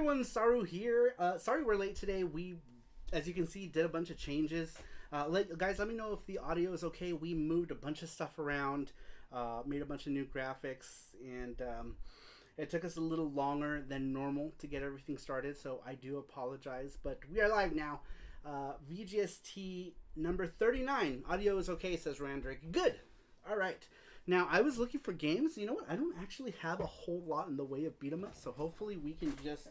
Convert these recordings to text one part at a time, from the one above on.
everyone, Saru here. Sorry we're late today. We, as you can see, did a bunch of changes. Guys, let me know if the audio is okay. We moved a bunch of stuff around, made a bunch of new graphics, and it took us a little longer than normal to get everything started, so I do apologize. But we are live now. VGST number 39. Audio is okay, says Randrick. Good. All right. Now, I was looking for games. You know what? I don't actually have a whole lot in the way of beat 'em ups, so hopefully we can just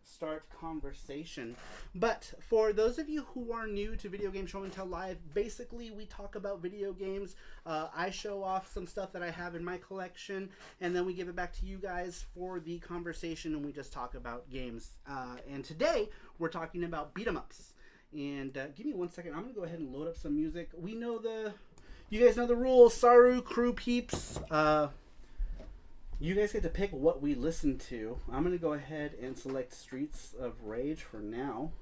start conversation. But for those of you who are new to Video Game Show and Tell Live, basically we talk about video games. I show off some stuff that I have in my collection, and then we give it back to you guys for the conversation, and we just talk about games. And today we're talking about beat 'em ups. And give me 1 second. I'm going to go ahead and load up some music. You guys know the rules, Saru crew peeps. You guys get to pick what we listen to. I'm going to go ahead and select Streets of Rage for now,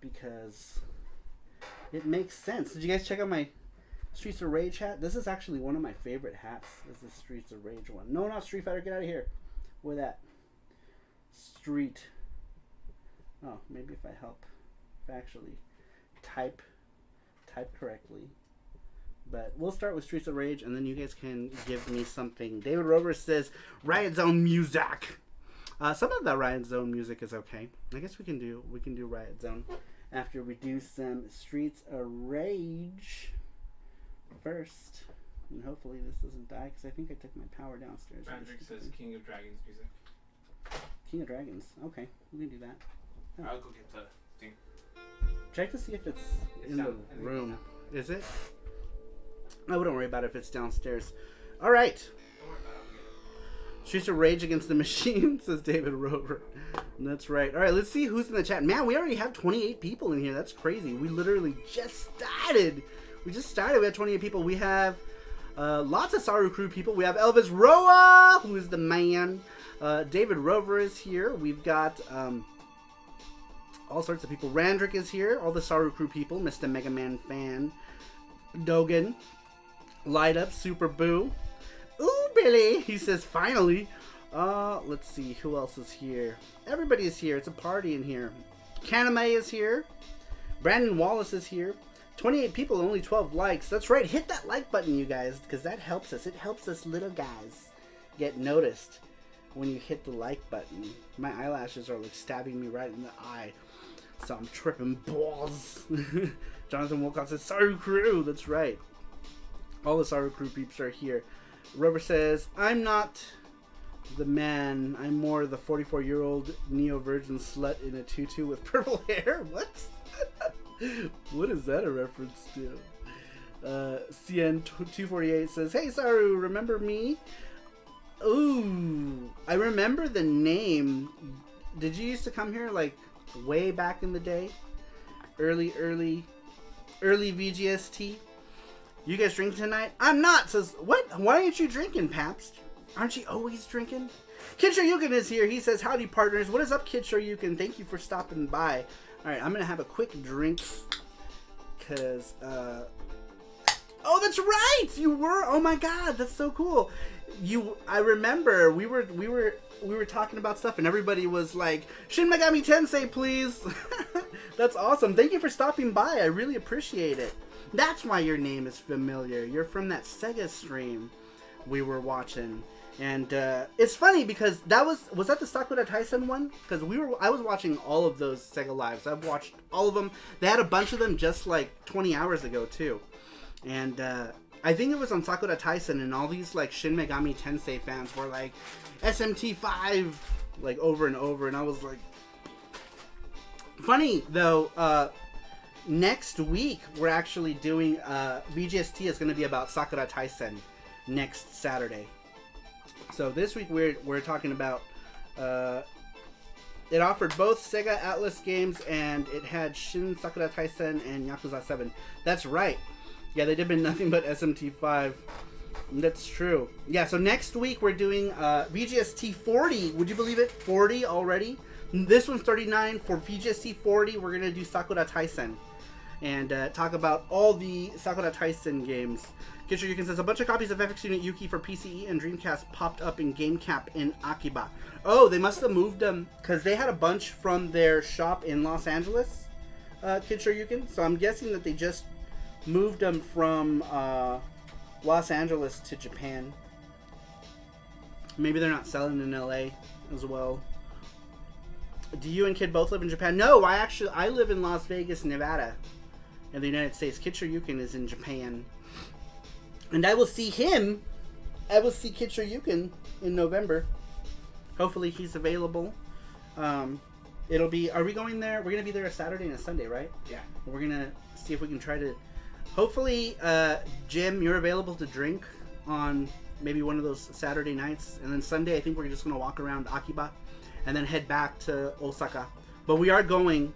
because it makes sense. Did you guys check out my Streets of Rage hat? This is actually one of my favorite hats, is the Streets of Rage one. No, not Street Fighter, get out of here. With that. Street. Oh, maybe if I actually type correctly. But we'll start with Streets of Rage, and then you guys can give me something. David Rover says, Riot Zone music. Some of the Riot Zone music is okay. I guess we can do Riot Zone after we do some Streets of Rage first. And hopefully this doesn't die, because I think I took my power downstairs. Patrick says King of Dragons music. King of Dragons. Okay, we can do that. Oh. I'll go get the thing. Check to see if it's in the room. Is it? I wouldn't worry about it if it's downstairs. All right. Don't worry about it. Streets of Rage Against the Machine, says David Rover. That's right. All right, let's see who's in the chat. Man, we already have 28 people in here. That's crazy. We literally just started. We have 28 people. We have lots of Saru crew people. We have Elvis Roa, who is the man. David Rover is here. We've got all sorts of people. Randrick is here. All the Saru crew people. Mr. Mega Man fan. Dogan. Light Up, Super Boo. Ooh, Billy! He says, finally. Let's see, who else is here? Everybody is here. It's a party in here. Kaname is here. Brandon Wallace is here. 28 people, only 12 likes. That's right. Hit that like button, you guys, because that helps us. It helps us little guys get noticed when you hit the like button. My eyelashes are like stabbing me right in the eye, so I'm tripping balls. Jonathan Wilcox says, Saru crew. That's right. All the Saru crew peeps are here. Rover says, I'm not the man. I'm more the 44-year-old neo-virgin slut in a tutu with purple hair. What? What is that a reference to? CN248 says, hey, Saru, remember me? Ooh, I remember the name. Did you used to come here, like, way back in the day? Early VGST? You guys drinking tonight? I'm not, says, what? Why aren't you drinking, Pabst? Aren't you always drinking? Kid Shoryuken is here. He says, howdy, partners. What is up, Kid Shoryuken? Thank you for stopping by. All right, I'm going to have a quick drink, because, oh, that's right! You were, oh my god, that's so cool. I remember, we were talking about stuff, and everybody was like, Shin Megami Tensei, please. That's awesome. Thank you for stopping by. I really appreciate it. That's why your name is familiar. You're from that Sega stream we were watching. And it's funny because was that the Sakura Taisen one? Because I was watching all of those Sega Lives. I've watched all of them. They had a bunch of them just like 20 hours ago too. And I think it was on Sakura Taisen, and all these like Shin Megami Tensei fans were like SMT5 like over and over, and I was like, funny though, next week we're actually doing VGST is going to be about Sakura Taisen next Saturday. So this week we're talking about it offered both Sega Atlas games, and it had Shin Sakura Taisen and Yakuza 7. That's right. Yeah, they did nothing but SMT5. That's true. Yeah, so next week we're doing VGST 40. Would you believe it? 40 already. This one's 39. For VGST 40, we're going to do Sakura Taisen and talk about all the Sakura Taisen games. Get Your Yukin says, a bunch of copies of FX Unit Yuki for PCE and Dreamcast popped up in Game Cap in Akiba. Oh, they must have moved them because they had a bunch from their shop in Los Angeles, Kid Your Yukin. So I'm guessing that they just moved them from Los Angeles to Japan. Maybe they're not selling in LA as well. Do you and Kid both live in Japan? No, I live in Las Vegas, Nevada, in the United States. Kid Your Yukin is in Japan. And I will see him. I will see Kid Your Yukin in November. Hopefully he's available. It'll be. Are we going there? We're gonna be there a Saturday and a Sunday, right? Yeah. We're gonna see if we can try to. Hopefully, Jim, you're available to drink on maybe one of those Saturday nights, and then Sunday I think we're just gonna walk around Akiba, and then head back to Osaka. But we are going.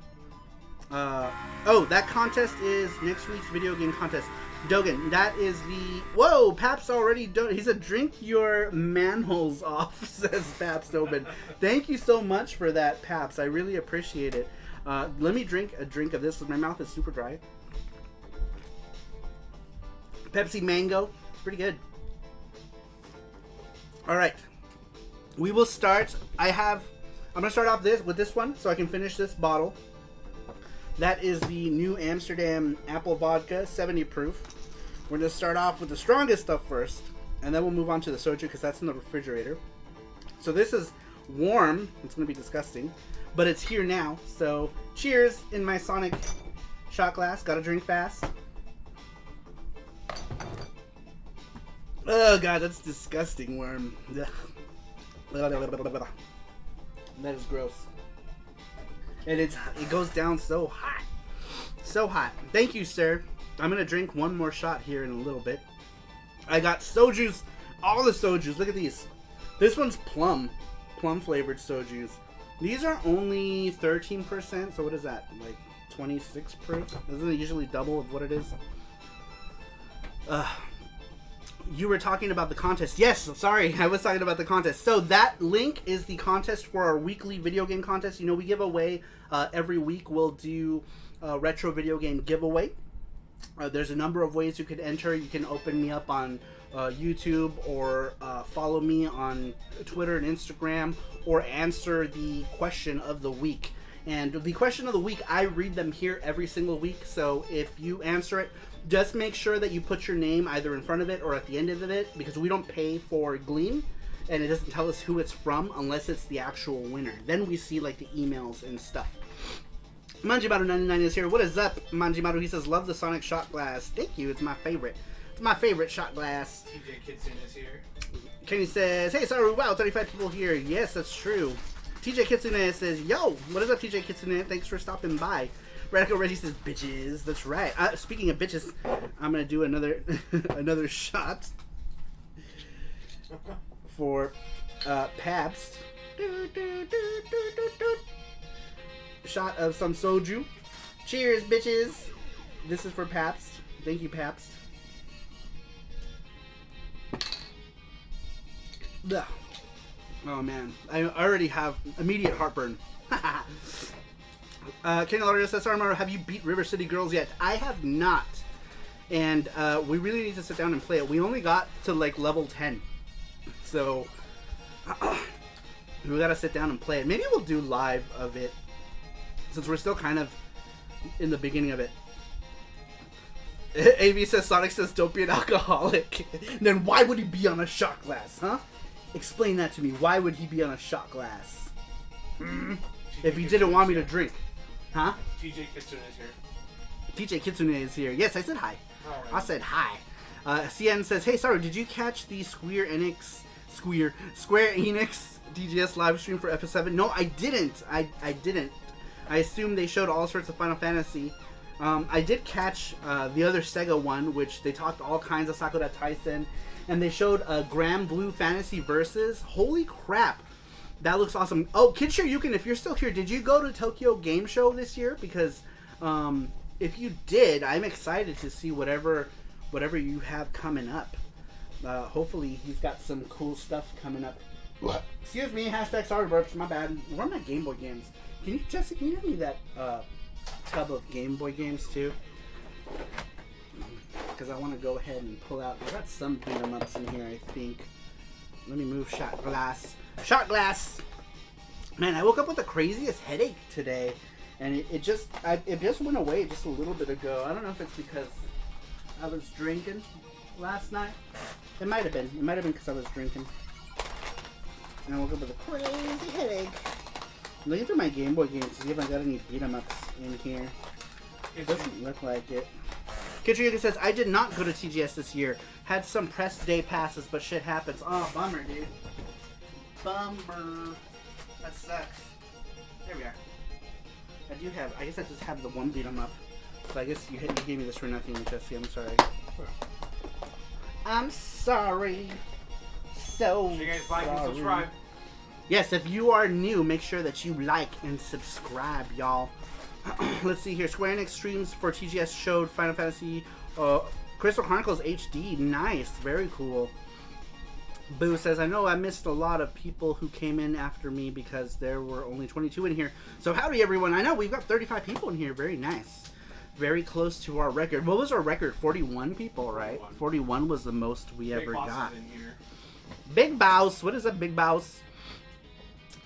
Oh, that contest is next week's video game contest. Dogan, that is the... Whoa, Paps already done... He said, drink your manholes off, says Paps Tobin. Thank you so much for that, Paps. I really appreciate it. Let me drink a drink of this because my mouth is super dry. Pepsi Mango. It's pretty good. All right. We will start. I'm going to start off with this one so I can finish this bottle. That is the New Amsterdam Apple Vodka, 70 proof. We're going to start off with the strongest stuff first, and then we'll move on to the soju because that's in the refrigerator. So this is warm. It's going to be disgusting, but it's here now. So cheers in my Sonic shot glass. Got to drink fast. Oh, God, that's disgusting, worm. Ugh. That is gross. And it goes down so hot. So hot. Thank you, sir. I'm going to drink one more shot here in a little bit. I got sojus. All the sojus. Look at these. This one's plum. Plum flavored sojus. These are only 13%. So what is that? Like 26 proof? Isn't it usually double of what it is? You were talking about the contest. Yes, sorry. I was talking about the contest. So that link is the contest for our weekly video game contest. You know, we give away every week. We'll do a retro video game giveaway. There's a number of ways you could enter. You can open me up on YouTube or follow me on Twitter and Instagram or answer the question of the week. And the question of the week, I read them here every single week. So if you answer it, just make sure that you put your name either in front of it or at the end of it, because we don't pay for Gleam and it doesn't tell us who it's from unless it's the actual winner. Then we see like the emails and stuff. Manjimaru99 is here. What is up, Manjimaru? He says, love the Sonic shot glass. Thank you. It's my favorite. It's my favorite shot glass. TJ Kitson is here. Kenny says, hey, Saru, wow, 35 people here. Yes, that's true. TJ Kitsune says, yo, what is up, TJ Kitsune? Thanks for stopping by. Radical Reggie says, bitches. That's right. Speaking of bitches, I'm going to do another another shot for Pabst. Shot of some soju. Cheers, bitches. This is for Pabst. Thank you, Pabst. Ugh. Oh, man. I already have immediate heartburn. Kenny Lauder says, SaruPro, have you beat River City Girls yet? I have not. And we really need to sit down and play it. We only got to like level 10. So we gotta sit down and play it. Maybe we'll do live of it, since we're still kind of in the beginning of it. AV says, Sonic says, don't be an alcoholic. Then why would he be on a shot glass, huh? Explain that to me. Why would he be on a shot glass? If he didn't want me to drink. Huh? TJ Kitsune is TJ here. Kitsune is here. Yes, I said hi. Right. I said hi. CN says, hey, Saru, did you catch the Square Enix DGS live stream for FS7? No, I didn't. I didn't. I assume they showed all sorts of Final Fantasy. I did catch the other Sega one, which they talked all kinds of Sakura Taisen, and they showed Grand Blue Fantasy Versus. Holy crap. That looks awesome. Oh, Kid Your Yukin, if you're still here, did you go to Tokyo Game Show this year? Because if you did, I'm excited to see whatever you have coming up. Hopefully, he's got some cool stuff coming up. What? Excuse me, hashtag sorry burps, my bad. Where are my Game Boy games? Jesse, can you hand me that tub of Game Boy games too? because I want to go ahead and pull out. I got some beat 'em ups in here, I think. Let me move shot glass. Shot glass! Man, I woke up with the craziest headache today. And it just went away just a little bit ago. I don't know if it's because I was drinking last night. It might have been. It might have been because I was drinking. And I woke up with a crazy headache. I'm looking through my Game Boy games to see if I got any beat 'em ups in here. It doesn't look like it. Kitchen says, I did not go to TGS this year. Had some press day passes, but shit happens. Oh, bummer, dude. Bummer. That sucks. There we are. I guess I just have the one beat 'em up. So I guess you gave me this for nothing, Jesse. I'm sorry. I'm sorry. So you guys like and subscribe. Yes, if you are new, make sure that you like and subscribe, y'all. Let's see here. Square Enix streams for TGS showed Final Fantasy Crystal Chronicles HD. Nice. Very cool. Boo says, I know I missed a lot of people who came in after me because there were only 22 in here. So howdy, everyone. I know we've got 35 people in here. Very nice. Very close to our record. What was our record? 41 people, right? 41 was the most we ever got. In here. Big Bouse. What is up, Big Bouse?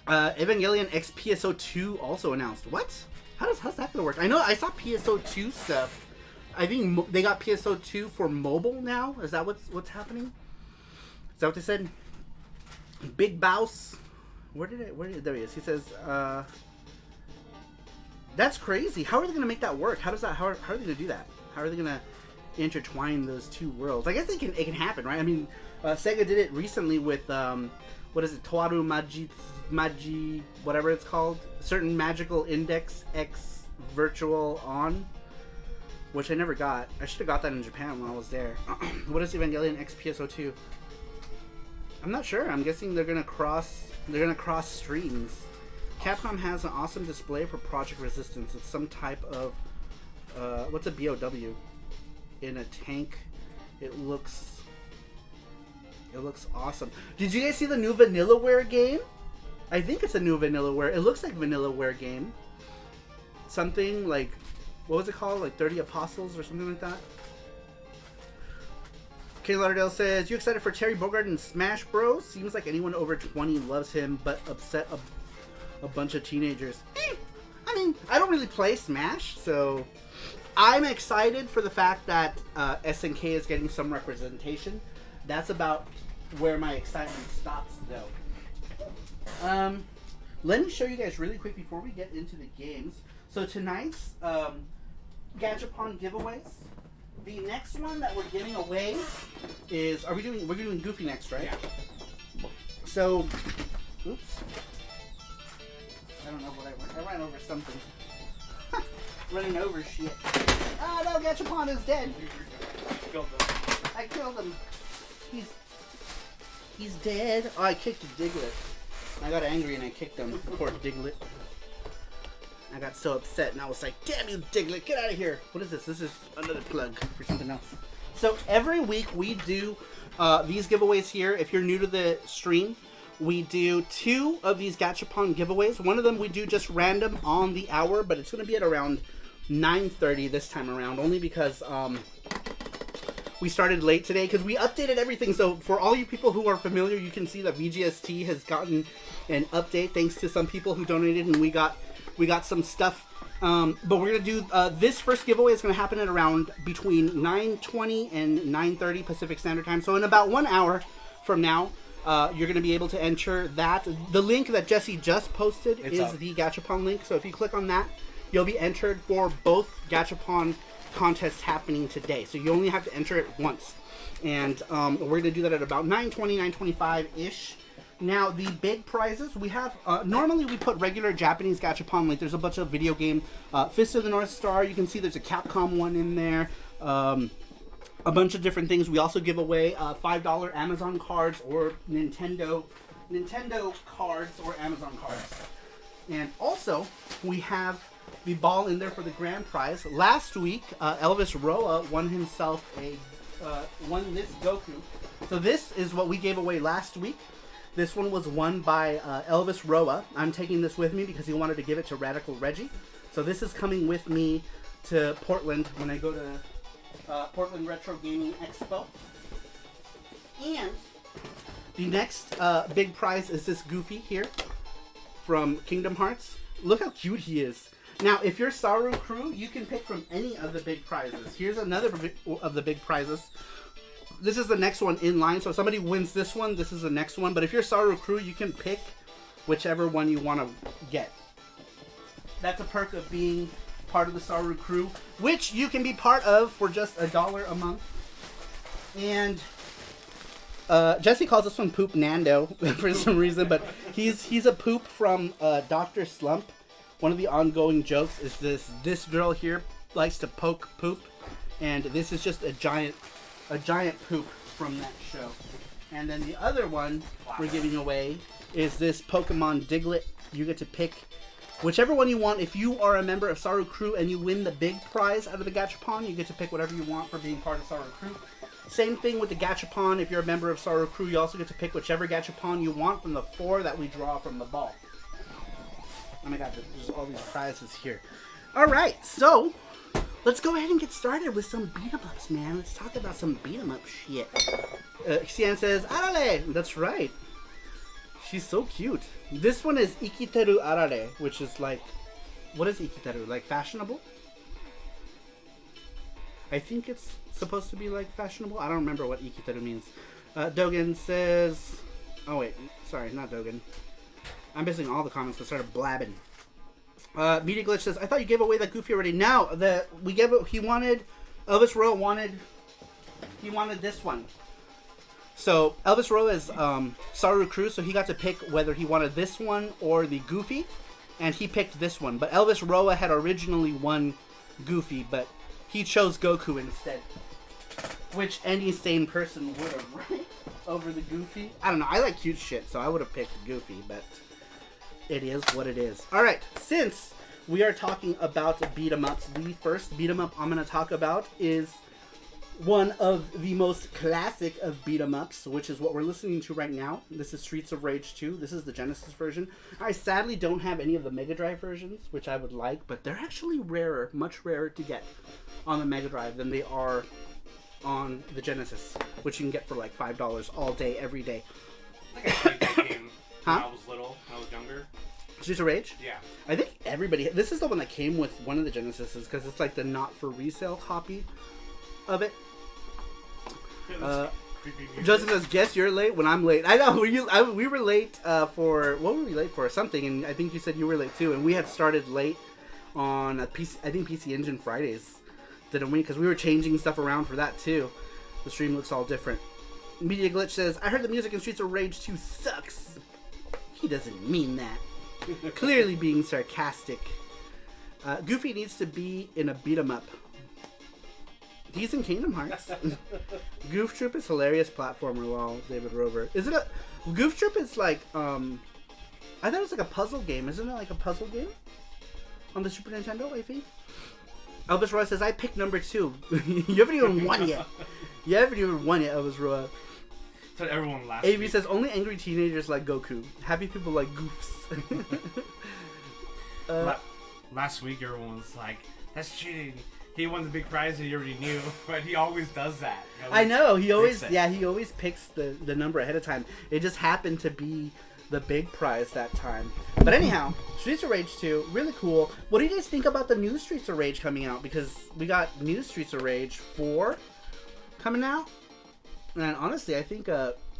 Evangelion X PSO2 also announced. What? How's that going to work? I know I saw PSO2 stuff. I think they got PSO2 for mobile now. Is that what's happening? Is that what they said? Big Bouse. There he is. He says, that's crazy. How are they going to make that work? How are they going to do that? How are they going to intertwine those two worlds? I guess it can happen, right? I mean, Sega did it recently with, what is it? Toaru Magi, whatever it's called. Certain Magical Index X Virtual On, which I never got. I should have got that in Japan when I was there. What is Evangelion X PSO2? I'm not sure. I'm guessing they're gonna cross streams. Capcom has an awesome display for Project Resistance. It's some type of what's a BOW in a tank. It looks awesome. Did you guys see the new Vanillaware game? I think it's a new Vanillaware. It looks like Vanillaware game. Something like, what was it called? Like 30 Apostles or something like that. Kay Lauderdale says, you excited for Terry Bogard in Smash Bros? Seems like anyone over 20 loves him, but upset a bunch of teenagers. I mean, I don't really play Smash, so I'm excited for the fact that SNK is getting some representation. That's about where my excitement stops, though. Let me show you guys really quick before we get into the games. So tonight's Gachapon giveaways. The next one that we're giving away is we're doing Goofy next, right? Yeah. So, oops. I don't know what I ran over something. Running over shit. Oh no, Gachapon is dead. I killed him. He's dead. Oh, I kicked a Diglett. I got angry and I kicked him. Poor Diglett. I got so upset and I was like, damn you, Diglett, get out of here. What is this? This is another plug for something else. So every week we do these giveaways here. If you're new to the stream, we do 2 of these Gachapon giveaways. One of them we do just random on the hour, but it's going to be at around 9:30 this time around, only because we started late today because we updated everything. So for all you people who are familiar, you can see that VGST has gotten an update thanks to some people who donated, and we got some stuff. But we're gonna do this first giveaway is gonna happen at around between 9:20 and 9:30 Pacific Standard Time. So in about 1 hour from now, you're gonna be able to enter that. The link that Jesse just posted is the Gachapon link. So if you click on that, you'll be entered for both Gachapon contests happening today. So you only have to enter it once, and we're gonna do that at about 9:20, 9:25-ish. Now, the big prizes, we have, normally we put regular Japanese Gachapon, like there's a bunch of video game, Fist of the North Star, you can see there's a Capcom one in there, a bunch of different things. We also give away $5 Amazon cards or Nintendo cards or Amazon cards. And also, we have the ball in there for the grand prize. Last week, Elvis Roa won himself won this Goku. So this is what we gave away last week. This one was won by Elvis Roa. I'm taking this with me because he wanted to give it to Radical Reggie. So this is coming with me to Portland when I go to Portland Retro Gaming Expo. And the next big prize is this Goofy here from Kingdom Hearts. Look how cute he is. Now, if you're Saru Crew, you can pick from any of the big prizes. Here's another of the big prizes. This is the next one in line. So if somebody wins this one, this is the next one. But if you're Saru Crew, you can pick whichever one you want to get. That's a perk of being part of the Saru Crew, which you can be part of for just $1 a month. And Jesse calls this one Poop Nando for some reason, but he's a poop from Dr. Slump. One of the ongoing jokes is this girl here likes to poke poop, and this is just a giant poop from that show. And then the other one we're giving away is this Pokemon Diglett. You get to pick whichever one you want. If you are a member of Saru Crew and you win the big prize out of the Gachapon, you get to pick whatever you want for being part of Saru Crew. Same thing with the Gachapon. If you're a member of Saru Crew, you also get to pick whichever Gachapon you want from the 4 that we draw from the ball. Oh my god, there's all these prizes here. Alright, so let's go ahead and get started with some beat-em-ups, man. Let's talk about some beat-em-up shit. Xian says, Arale! That's right. She's so cute. This one is Ikiteru Arare, which is like, what is Ikiteru? Like fashionable? I think it's supposed to be like fashionable. I don't remember what Ikiteru means. Dogen says, oh wait, sorry, not Dogen. I'm missing all the comments. I started blabbing. Media Glitch says, I thought you gave away that Goofy already. Now that we gave it, Elvis Rowe wanted this one. So Elvis Rowe is Saru Crew, so he got to pick whether he wanted this one or the Goofy, and he picked this one. But Elvis Rowe had originally won Goofy, but he chose Goku instead, which any sane person would have, right? Over the Goofy. I don't know. I like cute shit, so I would have picked Goofy, but it is what it is. All right, since we are talking about beat 'em ups, the first beat 'em up I'm going to talk about is one of the most classic of beat 'em ups, which is what we're listening to right now. This is Streets of Rage 2. This is the Genesis version. I sadly don't have any of the Mega Drive versions, which I would like, but they're actually rarer, much rarer to get on the Mega Drive than they are on the Genesis, which you can get for like $5 all day, every day. I think I played that game when Huh? I was little, when I was younger. Streets of Rage? Yeah. I think everybody... This is the one that came with one of the Genesises, because it's like the not-for-resale copy of it. Creepy music. Joseph says, guess you're late when I'm late. I know, we were late for... What were we late for? Something, and I think you said you were late too, and we had started late on, I think PC Engine Fridays, didn't we? Because we were changing stuff around for that too. The stream looks all different. Media Glitch says, I heard the music in Streets of Rage 2 sucks. He doesn't mean that. Clearly being sarcastic. Goofy needs to be in a beat 'em up. He's in Kingdom Hearts. Goof Troop is hilarious platformer, lol, David Rover. Is it a... Goof Troop is like, I thought it was like a puzzle game. Isn't it like a puzzle game? On the Super Nintendo, I think? Elvis Roy says, I picked number 2. You haven't even won yet. You haven't even won yet, Elvis Roy. So everyone laughed. AV says, only angry teenagers like Goku. Happy people like Goofs. Last week, everyone was like, that's cheating. He won the big prize that you already knew, but he always does that. I know, he always picks the number ahead of time. It just happened to be the big prize that time. But anyhow, Streets of Rage 2, really cool. What do you guys think about the new Streets of Rage coming out? Because we got new Streets of Rage 4 coming out. And honestly, I think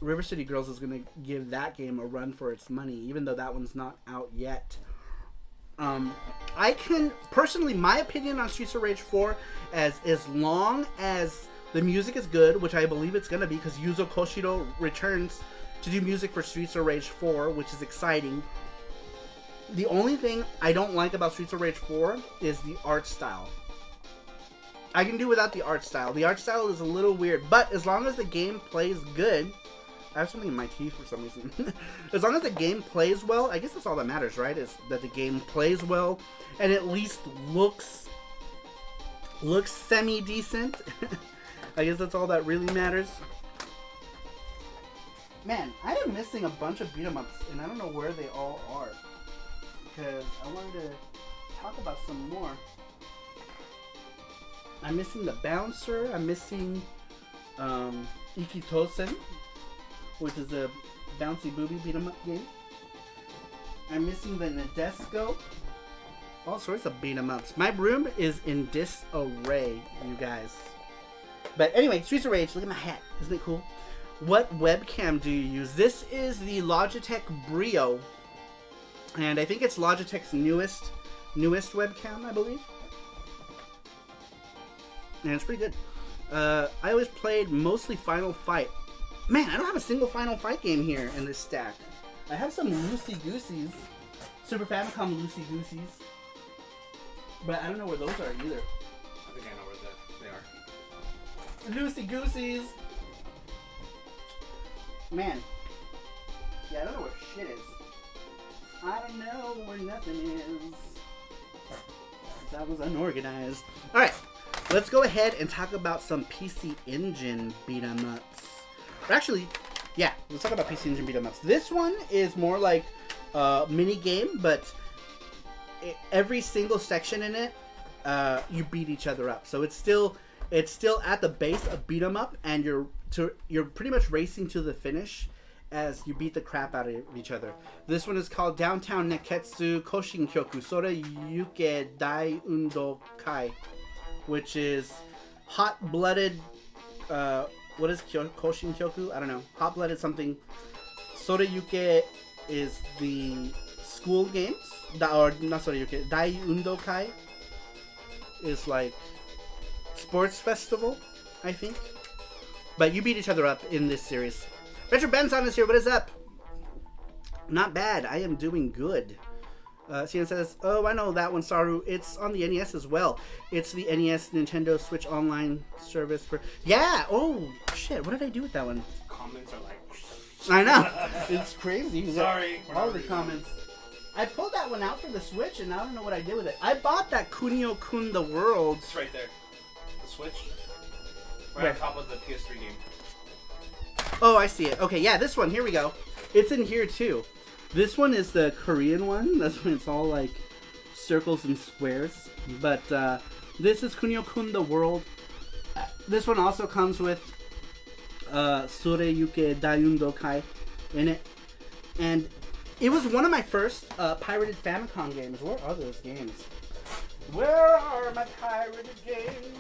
River City Girls is going to give that game a run for its money, even though that one's not out yet. I can, personally, my opinion on Streets of Rage 4, as long as the music is good, which I believe it's going to be, because Yuzo Koshiro returns to do music for Streets of Rage 4, which is exciting. The only thing I don't like about Streets of Rage 4 is the art style. I can do without the art style. The art style is a little weird, but as long as the game plays good... I have something in my teeth for some reason. As long as the game plays well, I guess that's all that matters, right? Is that the game plays well and at least looks semi-decent. I guess that's all that really matters. Man, I am missing a bunch of beat-em-ups, and I don't know where they all are. Because I wanted to talk about some more. I'm missing the Bouncer. I'm missing Ikitosen, which is a bouncy booby beat 'em up game. I'm missing the Nadesco. All sorts of beat 'em ups. My room is in disarray, you guys. But anyway, Streets of Rage. Look at my hat. Isn't it cool? What webcam do you use? This is the Logitech Brio, and I think it's Logitech's newest webcam, I believe. And it's pretty good. I always played mostly Final Fight. Man, I don't have a single Final Fight game here in this stack. I have some loosey-gooseys. Super Famicom loosey-gooseys. But I don't know where those are either. I think I know where they are. Loosey-gooseys! Man. Yeah, I don't know where shit is. I don't know where nothing is. That was unorganized. Alright. Let's go ahead and talk about some PC Engine beat 'em ups. Or actually, yeah, let's talk about PC Engine beat 'em ups. This one is more like a mini game, but every single section in it, you beat each other up. So it's still at the base of beat 'em up, and you're pretty much racing to the finish as you beat the crap out of each other. This one is called Downtown Neketsu Koshinkyoku Sora Yuke Dai Undo Kai, which is hot-blooded, what is Koshinkyoku? I don't know. Hot-blooded something. Sorayuke is the school games. Or not Sorayuke. Dai Undokai is like sports festival, I think. But you beat each other up in this series. Richard Benson is here. What is up? Not bad. I am doing good. CN says, oh, I know that one, Saru. It's on the NES as well. It's the NES Nintendo Switch Online service for... Yeah! Oh, shit. What did I do with that one? Comments are like... I know. It's crazy. Sorry. All the comments. I pulled that one out for the Switch, and I don't know what I did with it. I bought that Kunio-kun the World. It's right there. The Switch. Right Where? on top of the PS3 game. Oh, I see it. Okay, yeah, this one. Here we go. It's in here, too. This one is the Korean one. That's when it's all, like, circles and squares. But, this is Kunio-kun the World. This one also comes with, Soreyuke Daiundo Kai in it. And it was one of my first, pirated Famicom games. Where are those games? Where are my pirated games?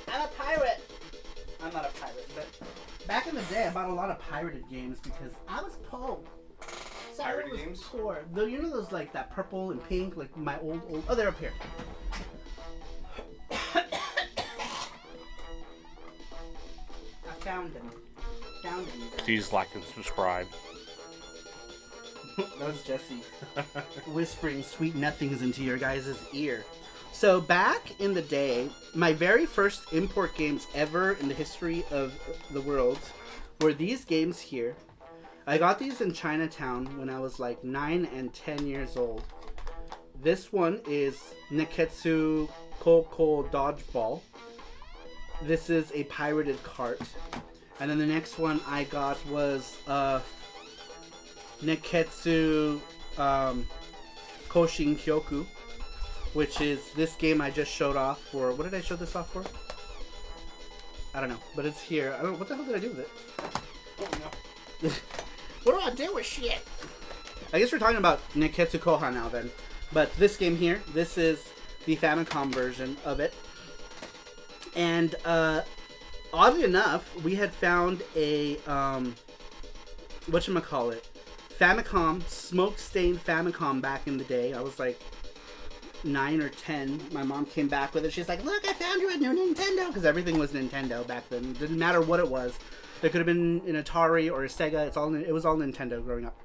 I'm a pirate! I'm not a pirate, but back in the day, I bought a lot of pirated games because I was poor. Pirated games? Poor. Though, you know those, like, that purple and pink, like my old... Oh, they're up here. I found them. Please like and subscribe. That was Jesse whispering sweet nothings into your guys' ear. So back in the day, my very first import games ever in the history of the world were these games here. I got these in Chinatown when I was like 9 and 10 years old. This one is Neketsu Koko Dodgeball. This is a pirated cart. And then the next one I got was Neketsu Koshinkyoku, which is this game I just showed off for. What did I show this off for? I don't know, but it's here. I don't. What the hell did I do with it? Oh, no. What do I do with shit? I guess we're talking about Neketsu Koha now then. But this game here, this is the Famicom version of it. And oddly enough, we had found a whatchamacallit, Famicom, smoke-stained Famicom back in the day. I was like 9 or 10. My mom came back with it. She's like, look, I found you a new Nintendo. Because everything was Nintendo back then. It didn't matter what it was. It could have been an Atari or a Sega. It was all Nintendo growing up.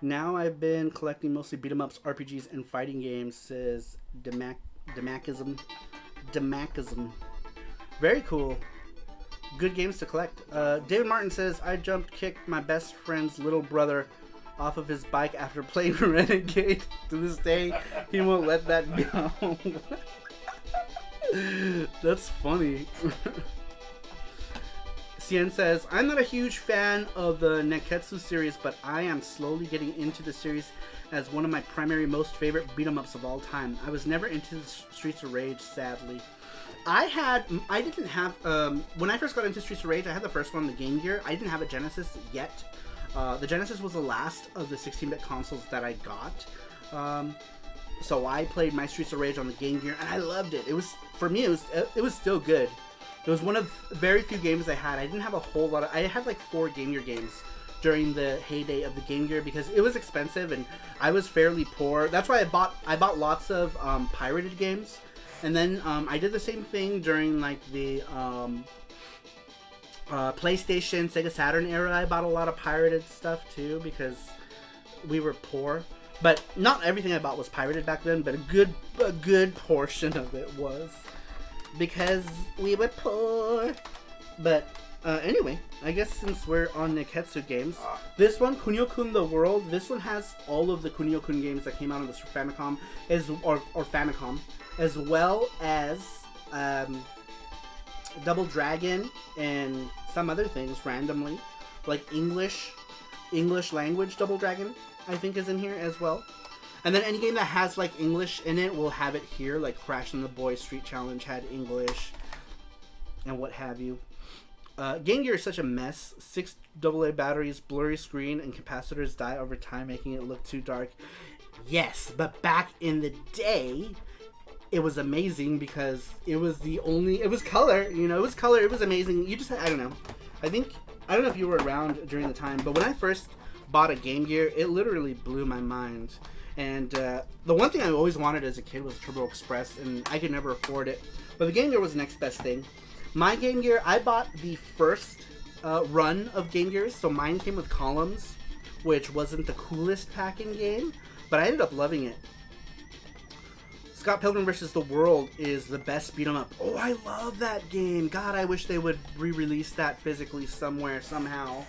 Now I've been collecting mostly beat-em-ups, RPGs, and fighting games, says Demakism. Very cool. Good games to collect. David Martin says, I kicked my best friend's little brother off of his bike after playing Renegade. To this day, he won't let that go. Cien says, I'm not a huge fan of the Neketsu series, but I am slowly getting into the series as one of my primary most favorite beat-em-ups of all time. I was never into the Streets of Rage, sadly. I didn't have, when I first got into Streets of Rage, I had the first one, the Game Gear. I didn't have a Genesis yet. The Genesis was the last of the 16-bit consoles that I got. So I played my Streets of Rage on the Game Gear, and I loved it. It was, for me, it was still good. It was one of very few games I had. I didn't have a whole lot of, I had like 4 Game Gear games during the heyday of the Game Gear because it was expensive and I was fairly poor. That's why I bought lots of pirated games. And then I did the same thing during like the PlayStation, Sega Saturn era. I bought a lot of pirated stuff too because we were poor. But not everything I bought was pirated back then, but a good portion of it was. Because we were poor. But anyway, I guess since we're on Neketsu games, this one, Kunio-kun The World, this one has all of the Kunio-kun games that came out on the Super Famicom, or Famicom, as well as Double Dragon and some other things randomly, like English language Double Dragon, I think is in here as well. And then any game that has like English in it will have it here, like Crash and the Boys Street Challenge had English and what have you. Game Gear is such a mess. 6 AA batteries, blurry screen, and capacitors die over time, making it look too dark. Yes, but back in the day, it was amazing because it was it was color, it was amazing. You just, I don't know. I don't know if you were around during the time, but when I first bought a Game Gear, it literally blew my mind. And the one thing I always wanted as a kid was Turbo Express, and I could never afford it. But the Game Gear was the next best thing. My Game Gear, I bought the first run of Game Gears, so mine came with columns, which wasn't the coolest packing game, but I ended up loving it. Scott Pilgrim vs. the World is the best beat 'em up. Oh, I love that game. God, I wish they would re-release that physically somewhere, somehow.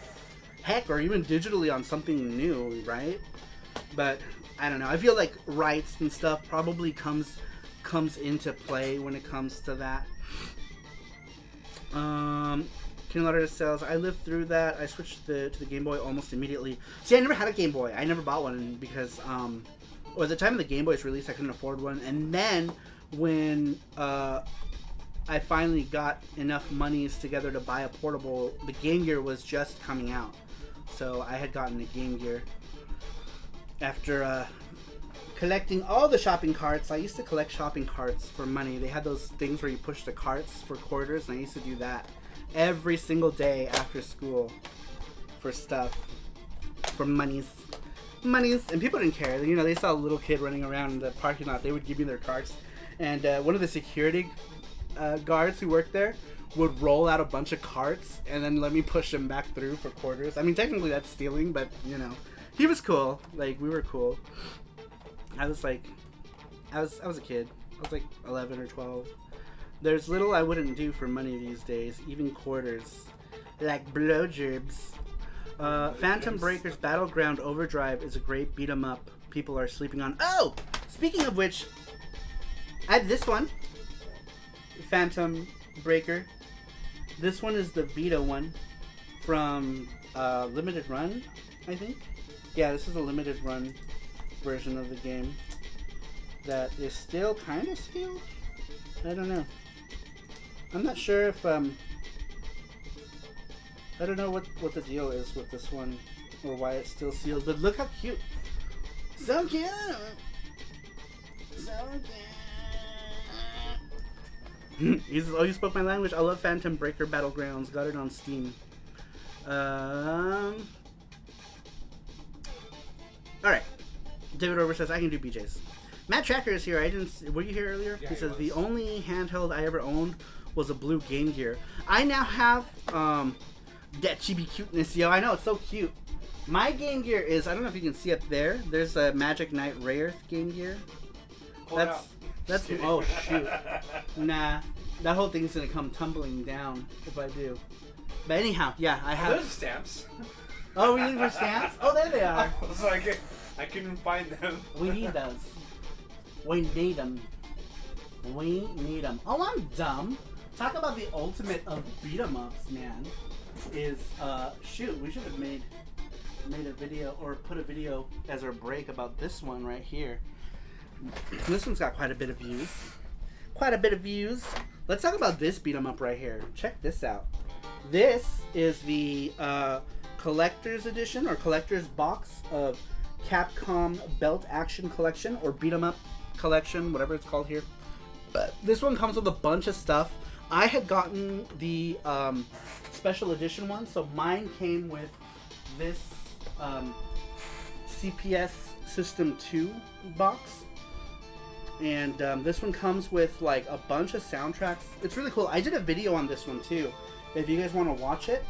Heck, or even digitally on something new, right? But I don't know. I feel like rights and stuff probably comes into play when it comes to that. King Lauder says, I lived through that. I switched to the Game Boy almost immediately. See, I never had a Game Boy. I never bought one because, or at the time of the Game Boy's release, I couldn't afford one. And then when I finally got enough monies together to buy a portable, the Game Gear was just coming out. So I had gotten a Game Gear. After collecting all the shopping carts, I used to collect shopping carts for money. They had those things where you push the carts for quarters, and I used to do that every single day after school for stuff, for monies. And people didn't care. They saw a little kid running around in the parking lot. They would give me their carts. And one of the security guards who worked there would roll out a bunch of carts and then let me push them back through for quarters. I mean, technically that's stealing, but he was cool. Like, we were cool. I was a kid. I was like 11 or 12. There's little I wouldn't do for money these days, even quarters. Like blowjobs. Phantom Breaker's Battleground Overdrive is a great beat 'em up people are sleeping on. Oh! Speaking of which, I had this one. Phantom Breaker. This one is the Vita one from Limited Run, I think. Yeah, this is a Limited Run version of the game that is still kind of sealed. I don't know. I'm not sure if I don't know what the deal is with this one or why it's still sealed, but look how cute. So cute. So cute. He says, oh, you spoke my language. I love Phantom Breaker Battlegrounds. Got it on Steam. Alright. David Over says, I can do BJ's. Matt Tracker is here. Were you here earlier? Yeah, he says, was. the only handheld I ever owned was a blue Game Gear. I now have, that chibi cuteness, yo. I know, it's so cute. My Game Gear is, I don't know if you can see up there. There's a Magic Knight Rare Game Gear. That's, oh shoot. Nah, that whole thing's gonna come tumbling down if I do. But anyhow, yeah, I have. Those stamps. Oh, we need for stamps? Oh, there they are. I was like, I couldn't find them. We need those. We need them. We need them. Oh, I'm dumb. Talk about the ultimate of beat 'em ups, man. Is shoot, we should have made a video or put a video as our break about this one right here. This one's got quite a bit of views. Let's talk about this beat 'em up right here. Check this out. This is the collector's edition or collector's box of Capcom Belt Action Collection or beat 'em up collection, whatever it's called here. But this one comes with a bunch of stuff. I had gotten the special edition one, so mine came with this CPS System 2 box. And this one comes with like a bunch of soundtracks. It's really cool. I did a video on this one too. If you guys want to watch it,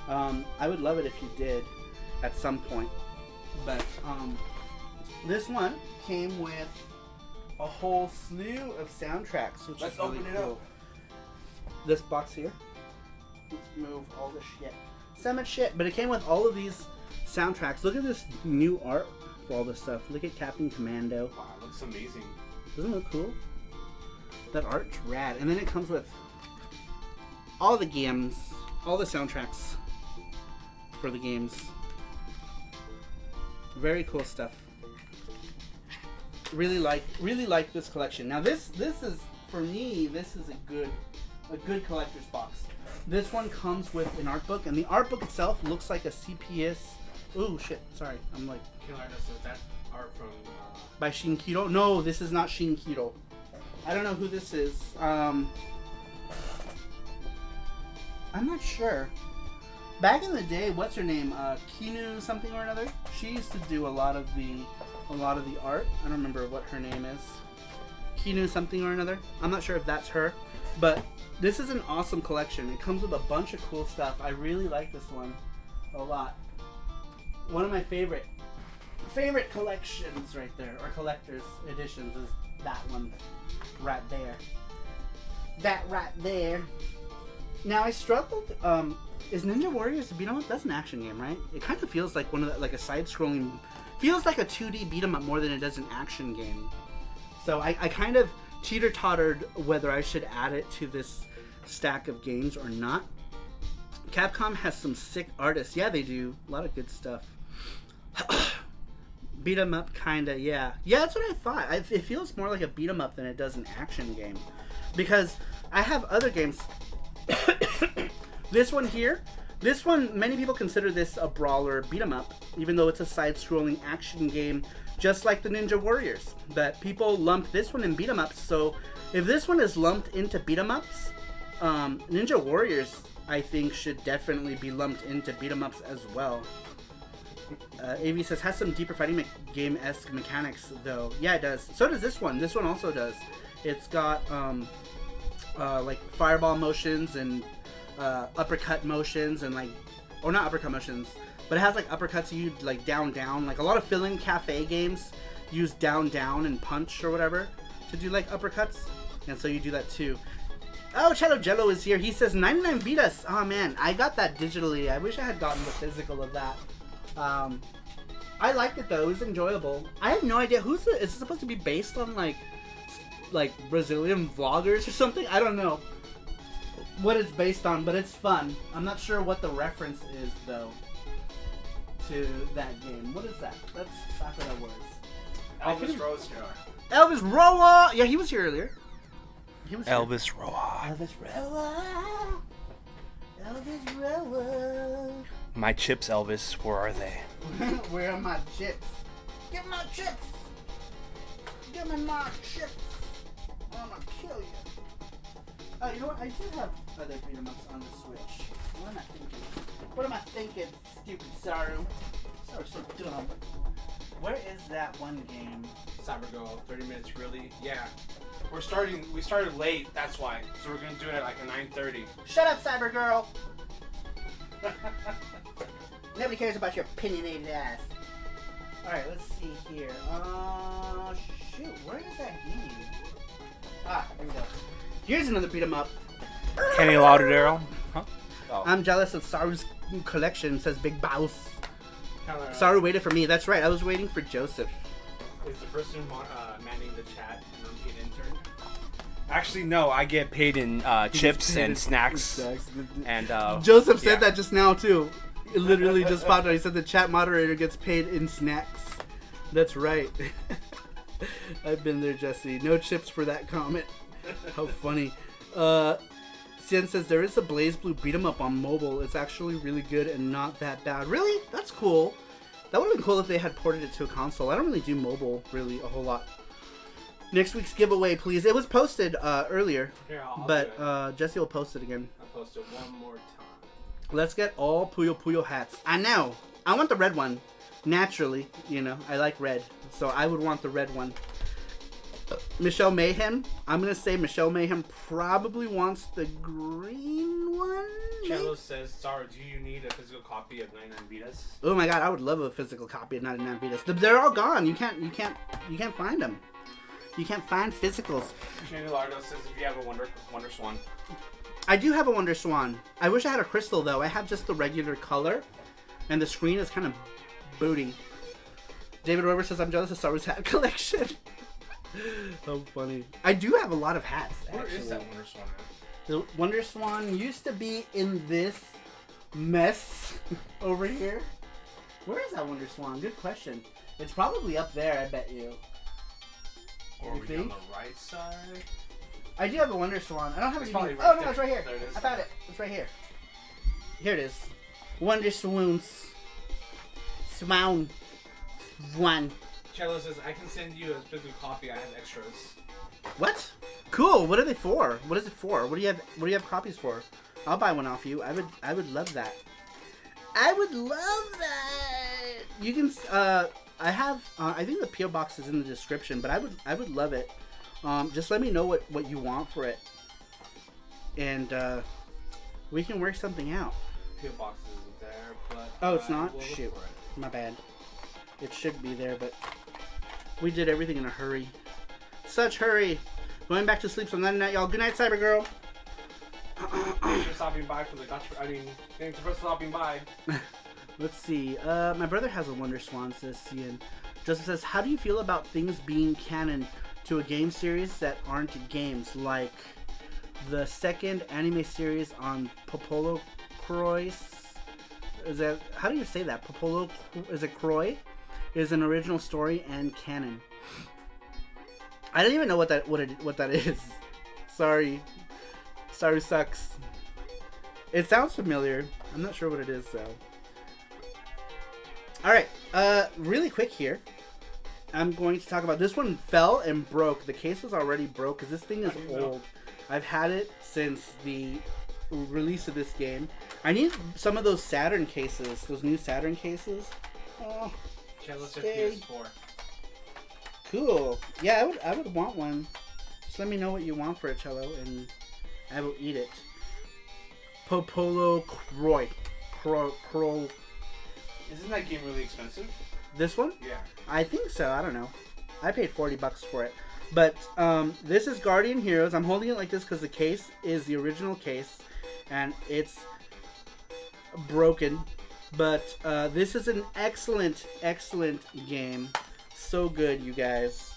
I would love it if you did at some point. But this one came with a whole slew of soundtracks, which Let's is really open it cool. up. This box here. Let's move all this shit. So much shit, but it came with all of these soundtracks. Look at this new art for all this stuff. Look at Captain Commando. Wow, it looks amazing. Doesn't it look cool? That art's rad. And then it comes with all the games, all the soundtracks for the games. Very cool stuff. Really like this collection. Now this is for me. This is a good collector's box. This one comes with an art book, and the art book itself looks like a CPS. Ooh shit! Sorry, I'm like. Killer Artist, is that art from? By Shinkido? No, this is not Shinkido. I don't know who this is. I'm not sure. Back in the day, what's her name? Kinu something or another. She used to do a lot of the art. I don't remember what her name is. Kinu something or another. I'm not sure if that's her, but this is an awesome collection. It comes with a bunch of cool stuff. I really like this one a lot. One of my favorite collections right there, or collector's editions, is that one right there. That right there. Now I struggled. Is Ninja Warriors a beat 'em up? That's an action game, right? It kind of feels like one of the, like a side-scrolling. Feels like a 2D beat 'em up more than it does an action game. So I kind of teeter-tottered whether I should add it to this stack of games or not. Capcom has some sick artists. Yeah, they do. A lot of good stuff. Beat 'em up, kinda, yeah. Yeah, that's what I thought. It feels more like a beat 'em up than it does an action game. Because I have other games. This one here, many people consider this a brawler beat 'em up, even though it's a side-scrolling action game, just like the Ninja Warriors. But people lump this one in beat 'em ups, so if this one is lumped into beat 'em ups, Ninja Warriors, I think, should definitely be lumped into beat 'em ups as well. AV says, has some deeper fighting game-esque mechanics, though. Yeah, it does. So does this one. This one also does. It's got, like, fireball motions and uppercut motions and, like, or not uppercut motions, but it has, like, uppercuts you, like, down. Like, a lot of fill-in cafe games use down and punch or whatever to do, like, uppercuts. And so you do that, too. Oh, Shadow Jello is here. He says, 99 Vitas. Oh, man. I got that digitally. I wish I had gotten the physical of that. I liked it though. It was enjoyable. I have no idea is it supposed to be based on like Brazilian vloggers or something? I don't know what it's based on, but it's fun. I'm not sure what the reference is though to that game. What is that? That's Sakura Wars. Elvis Rose here. Elvis Roa. Yeah, he was here earlier. He was Elvis Roa. Elvis Roa. Elvis Roa. My chips, Elvis. Where are they? Where are my chips? Get my chips! Give me my chips! I'm gonna kill you. You know what? I do have other beat 'em ups on the Switch. What am I thinking? Stupid Saru. Saru's so dumb. Where is that one game? CyberGirl, 30 minutes really? Yeah. We started late, that's why. So we're gonna do it at like a 9:30. Shut up, Cybergirl! Nobody cares about your opinionated ass. Alright, let's see here. Shoot, where is that game? Ah, here we go. Here's another beat 'em up. Kenny Lauderdale. Huh? Oh. I'm jealous of Saru's collection, says Big Boss. Saru waited for me. That's right, I was waiting for Joseph. Is the person manning the chat an unpaid intern? Actually, no. I get paid in chips and snacks. And Joseph said yeah. that just now too. It literally just popped out. He said the chat moderator gets paid in snacks. That's right. I've been there, Jesse. No chips for that comment. How funny. Sien says there is a Blaze Blue beat 'em up on mobile. It's actually really good and not that bad. Really? That's cool. That would have been cool if they had ported it to a console. I don't really do mobile really a whole lot. Next week's giveaway, please. It was posted earlier, Here, I'll but Jesse will post it again. I'll post it one more time. Let's get all Puyo Puyo hats. I know. I want the red one. Naturally, I like red. So I would want the red one. Michelle Mayhem. I'm going to say Michelle Mayhem probably wants the green one. Cello says, Saru, do you need a physical copy of 99 Vitas? Oh my god, I would love a physical copy of 99 Vitas. They're all gone. You can't find them. You can't find physicals. Shane Lardo says if you have a Wonder Swan. I do have a Wonder Swan. I wish I had a crystal though. I have just the regular color, and the screen is kind of booty. David Rover says I'm jealous of Saru's hat collection. So funny. I do have a lot of hats. Where actually. is that Wonder Swan at? The Wonder Swan used to be in this mess over here. Where is that Wonder Swan? Good question. It's probably up there, I bet you. Or You are we on think? the right side? I do have a Wonder Swan. I don't have It's it. probably Oh right no, it's there. right here. There it is. I found it. It's right here. Here it is. Wonder Swoons. Swan. One. Cello says I can send you a physical copy. I have extras. What? Cool. What are they for? What is it for? What do you have copies for? I'll buy one off you. I would love that. I would love that. You can. I have. I think the PO box is in the description, but I would love it. Just let me know what you want for it, and we can work something out. PO box isn't there, but Oh, it's not? we'll look Shoot. for it. My bad. It should be there, but we did everything in a hurry. Such hurry. Going back to sleep, so night night, y'all. Good night, Cyber Girl. Thanks for stopping by for the thanks for stopping by. Let's see. My brother has a Wonder Swan, says Cian. Joseph says, how do you feel about things being canon to a game series that aren't games, like the second anime series on Popolo Croix? Is that, how do you say that? Popolo, is it Croix? Is an original story and canon. I don't even know what that is. Sorry. Saru sucks. It sounds familiar. I'm not sure what it is though. Alright, really quick here. I'm going to talk about this one. Fell and broke. The case was already broke because this thing is old. I've had it since the release of this game. I need some of those Saturn cases, those new Saturn cases. Oh, Cello says stay. PS4. Cool. Yeah, I would want one. Just let me know what you want for it, Cello, and I will eat it. Popolo Croix. Crow. Isn't that game really expensive? This one? Yeah. I think so. I don't know. I paid $40 for it. But this is Guardian Heroes. I'm holding it like this because the case is the original case, and it's broken. But this is an excellent, excellent game. So good, you guys.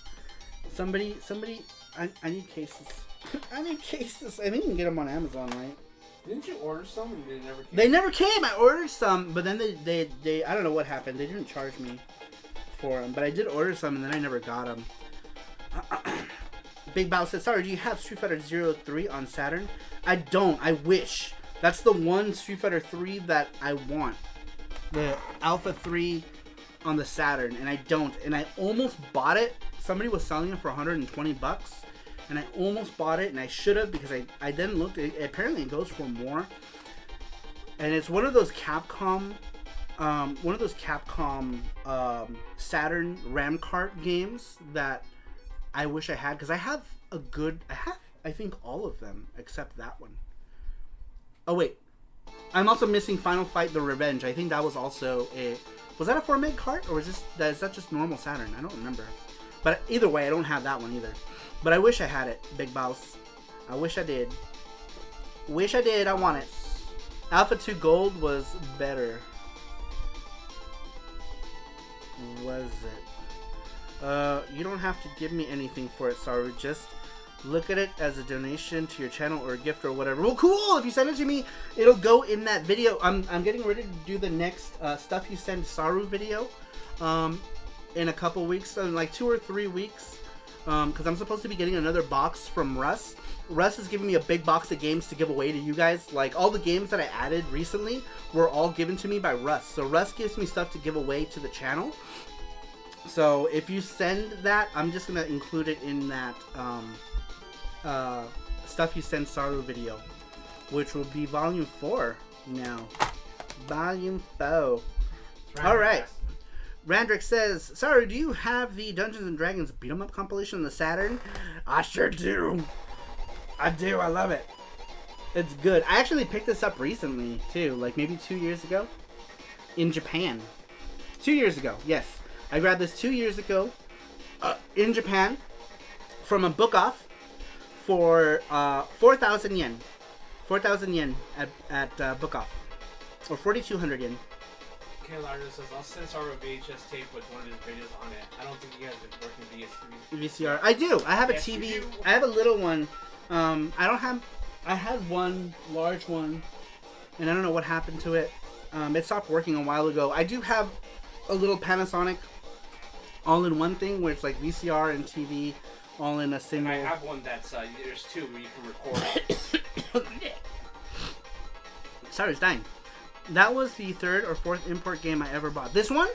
Somebody, I need cases. I need cases. I think you can get them on Amazon, right? Didn't you order some and they never came? They never came. I ordered some, but then they I don't know what happened. They didn't charge me for them, but I did order some, and then I never got them. Big Bow says, sorry, do you have Street Fighter 03 on Saturn? I don't. I wish. That's the one Street Fighter 3 that I want. The Alpha 3 on the Saturn, and I don't. And I almost bought it. Somebody was selling it for $120, and I almost bought it, and I should have because I then looked. Apparently, it goes for more. And it's one of those Capcom, Saturn RAM cart games that I wish I had because I have I think all of them except that one. Oh wait, I'm also missing Final Fight: The Revenge. I think that was also was that a 4-meg cart or is that just normal Saturn? I don't remember. But either way, I don't have that one either. But I wish I had it, Big Boss. I wish I did. Wish I did. I want it. Alpha 2 Gold was better. Was it? You don't have to give me anything for it, Saru. Just look at it as a donation to your channel or a gift or whatever. Well, cool. If you send it to me, it'll go in that video. I'm getting ready to do the next stuff you send Saru video in a couple weeks, so in like 2 or 3 weeks, because I'm supposed to be getting another box from Russ. Russ is giving me a big box of games to give away to you guys. Like, all the games that I added recently were all given to me by Russ. So Russ gives me stuff to give away to the channel. So if you send that, I'm just going to include it in that stuff you send Saru video, which will be volume 4 now. Volume 4. All right. Randrick says, Saru, do you have the Dungeons and Dragons beat 'em up compilation on the Saturn? I sure do. I do. I love it. It's good. I actually picked this up recently too, like maybe 2 years ago, in Japan. 2 years ago, yes. I grabbed this 2 years ago in Japan from a book off for 4,000 yen. 4,000 yen at book off, or 4,200 yen. Larder says, I'll send Saru a VHS tape with one of his videos on it. I don't think you guys are working VCR. I do. I have a yes, TV. I have a little one. I don't have. I had one large one, and I don't know what happened to it. It stopped working a while ago. I do have a little Panasonic all-in-one thing where it's like VCR and TV all in a single. And I have one that's there's 2 where you can record it. Sorry, it's dying. That was the 3rd or 4th import game I ever bought. This one?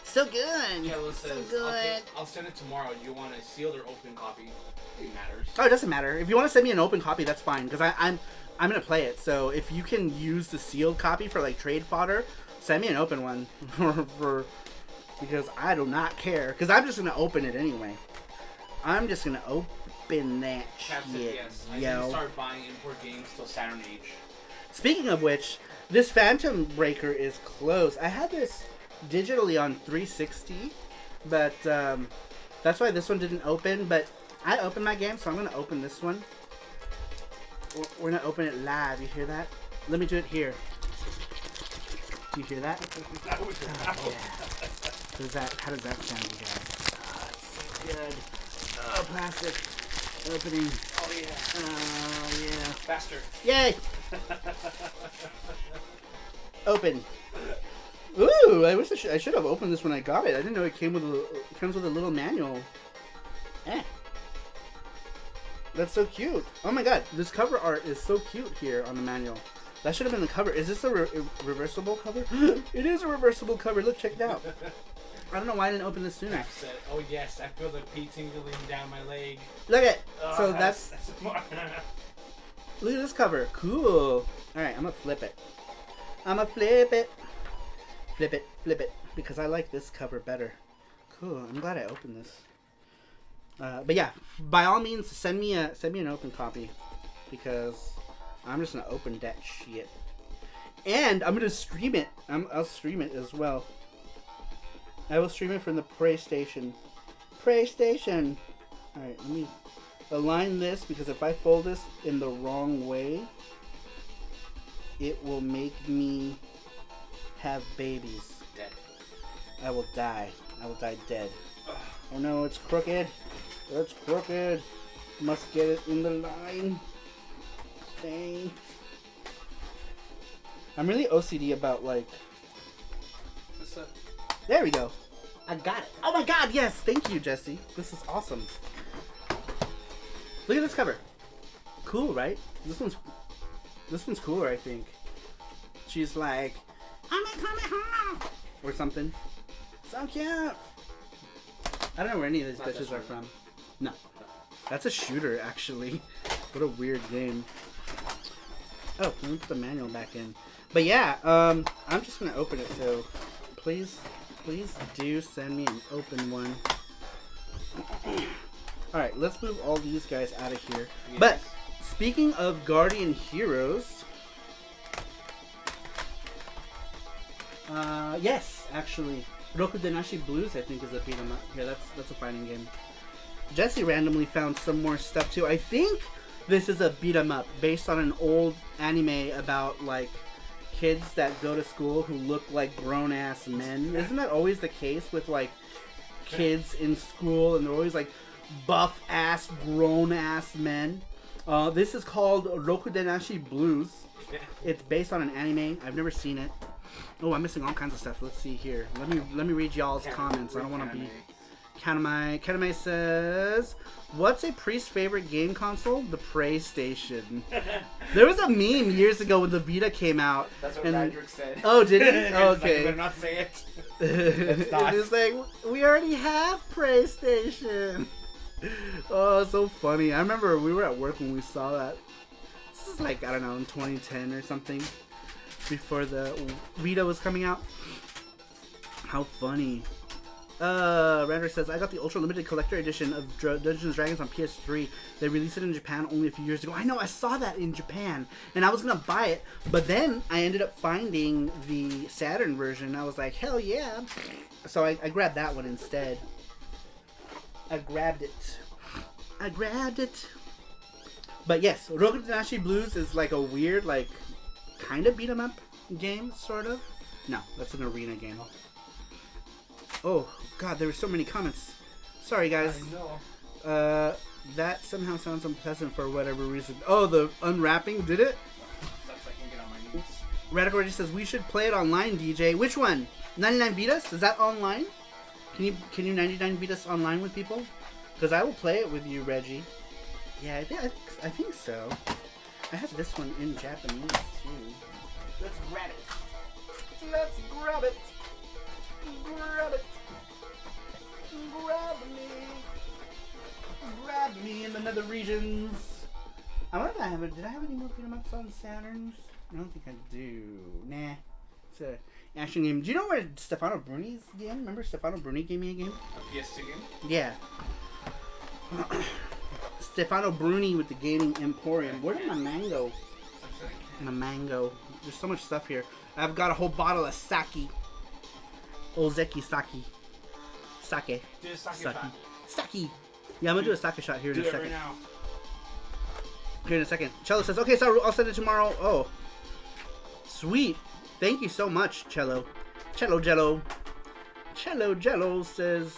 So good. So good. I'll send it tomorrow. Do you want a sealed or open copy? It matters. Oh, it doesn't matter. If you want to send me an open copy, that's fine. Because I'm gonna play it. So if you can use the sealed copy for like trade fodder, send me an open one because I do not care. Because I'm just gonna open it anyway. I'm just gonna open that shit. Yes. I didn't start buying import games till Saturn Age. Speaking of which, this Phantom Breaker is closed. I had this digitally on 360, but that's why this one didn't open. But I opened my game, so I'm going to open this one. We're going to open it live. You hear that? Let me do it here. Do you hear that? That was yeah. How does that sound, you guys? Oh, it's so good. Oh, plastic. Opening. Oh, yeah. Oh, yeah. Faster. Yay! Open. Ooh, I wish I should have opened this when I got it. I didn't know it comes with a little manual. Eh. That's so cute. Oh my god, this cover art is so cute here on the manual. That should have been the cover. Is this a reversible cover? It is a reversible cover. Look, check it out. I don't know why I didn't open this sooner. Oh yes, I feel the pee tingling down my leg. Look at. Oh, So that's look at this cover. Cool. Alright, I'm gonna flip it. I'm gonna flip it. Flip it, flip it. Because I like this cover better. Cool. I'm glad I opened this. But yeah, by all means, send me an open copy. Because I'm just gonna open that shit. And I'm gonna stream it. I'll stream it as well. I will stream it from the PlayStation. PlayStation! Alright, let me align this, because if I fold this in the wrong way, it will make me have babies. Dead. I will die. I will die dead. Oh no, it's crooked. It's crooked. Must get it in the line. Dang. I'm really OCD about, like... There we go. I got it. Oh my god, yes! Thank you, Jesse. This is awesome. Look at this cover. Cool, right? This one's cooler, I think. She's like, I'm coming home! Or something. So cute! I don't know where any of these bitches are from. No. That's a shooter, actually. What a weird game. Oh, let me put the manual back in. But yeah, I'm just gonna open it, so please do send me an open one. Alright, let's move all these guys out of here. Yes. But, speaking of Guardian Heroes... yes, actually. Roku Denashi Blues, I think, is a beat 'em up. Yeah, that's a fighting game. Jesse randomly found some more stuff, too. I think this is a beat 'em up based on an old anime about, like, kids that go to school who look like grown-ass men. Isn't that always the case with, like, kids in school? And they're always like, buff ass, grown ass men. This is called Rokudenashi Blues. It's based on an anime. I've never seen it. Oh, I'm missing all kinds of stuff. Let's see here. Let me read y'all's comments. I don't want to be. Kaname says, "What's a priest's favorite game console? The PlayStation." There was a meme years ago when the Vita came out. That's what Patrick said. Oh, did he? Oh, Okay. you better not say it. It's like, we already have PlayStation. Oh, so funny. I remember we were at work when we saw that. This is like, I don't know, in 2010 or something. Before the Vita was coming out. How funny. Rander says, I got the Ultra Limited Collector Edition of Dungeons & Dragons on PS3. They released it in Japan only a few years ago. I know, I saw that in Japan. And I was going to buy it. But then I ended up finding the Saturn version. I was like, hell yeah. So I grabbed that one instead. I grabbed it. But yes, Rokudenashi Blues is like a weird, like, kind of beat 'em up game, sort of. No, that's an arena game. Oh, God, there were so many comments. Sorry, guys. I know. That somehow sounds unpleasant for whatever reason. Oh, the unwrapping, did it? Sucks I can't get on my knees. Radical Reggie says, we should play it online, DJ. Which one? 99 Vitas? Is that online? Can you 99 Vitas online with people? Because I will play it with you, Reggie. Yeah, I think so. I have this one in Japanese, too. Let's grab it. Let's grab it. Grab it. Grab me in the nether regions. I wonder if I have it. Did I have any more beat 'em ups on Saturns? I don't think I do. Nah. It's a action game. Do you know where Stefano Bruni's game? Remember Stefano Bruni gave me a game? A PS2 game? Yeah. Stefano Bruni with the Gaming Emporium. Where did my mango? My mango. There's so much stuff here. I've got a whole bottle of sake. Ozeki sake. Sake. Do a sake shot. Sake. Yeah, I'm gonna do a sake shot here in a second. Right now. Here in a second. Cello says, okay, Saru, I'll send it tomorrow. Oh. Sweet. Thank you so much, Cello. Cello Jello. Cello Jello says,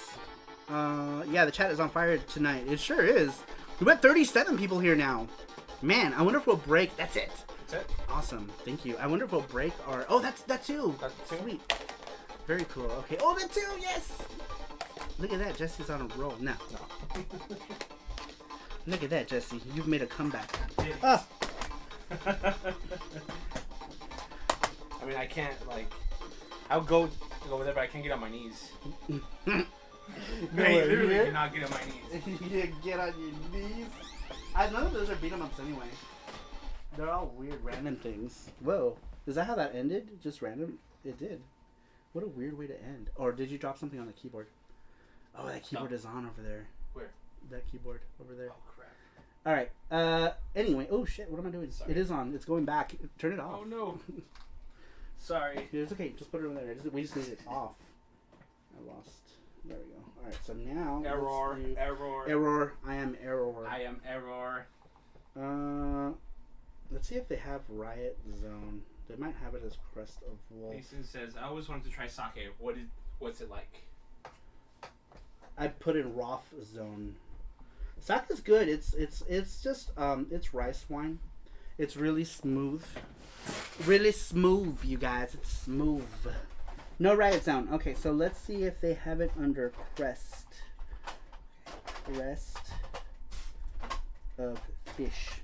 yeah, the chat is on fire tonight. It sure is. We've got 37 people here now. Man, I wonder if we'll break. That's it. That's it. Awesome. Thank you. I wonder if we'll break our... Oh, that too. That's two. Sweet. Very cool. Okay. Oh, that too. Yes. Look at that. Jesse's on a roll. No. Look at that, Jesse. You've made a comeback. Yes. Ah. I mean, I can't, like... I'll go over there, but I can't get on my knees. No, I yeah. literally cannot get on my knees. You get on your knees. None of those are beat 'em ups anyway. They're all weird, random things. Whoa. Is that how that ended? Just random? It did. What a weird way to end. Or did you drop something on the keyboard? Oh, that keyboard is on over there. Where? That keyboard over there. Oh, crap. Alright. Anyway. Oh, shit. What am I doing? Sorry. It is on. It's going back. Turn it off. Oh, no. Sorry. It's okay. Just put it over there. We just need it off. I lost. There we go. Alright, so now... Error. Error. I am error. I am error. Let's see if they have Riot Zone. They might have it as Crest of Wolf. Mason says, I always wanted to try sake. What's it like? I put in Roth Zone. Sake is good. It's just it's rice wine. It's really smooth. Really smooth, you guys. It's smooth. No Riot Zone. Okay, so let's see if they have it under Crest. Crest of Fish.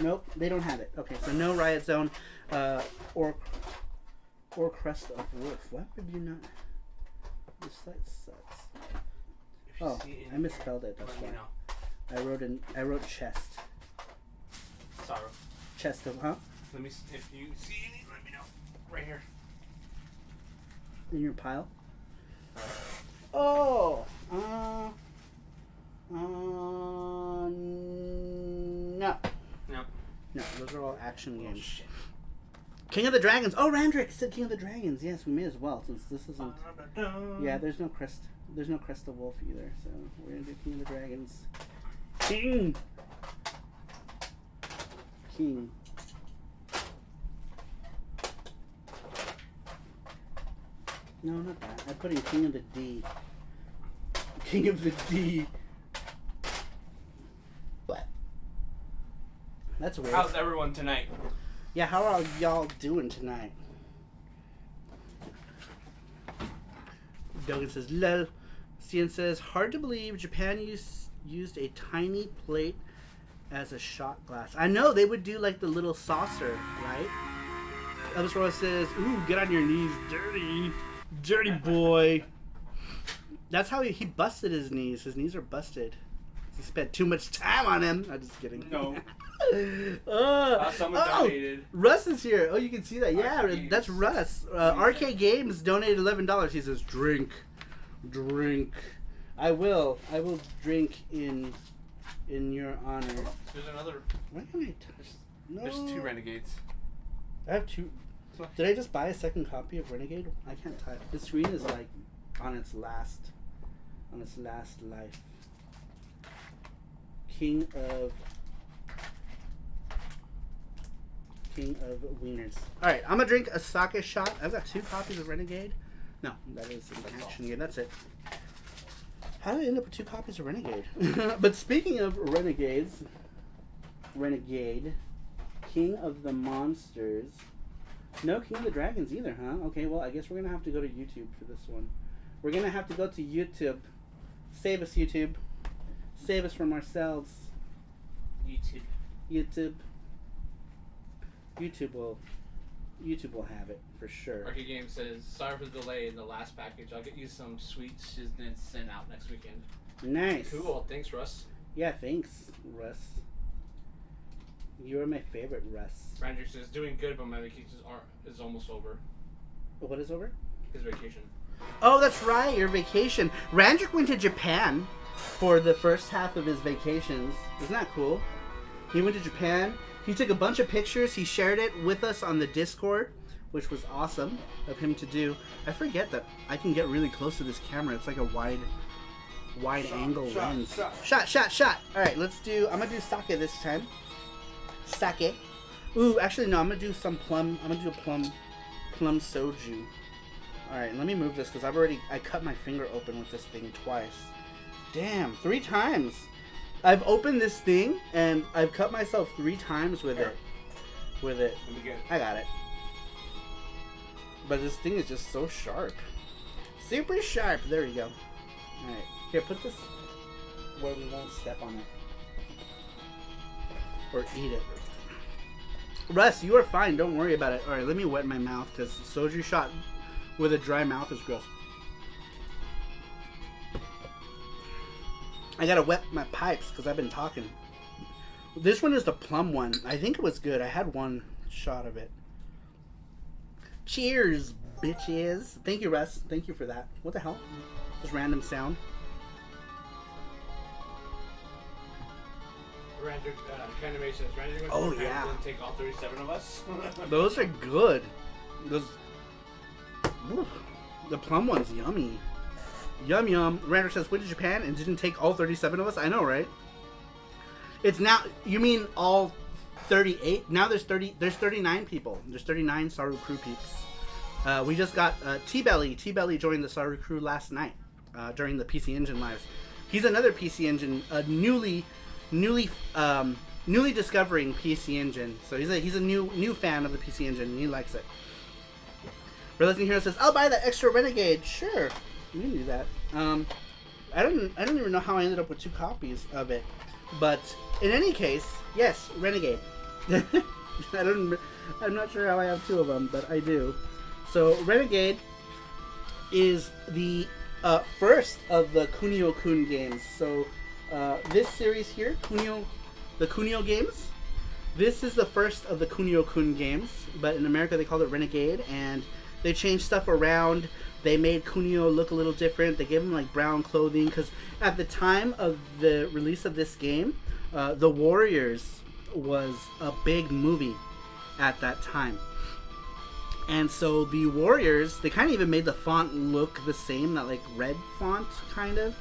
Nope, they don't have it. Okay, so no Riot Zone, or Crest of Wolf. Why would you not? This site sucks. Oh, I misspelled it. That's why. I wrote chest. Saru. Chest of, huh? Let me. If you see any, let me know. Right here. In your pile. Oh. No. No, those are all action games. Shit. King of the Dragons. Oh, Randrick said King of the Dragons. Yes, we may as well, since this isn't... Yeah, there's no Crest. There's no Crest of Wolf either, so we're gonna do King of the Dragons. King! No, not that. I put in King of the D. King of the D. That's weird. How's everyone tonight? Yeah, how are y'all doing tonight? Dogan says, lol. Cian says, hard to believe Japan used a tiny plate as a shot glass. I know, they would do like the little saucer, right? Elvis Rose says, ooh, get on your knees, dirty. Dirty boy. That's how he busted his knees. His knees are busted. He spent too much time on him. I'm just kidding. No. Someone donated. Russ is here. Oh, you can see that. Yeah, Arcade that's Games. Russ. Arcade Games donated $11. He says, drink. I will drink in your honor. There's another. Why can I touch? No. There's 2 Renegades. I have 2. Did I just buy a second copy of Renegade? I can't type. The screen is like on its last life. King of wieners. All right, I'm gonna drink a sake shot. I've got 2 copies of Renegade. No, that is an action game. That's it. How did I end up with 2 copies of Renegade? But speaking of Renegade, King of the Monsters. No King of the Dragons either, huh? Okay, well, I guess we're going to have to go to YouTube for this one. We're going to have to go to YouTube. Save us, YouTube. Save us from ourselves. YouTube will have it, for sure. Arcade Game says, sorry for the delay in the last package. I'll get you some sweet shiznit sent out next weekend. Nice. Cool. Thanks, Russ. Yeah, thanks, Russ. You're my favorite, Russ. Ranger says, doing good, but my vacation is almost over. What is over? His vacation. Oh, that's right, your vacation. Randrick went to Japan for the first half of his vacations. Isn't that cool? He went to Japan. He took a bunch of pictures. He shared it with us on the Discord, which was awesome of him to do. I forget that I can get really close to this camera. It's like a wide angle lens. Shot. All right, let's do. I'm gonna do sake this time. Sake. Ooh, actually no. I'm gonna do some plum. I'm gonna do a plum soju. All right, let me move this because I cut my finger open with this thing twice. Damn, 3 times. I've opened this thing and I've cut myself 3 times with it. I got it. But this thing is just so sharp. Super sharp. There you go. Alright. Here, put this where we won't step on it. Or eat it. Russ, you are fine. Don't worry about it. Alright, let me wet my mouth because soju shot with a dry mouth is gross. I gotta wet my pipes because I've been talking. This one is the plum one. I think it was good. I had 1 shot of it. Cheers, bitches. Thank you, Russ. Thank you for that. What the hell? Just random sound. Ranger, Canimation says, Ranger Oh, went to Japan yeah. and take all 37 of us. Those are good. Those. Ooh, the plum one's yummy. Yum yum. Rander says, went to Japan and didn't take all 37 of us? I know, right? It's now, you mean all 38? Now there's 39 people. There's 39 Saru crew peeps. We just got T-Belly. T-Belly joined the Saru crew last night during the PC Engine lives. He's another PC Engine, newly discovering PC Engine. So he's a new fan of the PC Engine and he likes it. Reluctant Hero says, I'll buy that extra Renegade. Sure. You can do that. I don't even know how I ended up with 2 copies of it, but in any case, yes, Renegade. I'm not sure how I have 2 of them, but I do. So Renegade is the first of the Kunio-kun games. So this series here, the Kunio games. This is the first of the Kunio-kun games, but in America they called it Renegade, and they changed stuff around. They made Kunio look a little different. They gave him like brown clothing because at the time of the release of this game, The Warriors was a big movie at that time. And so The Warriors, they kind of even made the font look the same, that like red font kind of.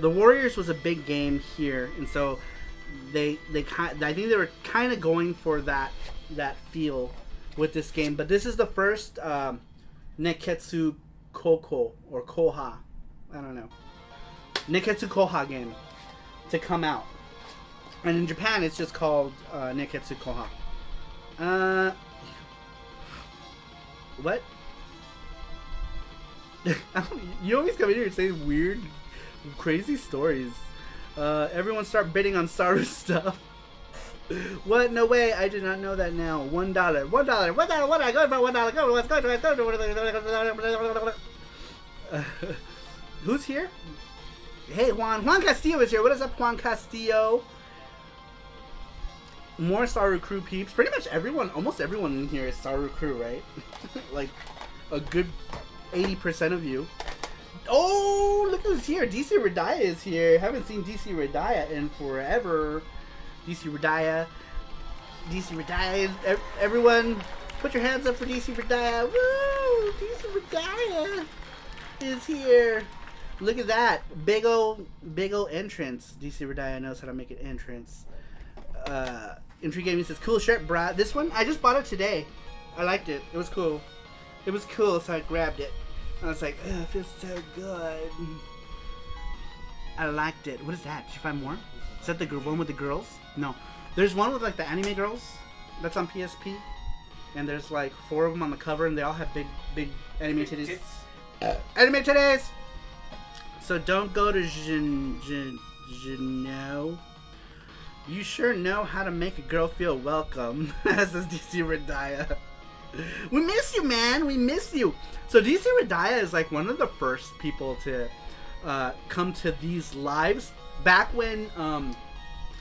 The Warriors was a big game here, and so I think they were kind of going for that feel with this game. But this is the first Neketsu Koko or Koha, I don't know, Neketsu Koha game to come out. And in Japan, it's just called Neketsu Koha. What? You always come in here and say weird, crazy stories. Everyone start bidding on Saru's stuff. What? No way! I did not know that now. $1. $1. $1. $1. Go for $1. Go. Let's go. Let's go. Who's here? Hey, Juan. Juan Castillo is here. What is up, Juan Castillo? More Saru Crew peeps. Pretty much everyone, almost everyone in here is Saru Crew, right? Like a good 80% of you. Oh, look who's here. DC Radaya is here. Haven't seen DC Radaya in forever. DC Radaya. DC Radaya. Everyone, put your hands up for DC Radaya. Woo! DC Radaya is here. Look at that. Big ol' entrance. DC Radaya knows how to make an entrance. Entry Gaming says, cool shirt, Brad. This one, I just bought it today. I liked it. It was cool. It was cool, so I grabbed it. I was like, oh, it feels so good. I liked it. What is that? Did you find more? Is that the one with the girls? No. There's one with like the anime girls. That's on PSP. And there's like 4 of them on the cover, and they all have big anime titties. Anime titties! So don't go to Geno. You sure know how to make a girl feel welcome, says DC Radaya. We miss you, man. We miss you. So DC Radaya is like one of the first people to come to these lives back when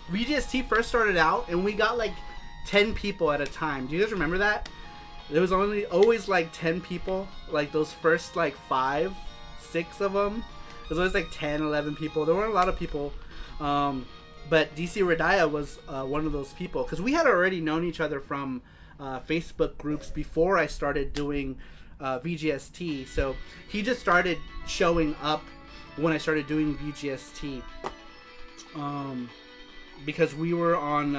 VGST first started out, and we got like 10 people at a time. Do you guys remember that? There was always like 10 people, like those first like 5, 6 of them. There was always like 10, 11 people. There weren't a lot of people. But DC Radaya was one of those people, because we had already known each other from Facebook groups before I started doing VGST. So he just started showing up when I started doing VGST, because we were on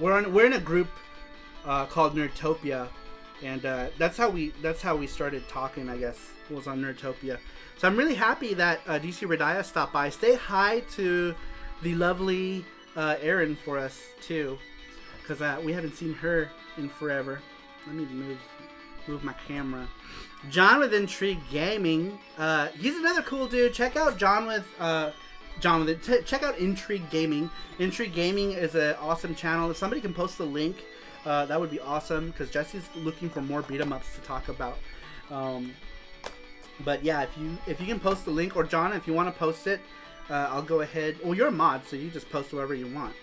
we're in a group called Nerdtopia, and that's how we started talking. I guess was on Nerdtopia. So I'm really happy that DC Radaya stopped by. Say hi to the lovely Erin for us too, because we haven't seen her in forever. Let me move my camera. John with Intrigue Gaming. He's another cool dude. Check out check out Intrigue Gaming. Intrigue Gaming is an awesome channel. If somebody can post the link, that would be awesome, because Jesse's looking for more beat 'em ups to talk about. But yeah, if you can post the link, or John, if you want to post it, I'll go ahead. Well, you're a mod, so you just post whatever you want.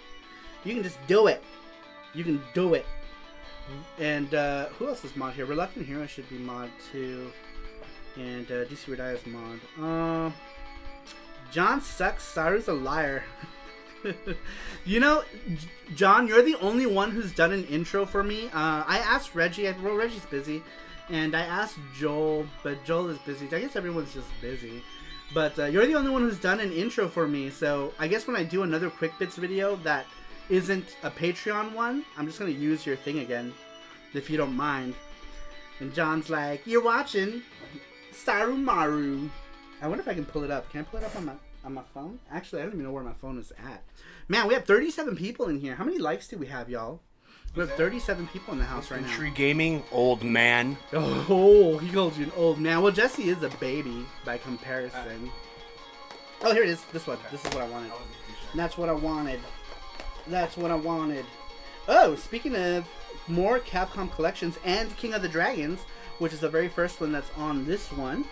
You can just do it. You can do it. And who else is mod here? Reluctant Hero should be mod too. And DC Redia's mod. John sucks. Saru's a liar. You know, John, you're the only one who's done an intro for me. I asked Reggie. Well, Reggie's busy. And I asked Joel, but Joel is busy. I guess everyone's just busy. But you're the only one who's done an intro for me. So I guess when I do another Quick Bits video that isn't a Patreon one, I'm just going to use your thing again, if you don't mind. And John's like, you're watching Saru Maru. I wonder if I can pull it up. Can I pull it up on my phone? Actually, I don't even know where my phone is at. Man, we have 37 people in here. How many likes do we have, y'all? We have 37 people in the house right now. Intrigue Gaming, old man. Oh, he calls you an old man. Well, Jesse is a baby by comparison. Oh, here it is. This one. This is what I wanted. That's what I wanted. That's what I wanted. Oh, speaking of more Capcom collections and King of the Dragons, which is the very first one that's on this one.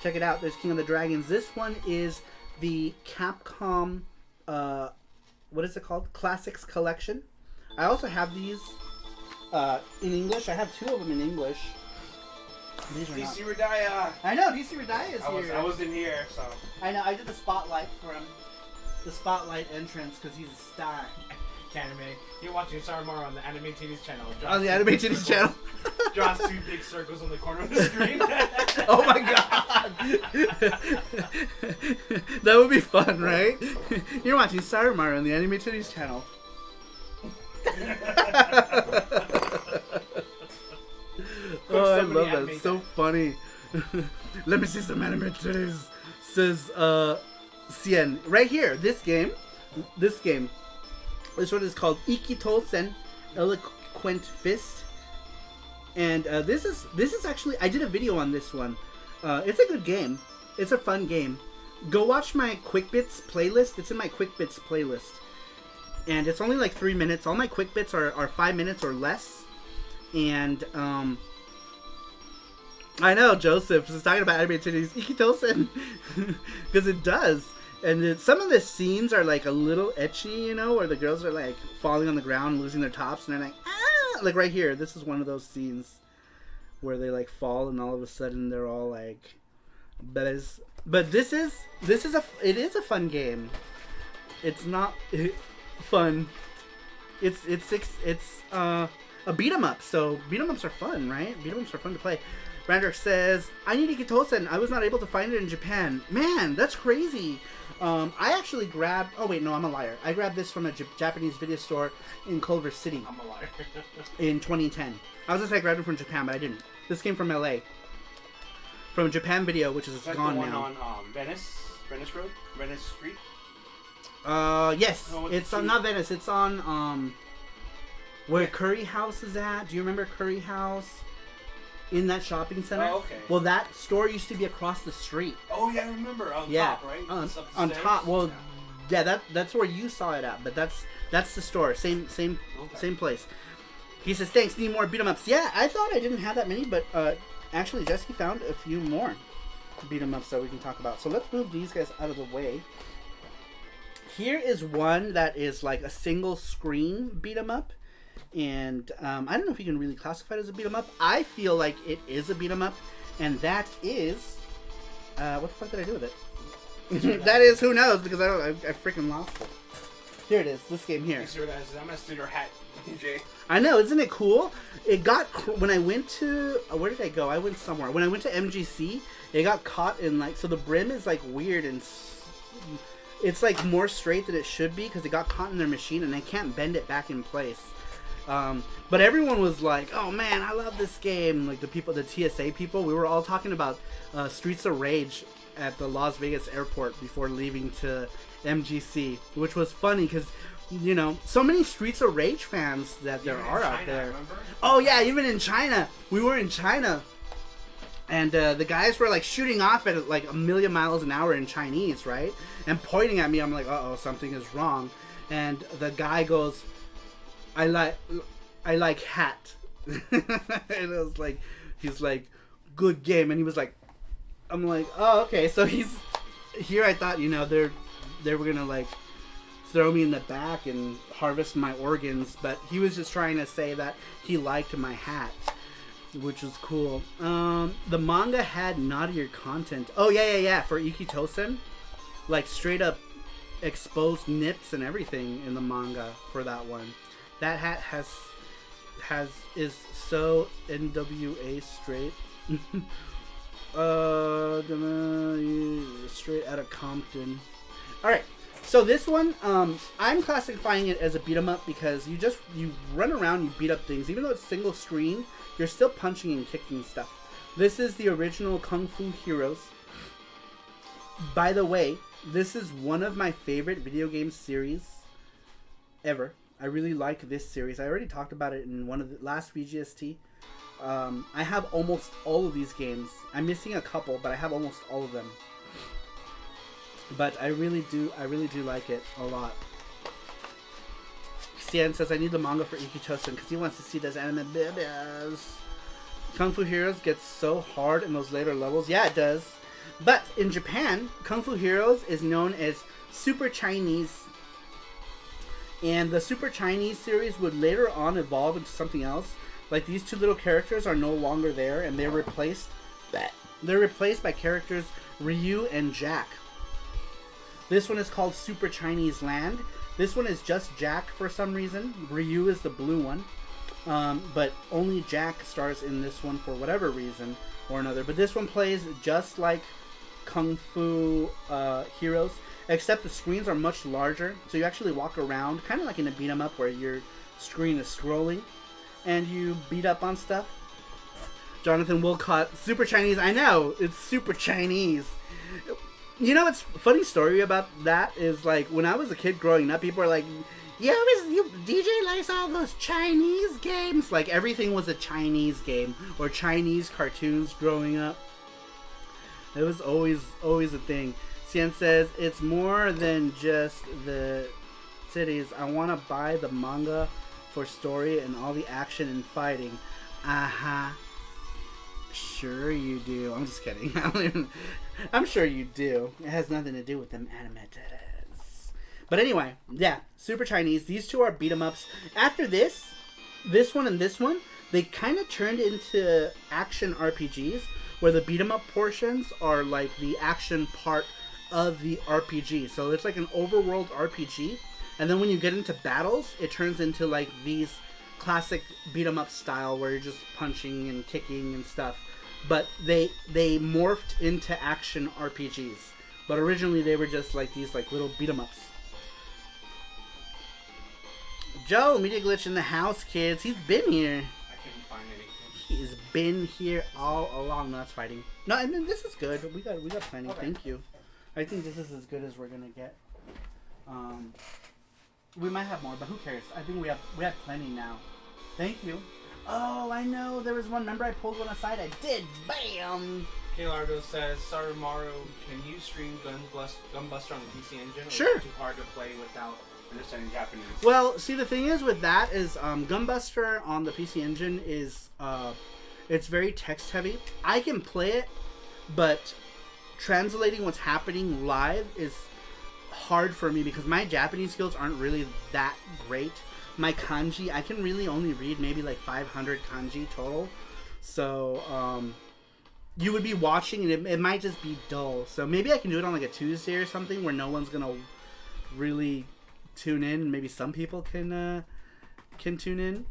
Check it out. There's King of the Dragons. This one is the Capcom, what is it called? Classics Collection. I also have these in English. I have 2 of them in English. These are DC Radaya. I know, DC Radaya is here. I was in here, so. I know, I did the spotlight for him. The spotlight entrance, because he's a star. Anime. You're watching SaruPro on the Anime Titties channel. On the Anime Titties channel. Draws 2 big circles on the corner of the screen. Oh my god! That would be fun, right? You're watching SaruPro on the Anime Titties channel. Oh, I love that. It's so funny. Let me see some anime titties. Says Cien. Right here. This game. This one is called Ikitosen Eloquent Fist. And this is actually, I did a video on this one. It's a good game. It's a fun game. Go watch my Quick Bits playlist. It's in my Quick Bits playlist. And it's only like 3 minutes. All my Quick Bits are 5 minutes or less. And I know Joseph is talking about animated titties. Ikitosen. Because it does. And some of the scenes are like a little ecchi, you know, where the girls are like falling on the ground and losing their tops, and they're like, ah! Like right here, this is one of those scenes where they like fall, and all of a sudden they're all like, but this is a fun game. It's not fun. It's a beat 'em up, so beat 'em ups are fun, right? Beat 'em ups are fun to play. Randrick says, I need Ikitosen. I was not able to find it in Japan. Man, that's crazy. I actually grabbed... Oh, wait, no, I'm a liar. I grabbed this from a Japanese video store in Culver City. I'm a liar. In 2010. I was going to say I grabbed it from Japan, but I didn't. This came from LA. From Japan Video, which is Is that gone the one now. on Venice Road? Venice Street? Yes. Oh, It's on... Not Venice. It's on, where Curry House is at. Do you remember Curry House? In that shopping center. Oh, okay. Well, that store used to be across the street. Oh, yeah, I remember. On top, right? It's up the On stairs? top. Well, yeah, that's where you saw it at, but that's the store. Same place. He says, thanks, need more beat 'em ups. Yeah, I thought I didn't have that many, but actually Jesse found a few more beat 'em ups that we can talk about. So let's move these guys out of the way. Here is one that is like a single screen beat 'em up. And I don't know if you can really classify it as a beat 'em up. I feel like it is a beat 'em up, and that is what the fuck did I do with it? That is, who knows, because I freaking lost it. Here it is, this game here. I'm gonna steal your hat, DJ. I know, isn't it cool? It got when I went to where did I go? I went somewhere. When I went to MGC, it got caught in like, so the brim is like weird and it's like more straight than it should be because it got caught in their machine and they can't bend it back in place. But everyone was like, oh man, I love this game. Like the TSA people, we were all talking about Streets of Rage at the Las Vegas airport before leaving to MGC, which was funny because, you know, so many Streets of Rage fans that there are out there. Remember? Oh yeah, even in China. We were in China. And the guys were like shooting off at like 1,000,000 miles an hour in Chinese, right? And pointing at me, I'm like, uh-oh, something is wrong. And the guy goes, I like hat. And it was like, he's like, good game. And he was like, I'm like, oh, okay. So he's here. I thought, you know, they were gonna like throw me in the back and harvest my organs, but he was just trying to say that he liked my hat, which was cool. The manga had naughtier content. Oh yeah. For Ikitosen, like straight up exposed nips and everything in the manga for that one. That hat is so NWA straight. Straight out of Compton. Alright, so this one, I'm classifying it as a beat 'em up because you run around, you beat up things. Even though it's single screen, you're still punching and kicking stuff. This is the original Kung Fu Heroes. By the way, this is one of my favorite video game series ever. I really like this series. I already talked about it in one of the last VGST. I have almost all of these games. I'm missing a couple, but I have almost all of them. But I really do like it a lot. Sian says I need the manga for Ikitosen because he wants to see those anime babies. Kung Fu Heroes gets so hard in those later levels. Yeah, it does. But in Japan, Kung Fu Heroes is known as Super Chinese. And the Super Chinese series would later on evolve into something else. Like these two little characters are no longer there, and they're replaced. They're replaced by characters Ryu and Jack. This one is called Super Chinese Land. This one is just Jack for some reason. Ryu is the blue one, but only Jack stars in this one for whatever reason or another. But this one plays just like Kung Fu Heroes. Except the screens are much larger, so you actually walk around, kind of like in a beat 'em up where your screen is scrolling, and you beat up on stuff. Jonathan Wilcott, Super Chinese. I know, it's Super Chinese. You know what's funny story about that is like when I was a kid growing up, people are like, DJ likes all those Chinese games. Like everything was a Chinese game or Chinese cartoons growing up. It was always a thing. Cien says it's more than just the cities. I want to buy the manga for story and all the action and fighting. Sure you do. I'm just kidding. I'm sure you do. It has nothing to do with them animators. But anyway, yeah, Super Chinese. These two are beat 'em ups. After this one and this one, they kind of turned into action RPGs, where the beat 'em up portions are like the action part of the RPG. So it's like an overworld RPG, and then when you get into battles, it turns into like these classic beat 'em up style where you're just punching and kicking and stuff. But they morphed into action RPGs. But originally they were just like these like little beat 'em ups. Joe, Media Glitch in the house, kids. He's been here. I couldn't find anything. He has been here all along. No, that's fighting. No, I mean this is good. We got plenty. Okay. Thank you. I think this is as good as we're gonna get. We might have more, but who cares? I think we have plenty now. Thank you. Oh, I know. There was one. Remember, I pulled one aside. I did. Bam. Kaylardo says, SaruPro, can you stream Gunbuster on the PC Engine? Or Sure. Is it too hard to play without understanding Japanese? Well, see, the thing is with that is Gunbuster on the PC Engine is it's very text heavy. I can play it, but translating what's happening live is hard for me because my Japanese skills aren't really that great. My kanji, I can really only read maybe like 500 kanji total. So, you would be watching and it might just be dull. So maybe I can do it on like a Tuesday or something where no one's gonna really tune in. Maybe some people can tune in.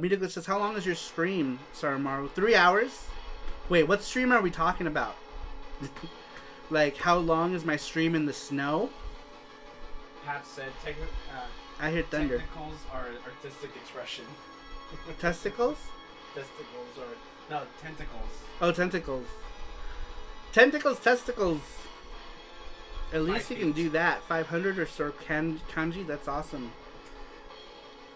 Media Glitch says, how long is your stream, SaruPro? 3 hours? Wait, what stream are we talking about? Like, how long is my stream in the snow? Pat said, I hear thunder. Technicals are artistic expression. Testicles? Testicles or... No, tentacles. Oh, tentacles. Tentacles, testicles. At least you can do that. 500 or so kanji, that's awesome.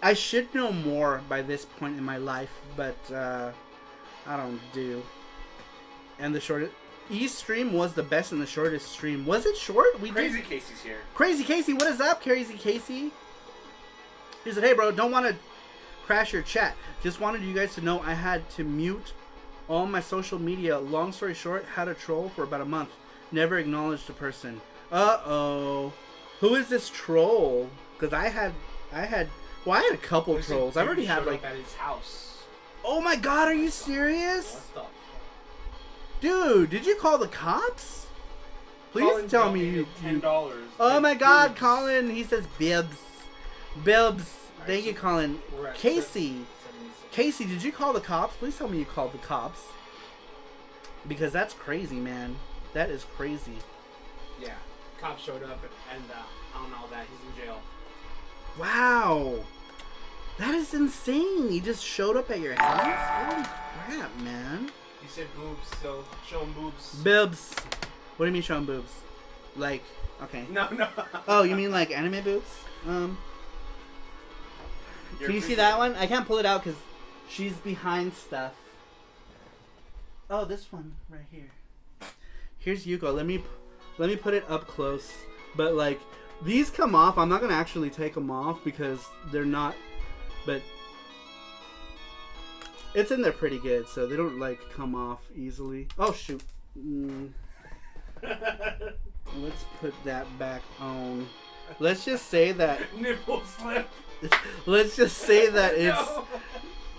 I should know more by this point in my life, but I don't do. And the shortest... E-stream was the best and the shortest stream. Was it short? Crazy Casey's here. Crazy Casey, what is up, Crazy Casey? He said, hey bro, don't want to crash your chat. Just wanted you guys to know I had to mute all my social media. Long story short, had a troll for about a month. Never acknowledged a person. Uh-oh. Who is this troll? Because I had a couple trolls. I already have like... at his house. Oh my god, are you serious? What the fuck? Dude, did you call the cops? Please Colin tell me you... $10. Oh my god, Colin. He says bibs. Bibs. Thank you, Colin. Casey. Casey, did you call the cops? Please tell me you called the cops. Because that's crazy, man. That is crazy. Yeah. Cops showed up and on all that. He's in jail. Wow. That is insane. He just showed up at your house? Holy crap, man. He said boobs, so show him boobs. Bibs. What do you mean show him boobs? Like, okay. No. Oh, you mean like anime boobs? Can you see that one? I can't pull it out because she's behind stuff. Oh, this one right here. Here's Yuko. Let me put it up close. But like, these come off. I'm not gonna actually take them off because they're not. But it's in there pretty good, so they don't like come off easily. Oh shoot. Let's put that back on. Let's just say that nipple slip. Let's just say that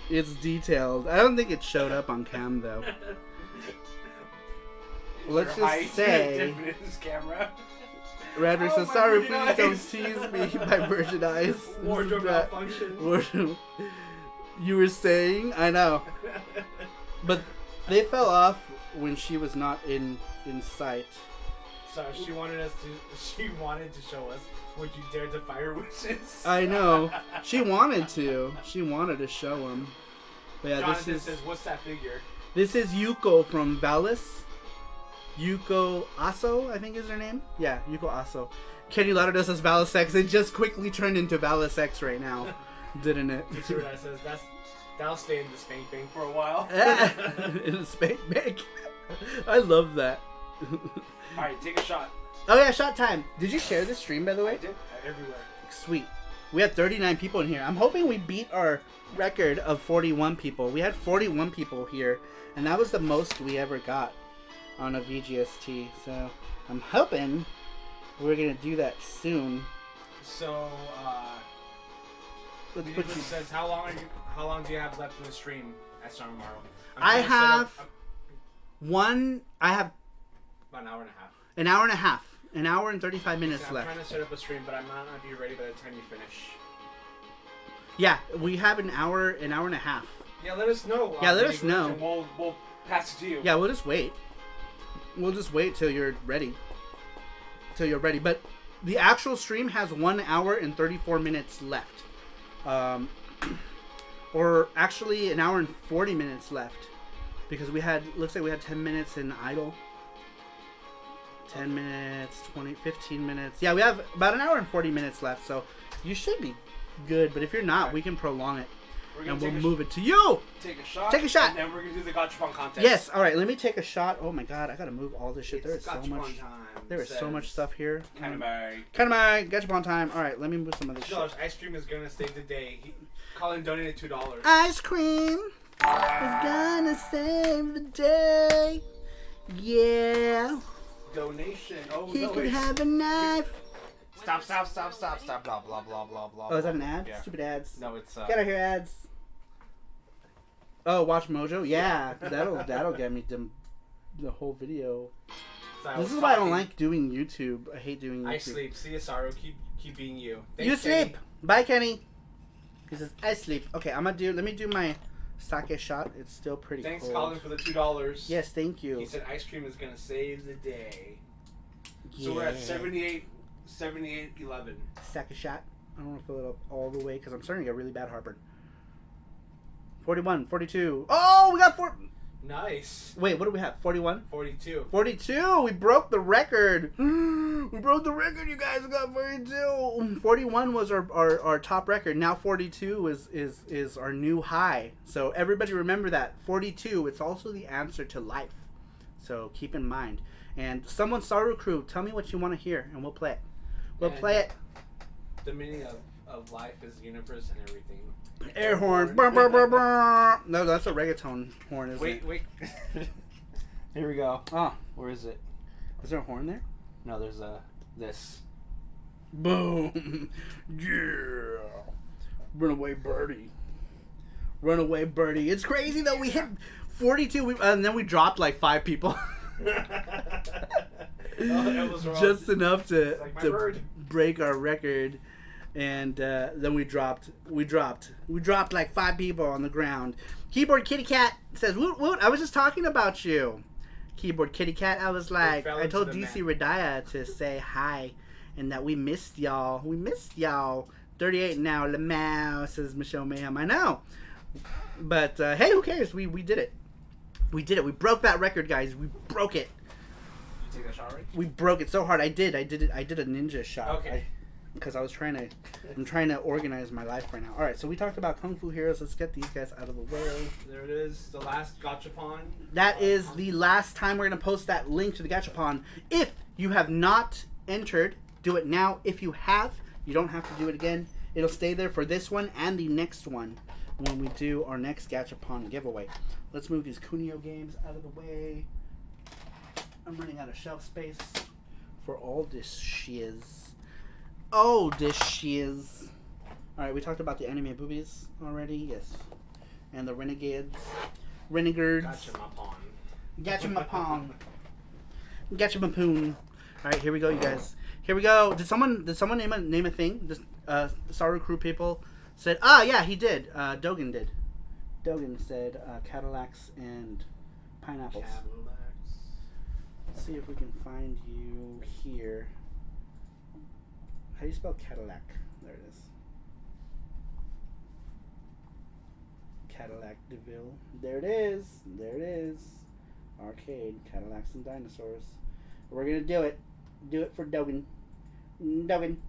it's detailed. I don't think it showed up on cam though. Let's just say Radler says, sorry, please don't tease me by virgin eyes. Wardrobe malfunction. You were saying? I know. But they fell off when she was not in sight. So she wanted to show us, would you dare defy her wishes? I know. She wanted to show him. But yeah, Jonathan says, what's that figure? This is Yuko from Valis. Yuko Aso, I think is her name. Yeah, Yuko Aso. Kenny Lauderdos as Valisex. It just quickly turned into Valisex right now, didn't it? You see what that says? That'll stay in the spank bank for a while. In the spank bank. I love that. Alright, take a shot. Oh yeah, shot time. Did you share this stream, by the way? I did. Everywhere. Sweet. We had 39 people in here. I'm hoping we beat our record of 41 people. We had 41 people here, and that was the most we ever got on a VGST. So I'm hoping we're gonna do that soon. So, Let's it put you. says how long do you have left in the stream at Star Tomorrow? I have about an hour and a half. an hour and a half. An hour and 35 minutes I'm left. trying to set up a stream, but I'm not gonna be ready by the time you finish. Yeah, we have an hour and a half. Yeah, let us know. Yeah, let us know. And we'll pass it to you. Yeah, we'll just wait. We'll just wait till you're ready. But the actual stream has 1 hour and 34 minutes left. Or actually an hour and 40 minutes left. Because looks like we had 10 minutes in idle. 10 minutes, 20, 15 minutes. Yeah, we have about an hour and 40 minutes left. So you should be good. But if you're not, we can prolong it. And we'll move it to you. Take a shot. Take a shot. And then we're going to do the Gachapon contest. Yes. All right. Let me take a shot. Oh my God. I got to move all this shit. There is so Gachapon much. time. There is so much stuff here. Kind of Gachapon time. All right. Let me move some of this shit. $2. Ice cream is going to save the day. Colin donated $2. Ice cream is gonna save the day. Yeah. Donation. Oh, He no, could it's... have a knife. Stop. Blah, blah, blah, blah, blah. Oh, is that an ad? Yeah. Stupid ads. No, it's... Get out of here, ads. Oh, Watch Mojo? Yeah. That'll get me the whole video. This is why I don't like doing YouTube. I hate doing YouTube. I sleep. See you, Saru. Keep being you. You Thanks, Kenny. sleep. Bye, Kenny. He says, I sleep. Okay, let me do my sake shot. It's still pretty Thanks, cold. Colin, for the $2. Yes, thank you. He said ice cream is going to save the day. So Yeah. we're at 78, 11. Sake shot. I don't want to fill it up all the way because I'm starting to get really bad heartburn. 41, 42. Oh, we got 4. Nice. Wait, what do we have? 41? 42. 42. We broke the record. We broke the record, you guys. We got 42. 41 was our top record. Now 42 is our new high. So everybody remember that. 42, it's also the answer to life. So keep in mind. And someone, Saru Crew, tell me what you want to hear and we'll play it. We'll play it. The meaning of life is universe and everything. Air horn. Brr, brr, brr, brr. No, that's a reggaeton horn, isn't it? Wait. Here we go. Oh, Where is it? is there a horn there? No, there's this. Boom. Yeah. Runaway birdie. Runaway birdie. It's crazy though. We hit 42 and then we dropped like 5 people. That was wrong. Just enough to Like my bird. break our record. And then we dropped like 5 people on the ground. Keyboard Kitty Cat says, woot woot, I was just talking about you. Keyboard Kitty Cat, I was like, I told DC Radaya to say hi and that we missed y'all. 38 now, Lamau, says Michelle Mayhem. I know. But hey, who cares? We did it. We did it. We broke that record, guys. We broke it. You take a shot, right? We broke it so hard. I did a ninja shot. Okay. Because I'm trying to organize my life right now. All right, so we talked about Kung Fu Heroes. Let's get these guys out of the way. There it is, the last Gachapon. That is the last time we're going to post that link to the Gachapon. If you have not entered, do it now. If you have, you don't have to do it again. It'll stay there for this one and the next one when we do our next Gachapon giveaway. Let's move these Kunio games out of the way. I'm running out of shelf space for all this shiz. Oh, this shiz. Alright, we talked about the anime boobies already, yes. And the renegades. Renegades. Gachapon. Gachamapoon. Alright, here we go, you guys. Here we go. Did someone name a thing? This Saru Crew people said, yeah, he did. Dogan did. Dogan said Cadillacs and pineapples. Let's see if we can find you here. How do you spell Cadillac? There it is. Cadillac DeVille. There it is. Arcade, Cadillacs and Dinosaurs. We're gonna do it. Do it for Dogan. Dogan.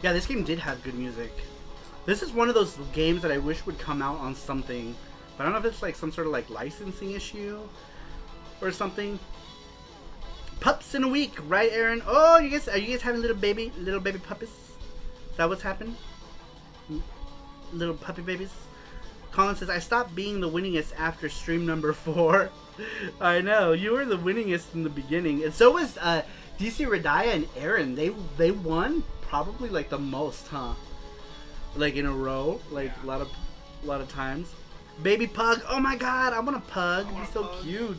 Yeah, this game did have good music. This is one of those games that I wish would come out on something, but I don't know if it's like some sort of like licensing issue or something. Pups in a week, right, Aaron? Oh, are you guys having little baby puppies? Is that what's happened? Little puppy babies? Colin says, I stopped being the winningest after stream number 4. I know, you were the winningest in the beginning. And so was DC Radaya and Aaron. They won probably like the most, huh? Like in a row, like a lot of times. Baby pug, oh my god, I want a pug. Be so cute.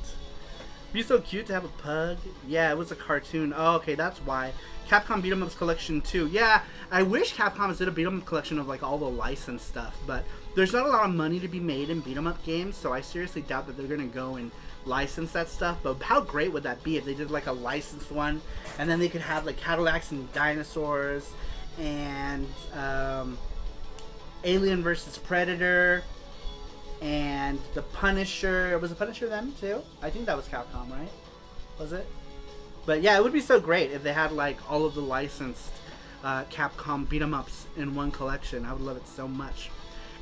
Be so cute to have a pug. Yeah, it was a cartoon. Oh, okay, that's why. Capcom Beat 'em Ups collection too. Yeah, I wish Capcom did a Beat 'em Up collection of like all the licensed stuff, but there's not a lot of money to be made in Beat 'em Up games, so I seriously doubt that they're gonna go and license that stuff. But how great would that be if they did like a licensed one, and then they could have like Cadillacs and Dinosaurs, and Alien vs Predator, and the Punisher. Was the Punisher them too? I think that was Capcom, right? Was it? But yeah, it would be so great if they had like all of the licensed Capcom beat 'em ups in one collection. I would love it so much.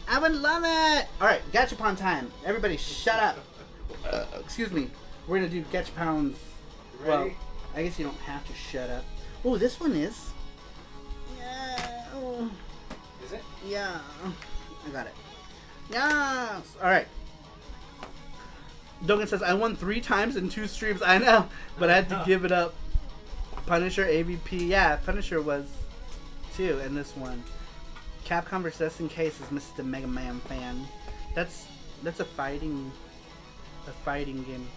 I would love it. All right, Gachapon time. Everybody, shut up. Excuse me. We're gonna do Gachapons. Well, I guess you don't have to shut up. Oh, this one is. Yeah. Oh. Is it? Yeah. I got it. Yes. All right. Dogan says, I won 3 times in 2 streams. I know, but I had to give it up. Punisher, AVP. Yeah, Punisher was 2 in this one. Capcom vs SNK says Mr. Mega Man fan. That's a fighting game.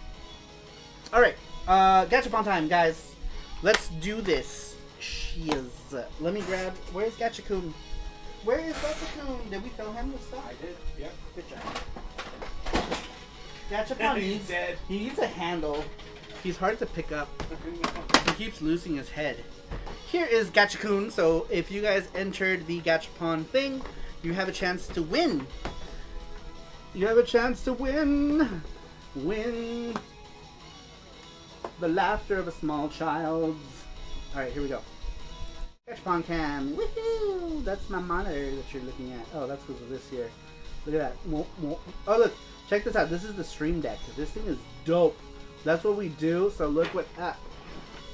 All right, Gachapon time, guys. Let's do this. Shiz. Let me grab. Where's Gachakun? Where is Gachakun? Did we fill him with stuff? I did. Yep. Good job. Gachapon needs. Dead. He needs a handle. He's hard to pick up. He keeps losing his head. Here is Gachakun. So if you guys entered the Gachapon thing, you have a chance to win. You have a chance to win. Win. The laughter of a small child. Alright, here we go. Gachapon cam. Woohoo! That's my monitor that you're looking at. Oh, that's because of this here. Look at that. Oh, look. Check this out. This is the Stream Deck. This thing is dope. That's what we do. So look what...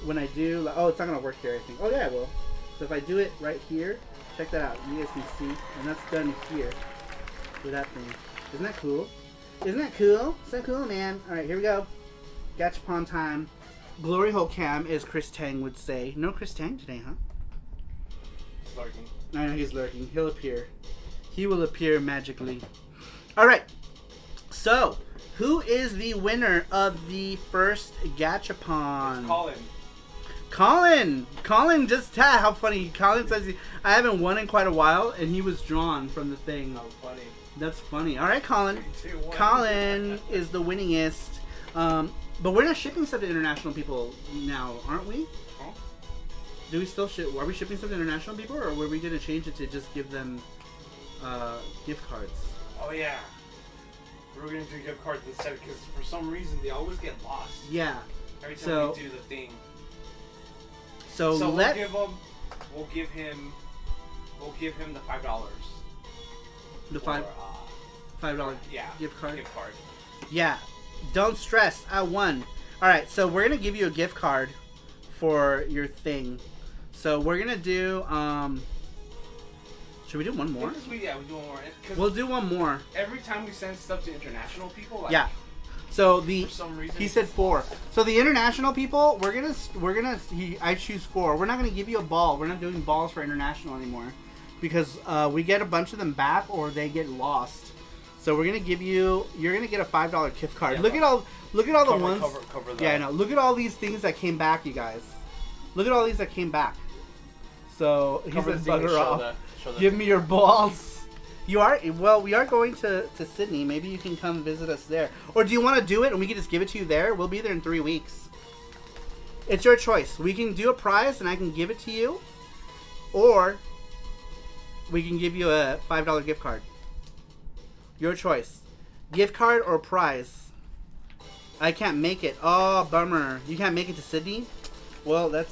when I do... Like, oh, it's not going to work here, I think. Oh, yeah, it will. So if I do it right here, check that out. You guys can see. And that's done here. With that thing. Isn't that cool? Isn't that cool? So cool, man. Alright, here we go. Gachapon time. Glory hole cam, as Chris Tang would say. No Chris Tang today, huh? He's lurking. I know he's lurking. He'll appear. He will appear magically. Alright. So, who is the winner of the first Gachapon? It's Colin. Colin just how funny. Colin says I haven't won in quite a while, and he was drawn from the thing. How funny. That's funny. All right, Colin. 2-1. Colin is the winningest. But we're not shipping stuff to international people now, aren't we? Huh? Do we still ship? Are we shipping stuff to international people, or were we going to change it to just give them gift cards? Oh yeah. We were gonna do gift cards instead because for some reason they always get lost. Yeah. Every time So- we do the thing. So So let we'll give him the $5. the for, $5 yeah, gift card. Gift card. Yeah. Don't stress. I won. All right. So we're gonna give you a gift card for your thing. So we're gonna do. Should we do one more? We do one more. 'Cause We'll do one more. every time we send stuff to international people, like, Yeah. So for some reason he said 4. So the international people, I choose 4. We're not gonna give you a ball. We're not doing balls for international anymore, because we get a bunch of them back or they get lost. So we're gonna give you. You're gonna get a $5 gift card. Yeah, look at all the ones. Cover the, Yeah, I know. Look at all these things that came back, you guys. Look at all these that came back. So he Cover says, the thing and "Bugger off. show the Give me your balls." You are we are going to Sydney. Maybe you can come visit us there, or do you want to do it and we can just give it to you there? We'll be there in 3 weeks. It's your choice. We can do a prize and I can give it to you, or we can give you a $5 gift card. Your choice. Gift card or prize? I can't make it. Oh, bummer. You can't make it to Sydney? Well, that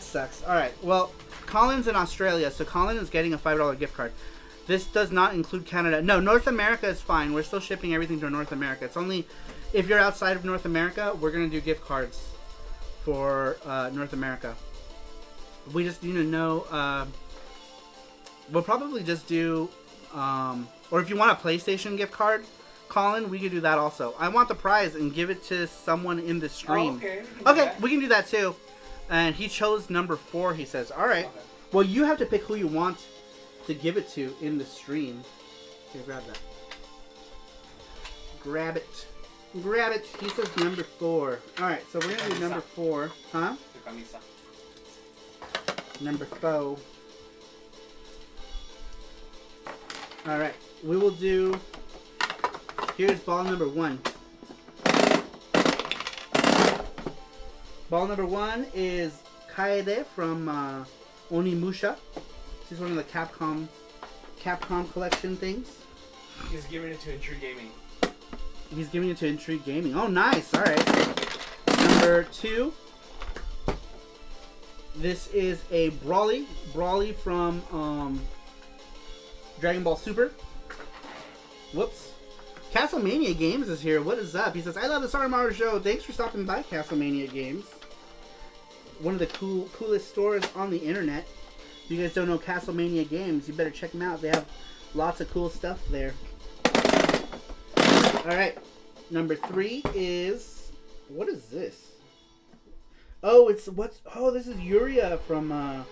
sucks. Alright, well, Colin's in Australia, so Colin is getting a $5 gift card. This does not include Canada. No, North America is fine. We're still shipping everything to North America. It's only if you're outside of North America, we're going to do gift cards for North America. We just need to know... we'll probably just do... or if you want a PlayStation gift card, Colin, we could do that also. I want the prize and give it to someone in the stream. Oh, okay, we can do that too. And he chose number 4, he says. Alright. Okay. Well, you have to pick who you want to give it to in the stream. Here, grab that. Grab it. Grab it. He says number 4. Alright, so we're going to do number 4. Huh? Number 4. Alright, we will do... Here's ball number 1. Ball number 1 is Kaede from Onimusha. She's one of the Capcom collection things. He's giving it to Intrigue Gaming. He's giving it to Intrigue Gaming. Oh, nice. Alright. Number 2. This is a Brawly. Brawly from Dragon Ball Super. Whoops. Castlemania Games is here. What is up? He says, I love the SaruPro show. Thanks for stopping by, Castlemania Games. One of the coolest stores on the internet. If you guys don't know Castlemania Games, you better check them out. They have lots of cool stuff there. Alright. Number 3 is... What is this? Oh, it's... What's... Oh, this is Yuria from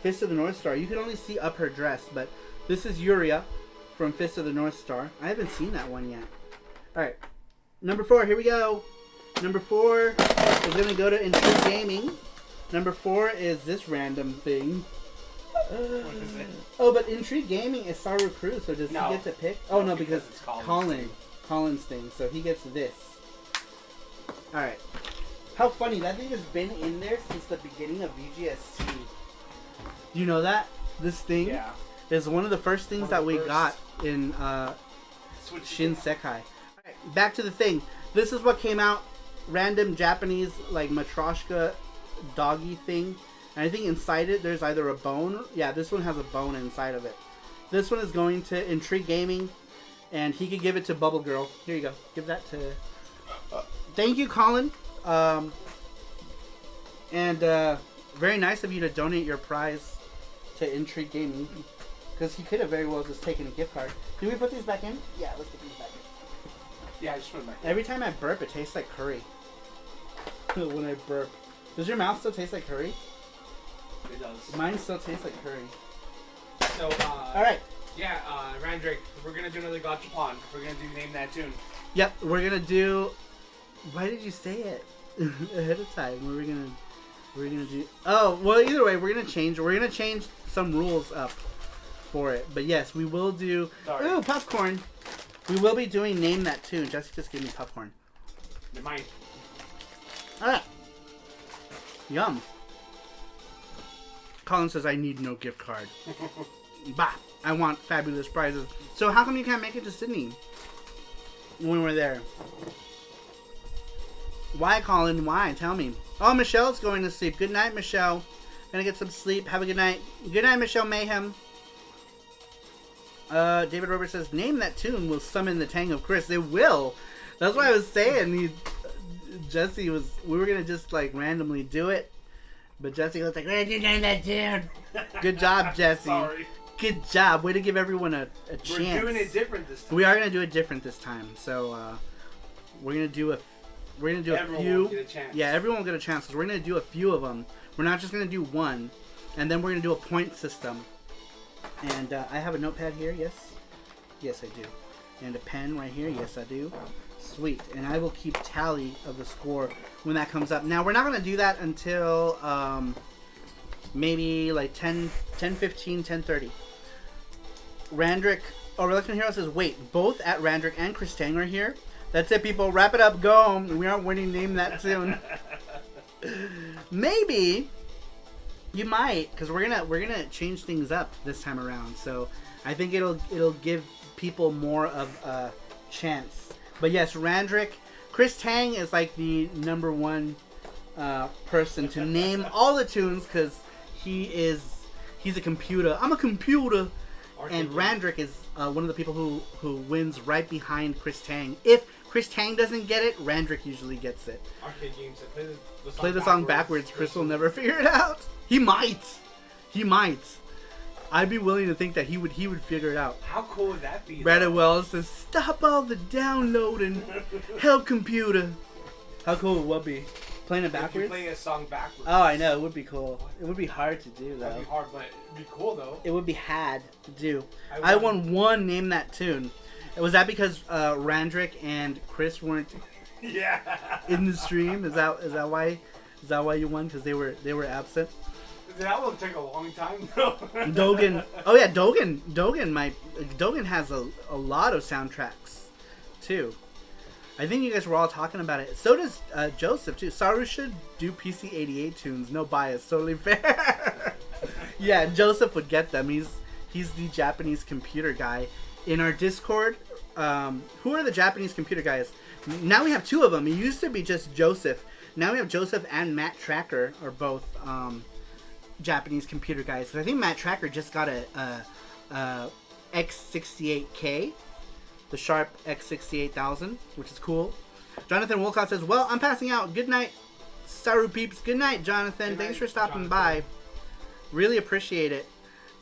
Fist of the North Star. You can only see up her dress, but this is Yuria from Fist of the North Star. I haven't seen that one yet. Alright. Number 4, here we go. Number 4 is going to go to Intrigue Gaming. Number 4 is this random thing. What is it? Oh, but Intrigue Gaming is SaruPro, so does he get to pick? Oh, no, because it's Colin's thing, so he gets this. Alright. How funny, that thing has been in there since the beginning of VGST. Do you know that? This thing? Yeah. Is one of the first things that we got in Shin Sekai. Alright, back to the thing. This is what came out. Random Japanese, like, Matryoshka doggy thing. And I think inside it, there's either a bone. Yeah, this one has a bone inside of it. This one is going to Intrigue Gaming. And he could give it to Bubble Girl. Here you go. Give that to... Thank you, Colin. And very nice of you to donate your prize to Intrigue Gaming. Because he could have very well just taken a gift card. Do we put these back in? Yeah, let's put these back in. Yeah, I just put them back in. Every time I burp, it tastes like curry. When I burp. Does your mouth still taste like curry? It does. Mine still tastes like curry. So, Alright. Yeah, Randrake, we're going to do another Gachapon. We're going to do Name That Tune. Yep, we're going to do... Why did you say it ahead of time? We're gonna do... Oh, well, either way, we're going to change. We're going to change some rules up for it. But yes, we will do... Sorry. Ooh, popcorn. We will be doing Name That Tune. Jesse just gave me popcorn. They're mine. Ah. Yum. Colin says, I need no gift card. Bah. I want fabulous prizes. So how come you can't make it to Sydney when we're there? Why, Colin? Why? Tell me. Oh, Michelle's going to sleep. Good night, Michelle. Gonna get some sleep. Have a good night. Good night, Michelle Mayhem. David Robert says, name that tune will summon the tang of Chris. It will. That's what I was saying. Jesse was... We were gonna just, like, randomly do it. But Jesse was like, where did you name that tune? Good job, Jesse. Sorry. Good job. Way to give everyone a chance. We're doing it different this time. We are gonna do it different this time. So we're gonna do a Everyone few. will get a chance. Yeah, everyone will get a chance. So we're gonna do a few of them. We're not just gonna do one, and then we're gonna do a point system. And I have a notepad here. Yes I do. And a pen right here. Yes I do. Sweet. And I will keep tally of the score when that comes up. Now we're not gonna do that until maybe like 10:15, 10:30. Randrick, Reluctant Hero says, wait, both at Randrick and Chris Tang are here? That's it, people. Wrap it up. Go home. We aren't winning Name That soon. Maybe you might, because we're gonna change things up this time around. So I think it'll give people more of chance. But yes, Randrick, Chris Tang is like the number one person to name all the tunes because he's a computer. I'm a computer. And Randrick is one of the people who wins right behind Chris Tang. If Chris Tang doesn't get it, Randrick usually gets it. Arcade games that Play the song backwards. Chris will never figure it out. He might. I'd be willing to think that he would figure it out. How cool would that be? Brandon Wells says, "Stop all the downloading. Help computer." How cool would it be? Playing it backwards? Playing a song backwards. Oh, I know. It would be cool. It would be hard to do, though. That'd be hard, but it'd be cool, though. It would be had to do. I won one Name That Tune. Was that because Randrick and Chris weren't in the stream? Is that why you won? Because they were absent? That will take a long time, though. Dogan. Oh, yeah, Dogan. Dogan has a lot of soundtracks, too. I think you guys were all talking about it. So does Joseph, too. Saru should do PC-88 tunes. No bias. Totally fair. Yeah, Joseph would get them. He's the Japanese computer guy. In our Discord, who are the Japanese computer guys? Now we have two of them. It used to be just Joseph. Now we have Joseph and Matt Tracker are both Japanese computer guys. I think Matt Tracker just got a X68K. The Sharp X68000, which is cool. Jonathan Wolcott says, "Well, I'm passing out. Good night, Saru peeps." Good night, Jonathan. Thanks for stopping by. Really appreciate it.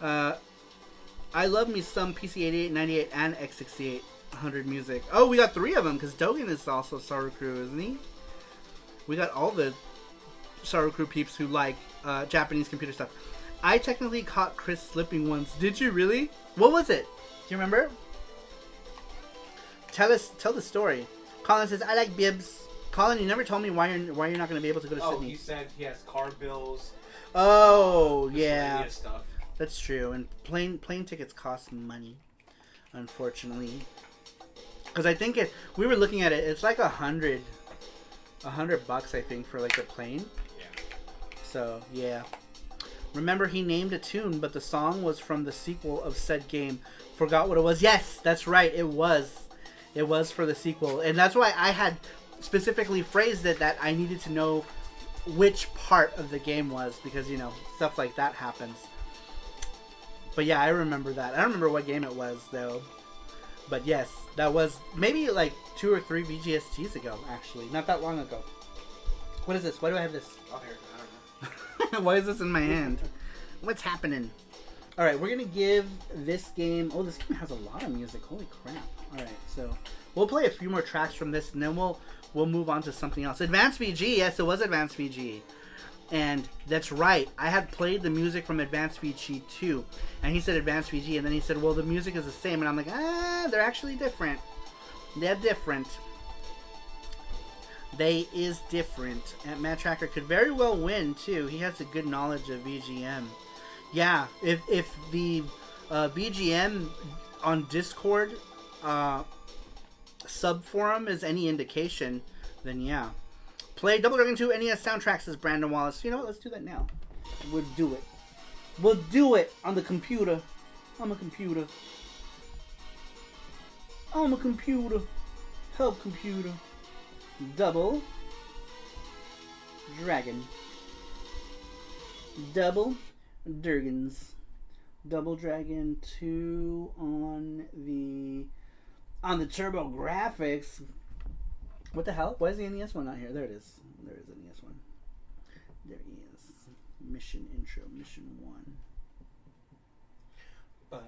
I love me some PC-88, 98, and X68 100 music. Oh, we got three of them because Dogan is also SaruPro, isn't he? We got all the SaruPro peeps who like Japanese computer stuff. I technically caught Chris slipping once. Did you really? What was it? Do you remember? Tell the story. Colin says, "I like bibs." Colin, you never told me why you're not going to be able to go to Sydney. He said he has car bills. Oh, yeah. Stuff. That's true. And plane tickets cost money, unfortunately. Because I think we were looking at it. It's like $100 I think for like a plane. Yeah. So yeah. Remember, he named a tune, but the song was from the sequel of said game. Forgot what it was. Yes, that's right. It was. It was for the sequel, and that's why I had specifically phrased it that I needed to know which part of the game was, because stuff like that happens. But yeah, I remember that. I don't remember what game it was though. But yes, that was maybe like 2 or 3 VGSTs ago, actually, not that long ago. What is this? Why do I have this? Oh, here, I don't know. Why is this in my hand? What's happening? All right, we're gonna give this game. Oh, this game has a lot of music. Holy crap! All right, so we'll play a few more tracks from this, and then we'll move on to something else. Advanced VG, yes, it was Advanced VG, and that's right. I had played the music from Advanced VG 2, and he said Advanced VG, and then he said, well, the music is the same, and I'm like, they're actually different. They're different. They is different. And Matt Tracker could very well win too. He has a good knowledge of VGM. Yeah, if the VGM on Discord sub forum is any indication, then yeah. Play Double Dragon 2 NES soundtracks, says Brandon Wallace. You know what? Let's do that now. We'll do it. We'll do it on the computer. I'm a computer. I'm a computer. Help computer. Double Dragon. Double Durgans. Double Dragon 2 on the Turbo Graphics. What the hell? Why is the NES one not here? There it is. There is the NES one. There is. Mission intro, mission 1.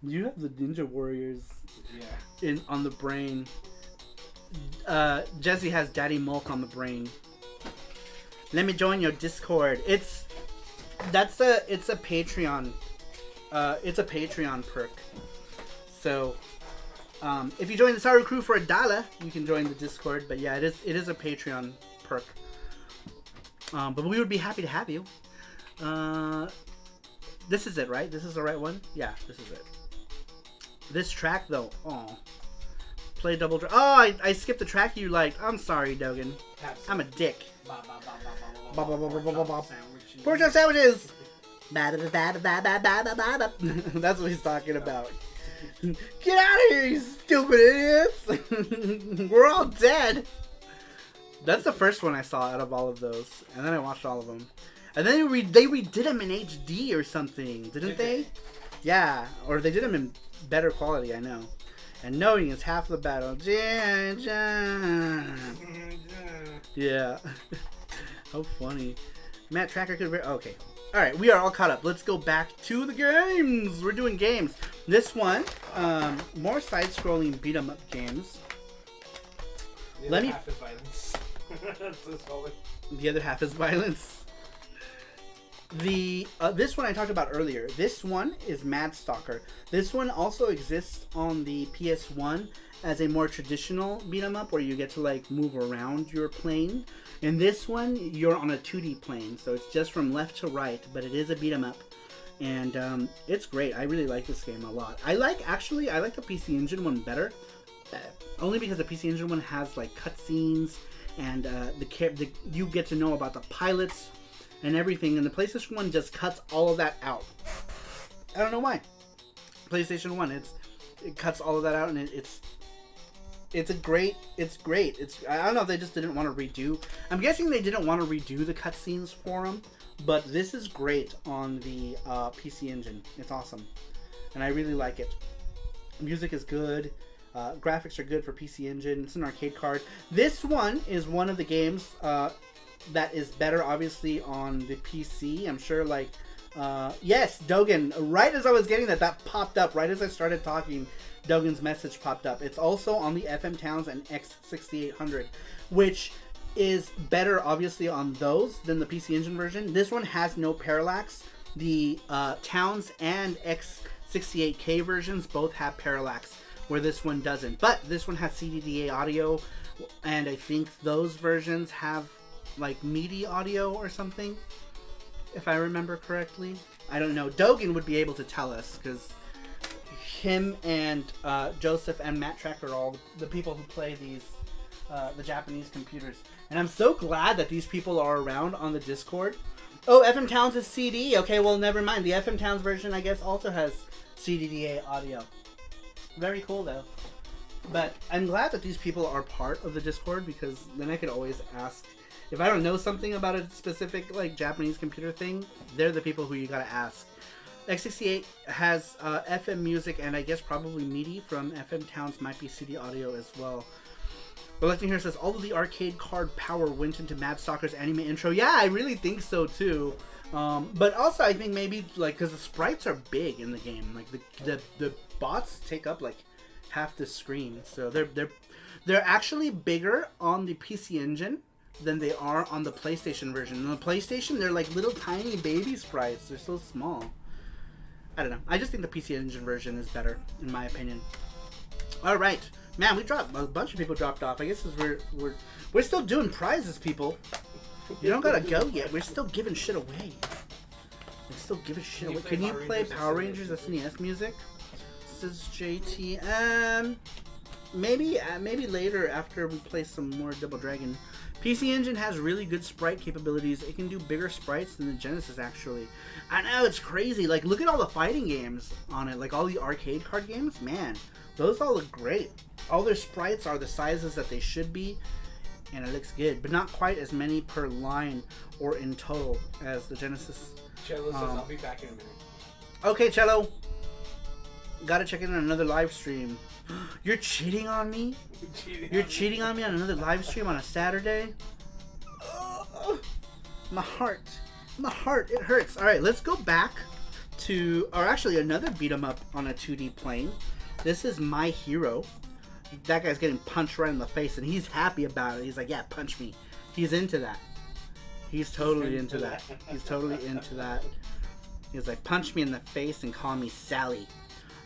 You have the Ninja Warriors on the brain. Jesse has Daddy Mulk on the brain. Let me join your Discord. It's a Patreon. It's a Patreon perk. So if you join the Saru crew for $1, you can join the Discord. But yeah, it is a Patreon perk. But we would be happy to have you. This is it, right? This is the right one? Yeah, this is it. This track though, play Double Dragon. Oh, I skipped the track you liked. I'm sorry, Dogan. I'm a dick. Pork chop sandwiches. That's what he's talking about. Get out of here, you stupid idiots! We're all dead. That's the first one I saw out of all of those, and then I watched all of them. And then they redid them in HD or something, didn't they? Yeah, or they did them in better quality, I know. And knowing is half the battle. Yeah. How funny. Matt Tracker could... Okay. Alright, we are all caught up. Let's go back to the games. We're doing games. This one, more side-scrolling beat-em-up games. The other half is violence. The other half is violence. This one I talked about earlier. This one is Mad Stalker. This one also exists on the PS1 as a more traditional beat 'em up where you get to like move around your plane. In this one, you're on a 2D plane, so it's just from left to right, but it is a beat 'em up, and it's great. I really like this game a lot. I like the PC Engine one better, only because the PC Engine one has like cutscenes and you get to know about the pilots and everything, and the PlayStation 1 just cuts all of that out. I don't know why. PlayStation 1, it cuts all of that out, and it's great. I don't know if they just didn't want to redo. I'm guessing they didn't want to redo the cutscenes for them, but this is great on the PC Engine. It's awesome, and I really like it. Music is good. Graphics are good for PC Engine. It's an arcade card. This one is one of the games that is better, obviously, on the PC. I'm sure, like, yes, Dogan. Right as I was getting that popped up. Right as I started talking, Dogan's message popped up. It's also on the FM Towns and X6800, which is better, obviously, on those than the PC Engine version. This one has no parallax. The Towns and X68K versions both have parallax, where this one doesn't. But this one has CDDA audio, and I think those versions have like MIDI audio or something, if I remember correctly. I don't know. Dogan would be able to tell us, because him and Joseph and Matt Track are all the people who play these the Japanese computers. And I'm so glad that these people are around on the Discord. Oh, FM Towns is CD. Okay, well, never mind. The FM Towns version, I guess, also has CDDA audio. Very cool, though. But I'm glad that these people are part of the Discord, because then I could always ask. If I don't know something about a specific like Japanese computer thing, they're the people who you gotta ask. X68 has FM music, and I guess probably MIDI from FM Towns might be CD audio as well. Reluctant here says, all of the arcade card power went into Mad Stalker's anime intro. Yeah, I really think so too. But also I think maybe like because the sprites are big in the game, like the bots take up like half the screen, so they're actually bigger on the PC Engine than they are on the PlayStation version. On the PlayStation, they're like little tiny baby sprites. They're so small. I don't know. I just think the PC Engine version is better, in my opinion. All right, man. A bunch of people dropped off. I guess we're still doing prizes, people. You don't gotta go yet. We're still giving shit away. We're still giving shit away. Can you play Power Rangers SNES music? This is JT. Maybe later after we play some more Double Dragon. PC Engine has really good sprite capabilities. It can do bigger sprites than the Genesis, actually. I know, it's crazy. Like, look at all the fighting games on it. Like, all the arcade card games. Man, those all look great. All their sprites are the sizes that they should be, and it looks good. But not quite as many per line or in total as the Genesis. Cello says, I'll be back in a minute. Okay, Cello. Gotta check in on another live stream. You're cheating on me? You're cheating on me on another live stream on a Saturday? Oh, my heart. My heart. It hurts. Alright, let's go back to... Or actually, another beat 'em up on a 2D plane. This is My Hero. That guy's getting punched right in the face, and he's happy about it. He's like, yeah, punch me. He's into that. He's totally into that. He's totally into that. He's like, punch me in the face and call me Sally.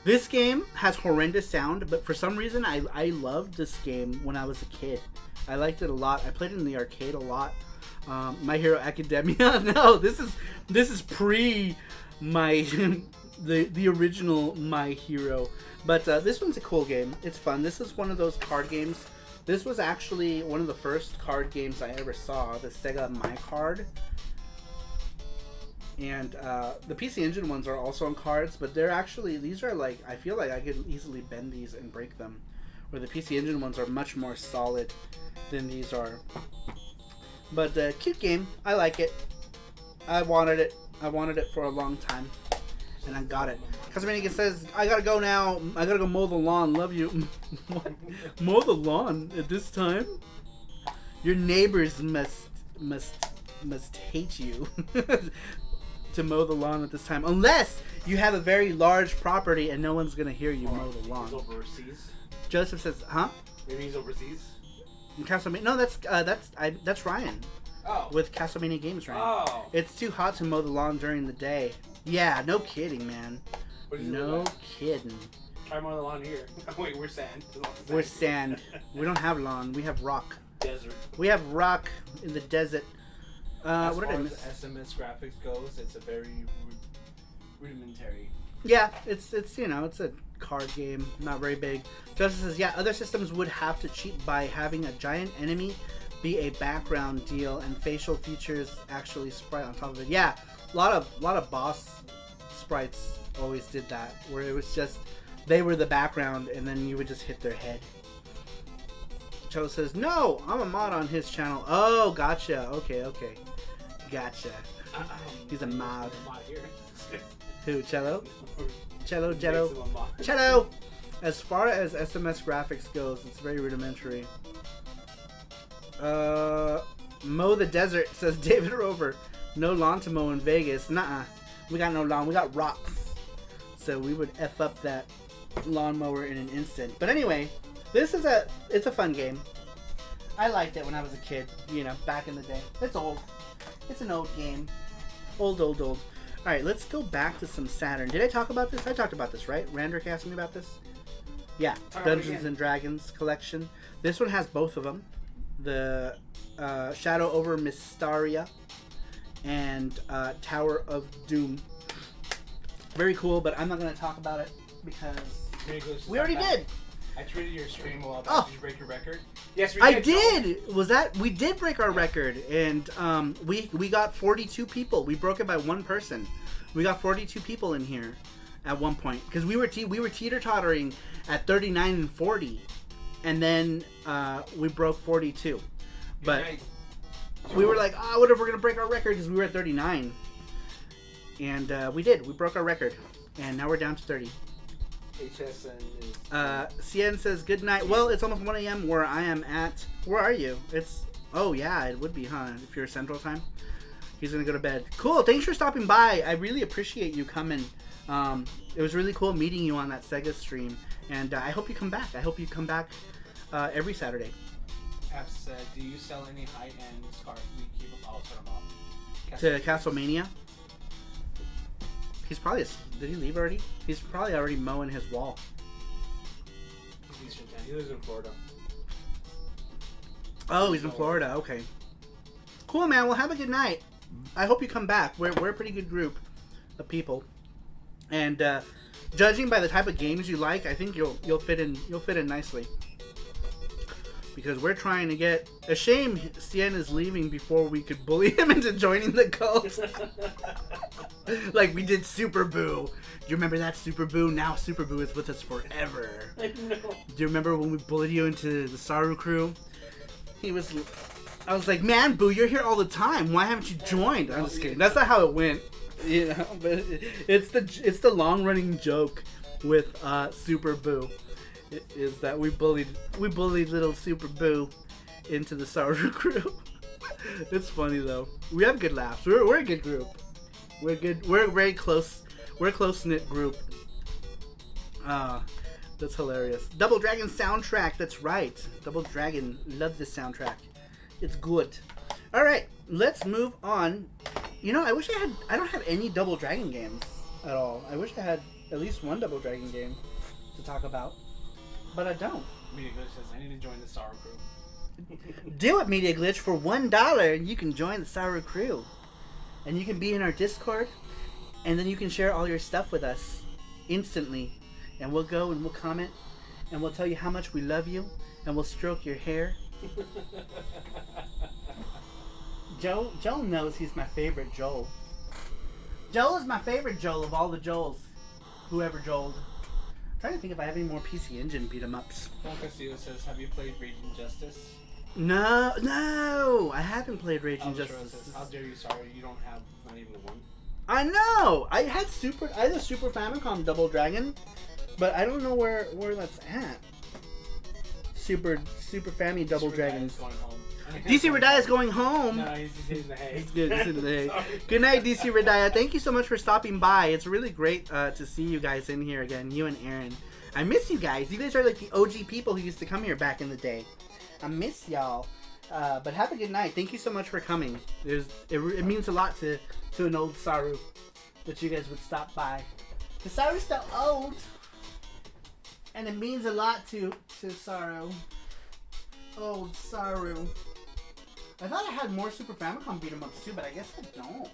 This game has horrendous sound, but for some reason I loved this game when I was a kid. I liked it a lot. I played it in the arcade a lot. My Hero Academia. No, this is pre my the original My Hero. But this one's a cool game. It's fun. This is one of those card games. This was actually one of the first card games I ever saw. The Sega My Card. And the PC Engine ones are also on cards, but they're actually, these are like, I feel like I could easily bend these and break them. Where the PC Engine ones are much more solid than these are. But cute game. I like it. I wanted it. I wanted it for a long time. And I got it. Cosmetic says, I gotta go now. I gotta go mow the lawn. Love you. What? Mow the lawn at this time? Your neighbors must hate you to mow the lawn at this time. Unless you have a very large property and no one's gonna hear you mow the lawn. He's overseas. Joseph says, huh? Maybe he's overseas. Castlevania. No, that's Ryan. Oh. With Castlevania Games, Ryan. Oh. It's too hot to mow the lawn during the day. Yeah, no kidding, man. No kidding. Try mowing the lawn here. Wait, we're sand. We're sand. We don't have lawn. We have rock. Desert. We have rock in the desert. As what did far I as miss? SMS graphics goes, it's a very rudimentary. Yeah, it's you know, it's a card game, not very big. Justice says, yeah, other systems would have to cheat by having a giant enemy be a background deal and facial features actually sprite on top of it. Yeah, a lot of boss sprites always did that, where it was just they were the background and then you would just hit their head. Cello says, no, I'm a mod on his channel. Oh, gotcha. Okay. Gotcha. He's a mod. Who, Cello? Cello! As far as SMS graphics goes, it's very rudimentary. Mow the desert, says David Rover. No lawn to mow in Vegas. Nuh-uh. We got no lawn. We got rocks. So we would F up that lawnmower in an instant. But anyway, it's a fun game. I liked it when I was a kid, you know, back in the day. It's old. It's an old game. Old. Alright, let's go back to some Saturn. Did I talk about this? I talked about this, right? Randrick asked me about this? Yeah, Dungeons and Dragons collection. This one has both of them. The Shadow over Mystaria and Tower of Doom. Very cool, but I'm not going to talk about it because we already did. I tweeted your stream while Oh. Did you break your record? Yes, we I did. We did break our record, and we got 42 people. We broke it by one person. We got 42 people in here at one point because we were teeter-tottering at 39 and 40, and then we broke 42. But we were like, what if we're gonna break our record because we were at 39, and we did. We broke our record, and now we're down to 30. HSN is... Cien says, good night. Well, it's almost 1 a.m. where I am at. Where are you? Oh, yeah, it would be, huh? If you're Central Time. He's going to go to bed. Cool. Thanks for stopping by. I really appreciate you coming. It was really cool meeting you on that Sega stream. And I hope you come back. I hope you come back every Saturday. Have said, do you sell any high-end cards? We keep them all To Castlemania. He's probably... Did he leave already? He's probably already mowing his wall. He lives in Florida. Oh, he's in Florida. Okay. Cool, man. Well, have a good night. I hope you come back. We're a pretty good group of people, and judging by the type of games you like, I think you'll fit in nicely. Because we're trying to get... A shame Cien is leaving before we could bully him into joining the cult. Like we did Super Boo. Do you remember that Super Boo? Now Super Boo is with us forever. I know. Do you remember when we bullied you into the Saru crew? I was like, man, Boo, you're here all the time. Why haven't you joined? I'm just kidding. That's not how it went. You know, but it's the long running joke with Super Boo. Is that we bullied little Super Boo into the Saru crew. It's funny though. We have good laughs. We're a good group. We're good. We're very close. We're a close knit group. That's hilarious. Double Dragon soundtrack. That's right. Double Dragon. Love this soundtrack. It's good. All right, let's move on. You know, I don't have any Double Dragon games at all. I wish I had at least one Double Dragon game to talk about. But I don't. Media Glitch says, I need to join the Saru crew. Do it, Media Glitch. For $1, and you can join the Saru crew. And you can be in our Discord. And then you can share all your stuff with us instantly. And we'll go and we'll comment. And we'll tell you how much we love you. And we'll stroke your hair. Joel knows he's my favorite Joel. Joel is my favorite Joel of all the Joels. Whoever Joeled. I'm trying to think if I have any more PC Engine beat 'em ups. Juan Castillo says, have you played Raging Justice? No, I haven't played Raging Albatros Justice. says, how dare you, sorry, you don't have not even one. I know. I had a Super Famicom Double Dragon, but I don't know where that's at. Super Fammy Double Dragons. DC Redaya is going home. No, he's hitting the hay. He's good. He's hitting the hay. Good night, DC Redaya. Thank you so much for stopping by. It's really great to see you guys in here again. You and Aaron. I miss you guys. You guys are like the OG people who used to come here back in the day. I miss y'all. But have a good night. Thank you so much for coming. It means a lot to an old Saru that you guys would stop by. The Saru's still old. And it means a lot to Saru. Old Saru. I thought I had more Super Famicom beat 'em ups too, but I guess I don't.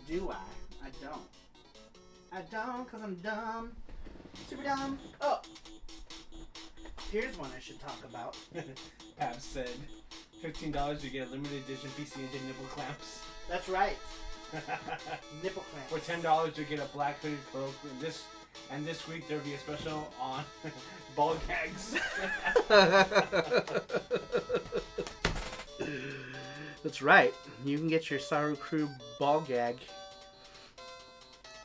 Do I? I don't. I don't, because I'm dumb. Super dumb. Oh. Here's one I should talk about. Pab said, $15 you get a limited edition PC Engine nipple clamps. That's right. Nipple clamps. For $10 you get a black hooded cloak. And this week there'll be a special on ball gags. That's right. You can get your SaruPro ball gag.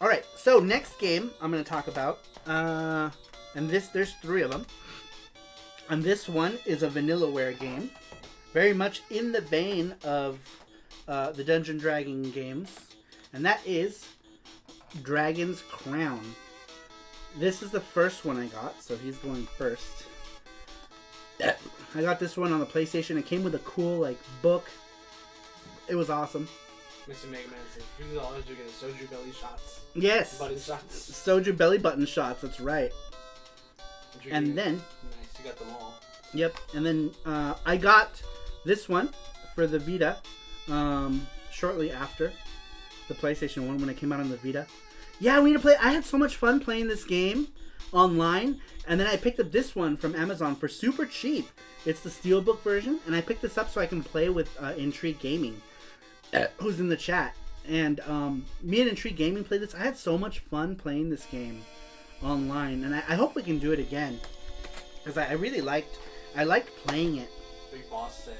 Alright, so next game I'm going to talk about. And there's 3 of them. And this one is a Vanillaware game. Very much in the vein of the Dungeon Dragon games. And that is Dragon's Crown. This is the first one I got, so he's going first. I got this one on the PlayStation. It came with a cool, like, book. It was awesome. Mr. Mega Man says, $50 you get a soju belly shots. Yes. Button shots. Soju belly button shots, that's right. And then... Nice, you got them all. Yep, and then I got this one for the Vita shortly after the PlayStation 1 when it came out on the Vita. Yeah, we need to play. I had so much fun playing this game online, and then I picked up this one from Amazon for super cheap. It's the Steelbook version, and I picked this up so I can play with Intrigue Gaming, who's in the chat. And me and Intrigue Gaming played this. I had so much fun playing this game online, and I hope we can do it again because I really liked playing it. Big Boss said,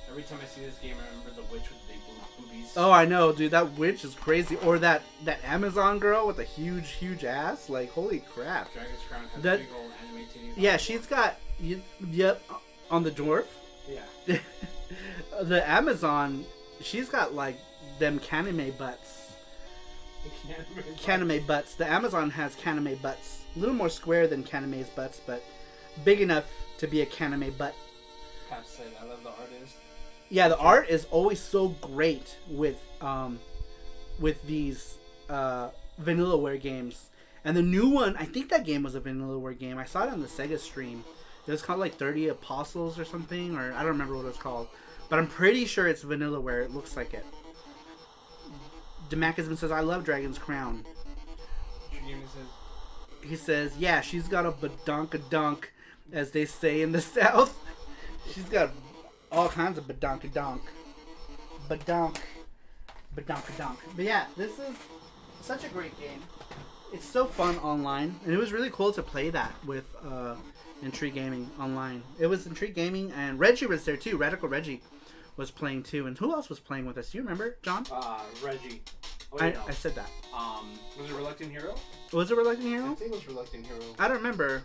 every time I see this game, I remember the witch with the big boobies. Oh, I know, dude. That witch is crazy. Or that Amazon girl with a huge ass. Like, holy crap. Dragon's Crown has That- big old anime titties. Yeah, she's got... Yep, on the dwarf. Yeah. The Amazon, she's got, like, them kaname butts. Kaname butts. The Amazon has kaname butts. A little more square than Kaname's butts, but big enough to be a kaname butt. Pat said, I love the artist. Yeah, the art is always so great with these Vanillaware games. And the new one, I think that game was a Vanillaware game. I saw it on the Sega stream. It was called like 30 Apostles or something, or I don't remember what it was called. But I'm pretty sure it's Vanillaware. It looks like it. Demachism says, I love Dragon's Crown. He says, yeah, she's got a badonkadonk, as they say in the South. She's got all kinds of badonkadonk. Badonkadonk. But yeah, this is such a great game. It's so fun online, and it was really cool to play that with Intrigue Gaming online. It was Intrigue Gaming, and Reggie was there too. Radical Reggie was playing too. And who else was playing with us? Do you remember, John? Reggie. Oh, I no. said that. Was it Reluctant Hero? Was it Reluctant I Hero? think it was Reluctant Hero. I don't remember.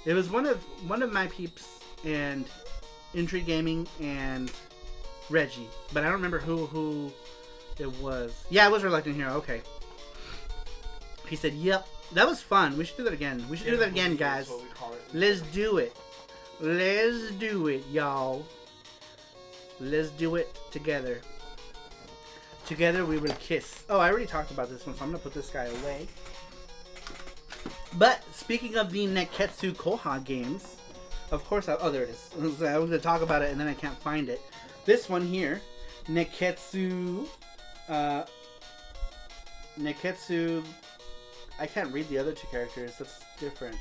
It was one of my peeps and Intrigue Gaming and Reggie, but I don't remember who it was. Yeah, it was Reluctant Hero. Okay. He said, "Yep, that was fun. We should do that again. We should do that again, guys. That's what we call it. Let's do it. Let's do it, y'all. Let's do it together. Together we will kiss." Oh, I already talked about this one, so I'm gonna put this guy away. But speaking of the Neketsu Koha games, of course, oh, there it is. I was going to talk about it and then I can't find it. This one here, Neketsu, I can't read the other 2 characters. That's different.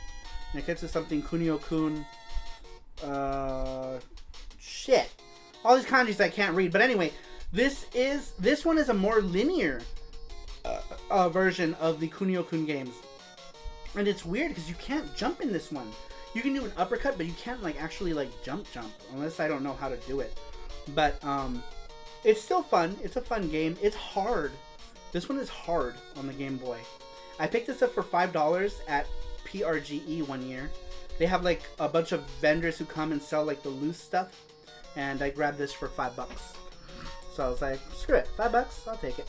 Neketsu something, Kunio-kun, shit. All these kanjis I can't read. But anyway, This one is a more linear version of the Kunio-kun games, and it's weird because you can't jump in this one. You can do an uppercut, but you can't like actually like jump unless I don't know how to do it. But it's still fun. It's a fun game. It's hard. This one is hard on the Game Boy. I picked this up for $5 at PRGE one year. They have like a bunch of vendors who come and sell like the loose stuff, and I grabbed this for $5. So I was like, screw it, $5, I'll take it.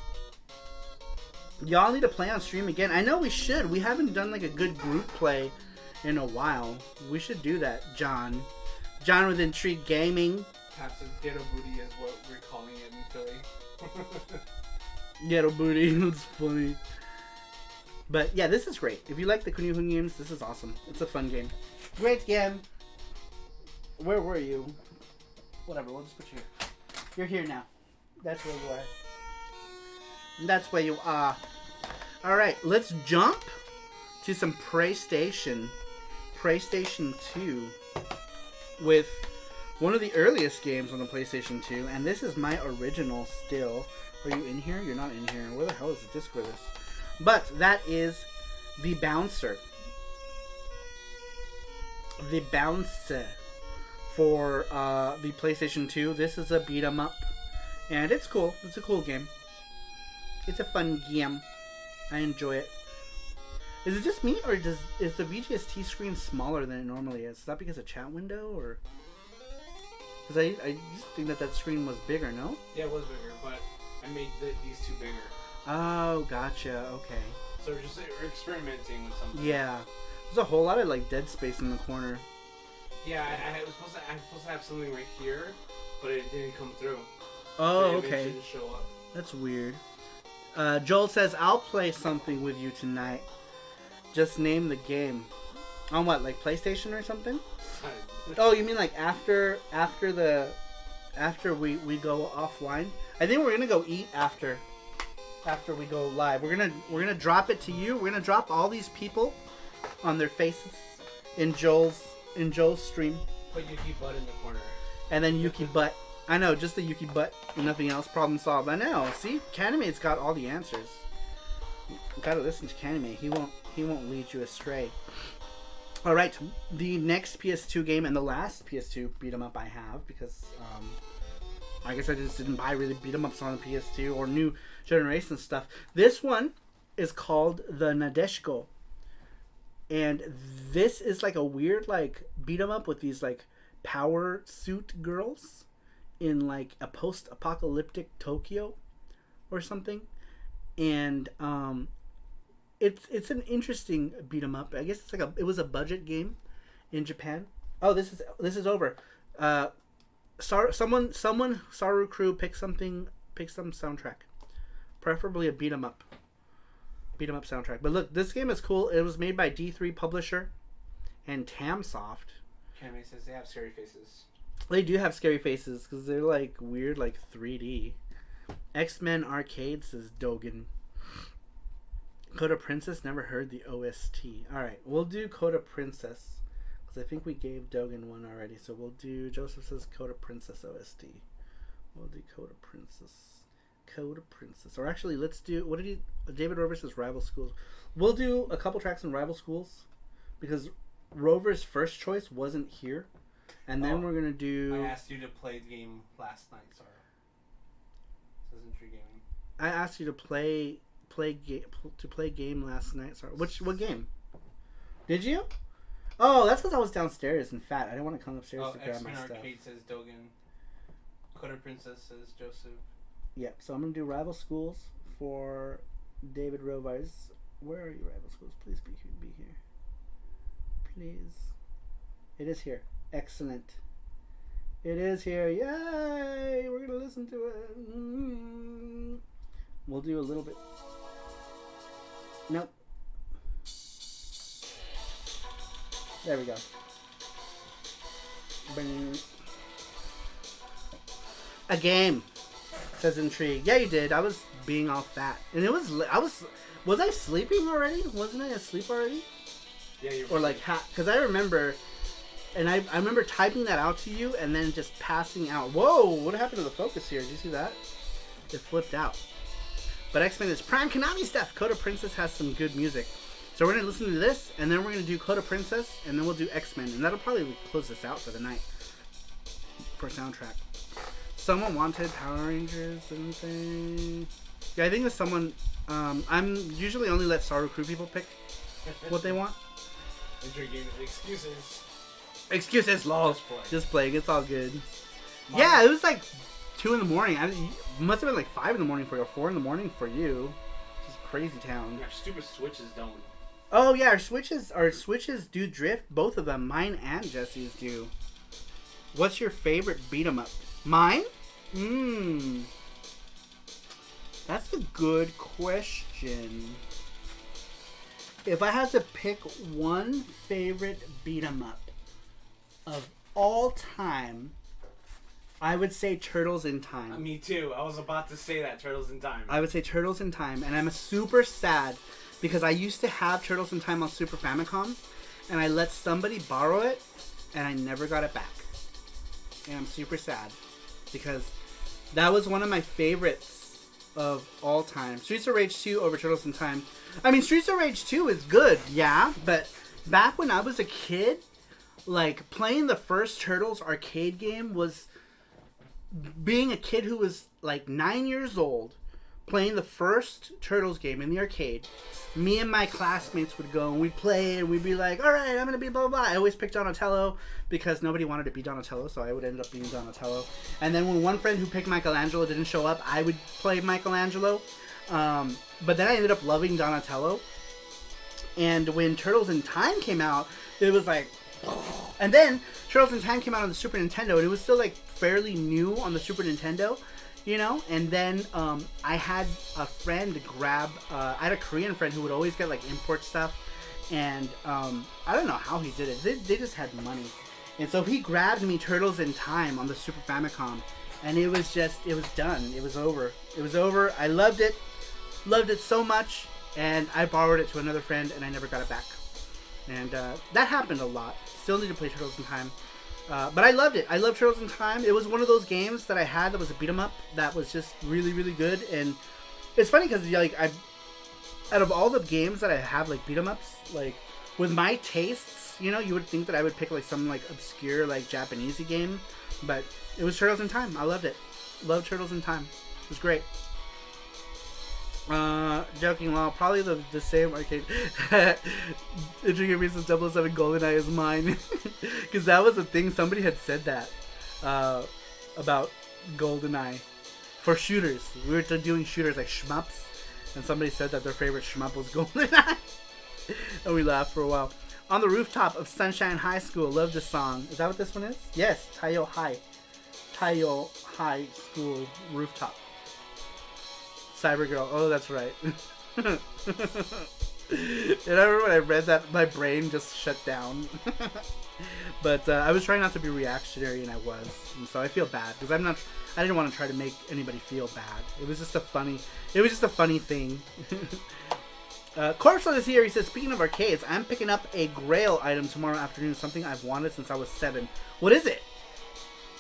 Y'all need to play on stream again. I know we should. We haven't done like a good group play in a while. We should do that, John. John with Intrigue Gaming. Perhaps a ghetto booty is what we're calling it in Philly. Ghetto booty, that's funny. But yeah, this is great. If you like the Kunio-kun games, this is awesome. It's a fun game. Great game. Where were you? Whatever, we'll just put you here. You're here now. That's where you are. That's where you are. Alright, let's jump to some PlayStation 2 with one of the earliest games on the PlayStation 2, and this is my original still. Are you in here? You're not in here. Where the hell is the disc for this? But that is the Bouncer. The Bouncer for the PlayStation 2. This is a beat 'em up, and it's cool. It's a cool game. It's a fun game. I enjoy it. Is it just me, or is the VGST screen smaller than it normally is? Is that because of chat window, or? Because I just think that screen was bigger, no? Yeah, it was bigger, but I made these two bigger. Oh, gotcha. Okay. So we're experimenting with something. Yeah. There's a whole lot of like dead space in the corner. Yeah, I was supposed to have something right here, but it didn't come through. Oh, The image okay. didn't show up. That's weird. Joel says, I'll play something with you tonight. Just name the game. On what, like PlayStation or something? Oh, you mean like after we go offline? I think we're gonna go eat after we go live. We're gonna drop it to you. We're gonna drop all these people on their faces in Joel's stream. Put Yuki butt in the corner. And then Yuki butt. I know, just the Yuki butt and nothing else. Problem solved. I know. See, Kanime's got all the answers. You gotta listen to Kanime. He won't lead you astray. All right, the next PS2 game and the last PS2 beat 'em up I have, because I guess I just didn't buy really beat 'em ups on the PS2 or new generation stuff. This one is called the Nadeshiko, and this is like a weird like beat 'em up with these like power suit girls in like a post-apocalyptic Tokyo or something, and it's an interesting beat 'em up. I guess it's like it was a budget game in Japan. Oh, this is over. Someone Saru crew pick some soundtrack, preferably a beat 'em up soundtrack. But look, this game is cool. It was made by D3 Publisher and Tamsoft. Kaname says they have scary faces. They do have scary faces because they're like weird, like 3D. X-Men Arcade says Dogen. Coda Princess, never heard the OST. Alright, we'll do Coda Princess, because I think we gave Dogen one already. So we'll do, Joseph says Coda Princess OST. We'll do Coda Princess. Coda Princess. Or actually, let's do, what did he, David Rover says Rival Schools. We'll do a couple tracks in Rival Schools, because Rover's first choice wasn't here. And then we're going to do... I asked you to play the game last night, sorry. This isn't true gaming. I asked you to play game last night. Sorry, what game? Did you? Oh, that's because I was downstairs and fat. I didn't want to come upstairs to grab my stuff. Arcade says Dogen. Coda Princess says Joseph. Yep. So I'm gonna do Rival Schools for David Rovers. Where are you, Rival Schools? Please be here. Please. It is here. Excellent. It is here. Yay! We're gonna listen to it. We'll do a little bit. Nope. There we go. Bing. A game, says Intrigue. Yeah, you did. I was being all fat, and it was. Was I sleeping already? Wasn't I asleep already? Yeah, you were. Or like because I remember, and I remember typing that out to you, and then just passing out. Whoa! What happened to the focus here? Did you see that? It flipped out. But X-Men is prime Konami stuff. Coda Princess has some good music. So we're going to listen to this, and then we're going to do Coda Princess, and then we'll do X-Men. And that'll probably close this out for the night. For soundtrack. Someone wanted Power Rangers, didn't they? Yeah, I think there's someone... I'm usually only let SaruPro people pick what they want. Excuses. Excuses, lol. Just playing. It's all good. Mom. Yeah, it was like 2 in the morning. It must have been like 5 in the morning for you, or 4 in the morning for you. Just crazy town. Our stupid switches don't. Oh yeah, our switches do drift. Both of them, mine and Jesse's do. What's your favorite beat 'em up? Mine? That's a good question. If I had to pick one favorite beat 'em up of all time, I would say Turtles in Time. Me too. I was about to say that, Turtles in Time. I would say Turtles in Time, and I'm super sad because I used to have Turtles in Time on Super Famicom, and I let somebody borrow it, and I never got it back. And I'm super sad because that was one of my favorites of all time. Streets of Rage 2 over Turtles in Time. I mean, Streets of Rage 2 is good, yeah, but back when I was a kid, like, playing the first Turtles arcade game was being a kid who was, like, 9 years old, playing the first Turtles game in the arcade. Me and my classmates would go and we'd play and we'd be like, alright, I'm gonna be blah, blah, blah. I always picked Donatello because nobody wanted to be Donatello, so I would end up being Donatello. And then when one friend who picked Michelangelo didn't show up, I would play Michelangelo. But then I ended up loving Donatello. And when Turtles in Time came out, it was like... And then Turtles in Time came out on the Super Nintendo, and it was still like fairly new on the Super Nintendo. You know, and then I had a friend grab. I had a Korean friend who would always get like import stuff, and I don't know how he did it. They just had money, and so he grabbed me Turtles in Time on the Super Famicom, and it was done. It was over. I loved it so much, and I borrowed it to another friend, and I never got it back. And that happened a lot. Still need to play Turtles in Time. But I loved it. I loved Turtles in Time. It was one of those games that I had that was a beat 'em up that was just really, really good. And it's funny because like out of all the games that I have like beat 'em ups, like with my tastes, you know, you would think that I would pick like some like obscure like Japanesey game, but it was Turtles in Time. I loved it. Loved Turtles in Time. It was great. Joking, well, probably the same arcade. Intriguing Reasons 007 GoldenEye is mine. Because that was a thing, somebody had said that about GoldenEye. For shooters. We were doing shooters like shmups, and somebody said that their favorite shmup was GoldenEye. And we laughed for a while. On the Rooftop of Sunshine High School, love this song. Is that what this one is? Yes, Taiyo High School Rooftop. Cybergirl. Oh, that's right. And I remember when I read that, my brain just shut down. But I was trying not to be reactionary, and I was. And so I feel bad because I didn't want to try to make anybody feel bad. It was just a funny thing. Corpse is here. He says, speaking of arcades, I'm picking up a Grail item tomorrow afternoon. Something I've wanted since I was 7. What is it?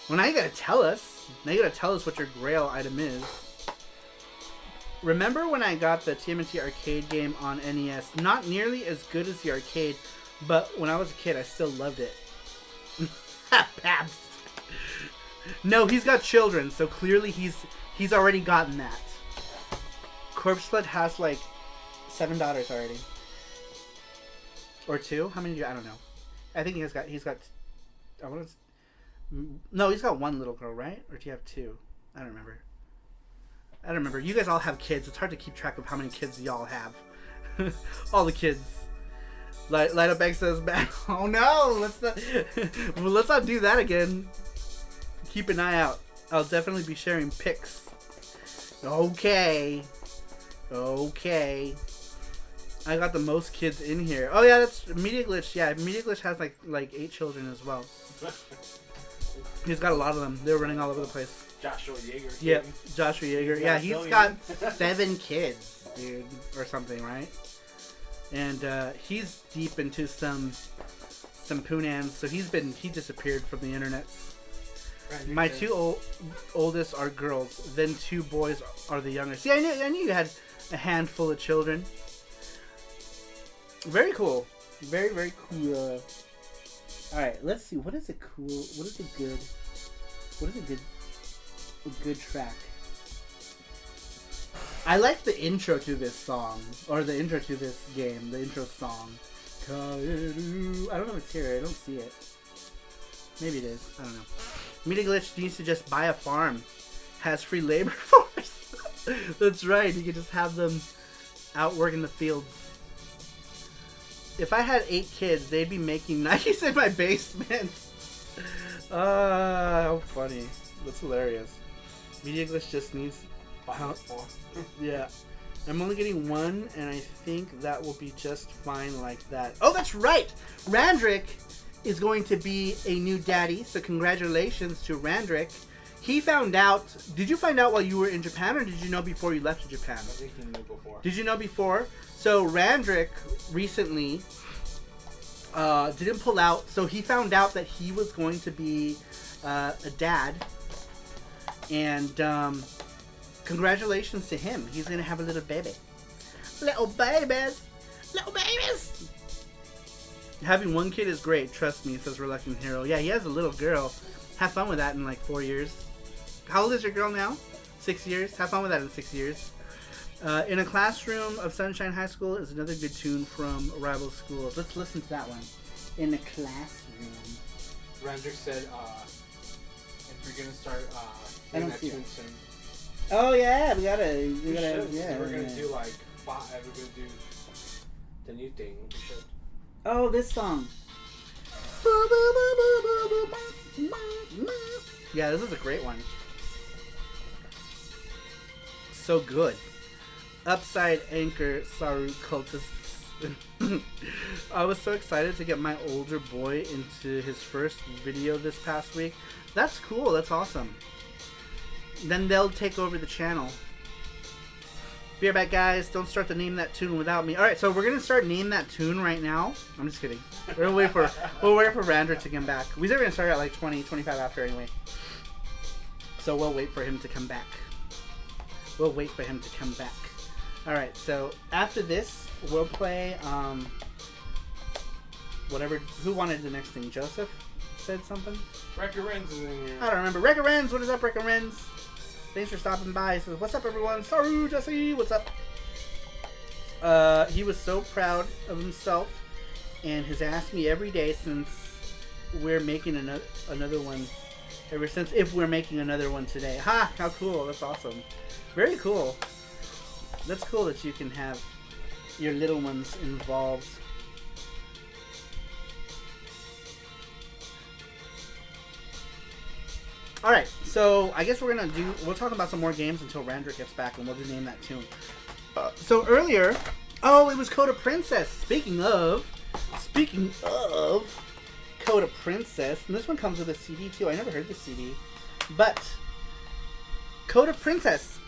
Well, now you gotta tell us. Now you gotta tell us what your Grail item is. Remember when I got the TMNT arcade game on NES? Not nearly as good as the arcade, but when I was a kid, I still loved it. Pabst. No, he's got children, so clearly he's already gotten that. Corpse Blood has like 7 daughters already, or 2. How many do you? I don't know. I think he's got. I want to. No, he's got 1 little girl, right? Or do you have 2? I don't remember. You guys all have kids. It's hard to keep track of how many kids y'all have. All the kids. Light Up Egg says back. Oh no! Let's not do that again. Keep an eye out. I'll definitely be sharing pics. Okay. I got the most kids in here. Oh yeah, that's Media Glitch. Yeah, Media Glitch has like 8 children as well. He's got a lot of them. They're running all over the place. Joshua Yeager. Yeah, Joshua Yeager. Yeah, he's got 7 kids, dude, or something, right? And he's deep into some Poonans, so he disappeared from the internet. My two oldest are girls. Then 2 boys are the youngest. See, I knew you had a handful of children. Very cool. Very, very cool. All right, let's see. What is a good track? I like the intro to this song, or the intro to this game, the intro song. Kaeru. I don't know if it's here. I don't see it. Maybe it is. I don't know. Media Glitch needs to just buy a farm. Has free labor force. That's right. You can just have them out working the fields. If I had 8 kids, they'd be making Nikes in my basement. How funny. That's hilarious. Media Glitch just needs... Yeah. I'm only getting 1, and I think that will be just fine like that. Oh, that's right! Randrick is going to be a new daddy, so congratulations to Randrick. He found out... Did you find out while you were in Japan, or did you know before you left to Japan? I think he knew before. Did you know before? So Randrick recently didn't pull out. So he found out that he was going to be a dad. And congratulations to him. He's going to have a little baby. Little babies! Little babies! Having 1 kid is great. Trust me, says Reluctant Hero. Yeah, he has a little girl. Have fun with that in like 4 years. How old is your girl now? 6 years? Have fun with that in 6 years. In a Classroom of Sunshine High School is another good tune from Rival Schools. Let's listen to that one. In a Classroom. Randrick said, if you're gonna start doing that tune soon. Oh yeah, we gotta. Yeah, we're gonna do like 5. We're gonna do the new thing. We should. Oh, this song. Yeah, this is a great one. So good. Upside Anchor Saru cultists. I was so excited to get my older boy into his first video this past week. That's cool. That's awesome. Then they'll take over the channel. Be right back, guys. Don't start to name that tune without me. Alright, so we're going to start name that tune right now. I'm just kidding. We'll wait for Randrick to come back. We said we're going to start at like 20, 25 after anyway. So we'll wait for him to come back. Alright, so after this, we'll play, whatever. Who wanted the next thing? Joseph said something? Wrecker Renz is in here. I don't remember. Wrecker Renz, what is up, Wrecker Renz? Thanks for stopping by. He says, what's up, everyone? Saru, Jesse, what's up? He was so proud of himself, and has asked me every day since we're making another one. Ever since, if we're making another one today. Ha! How cool. That's awesome. Very cool. That's cool that you can have your little ones involved. Alright, so I guess we'll talk about some more games until Randrick gets back, and we'll just name that tune. So earlier, it was Coda Princess. Speaking of Coda Princess, and this one comes with a CD too. I never heard the CD, but Coda Princess.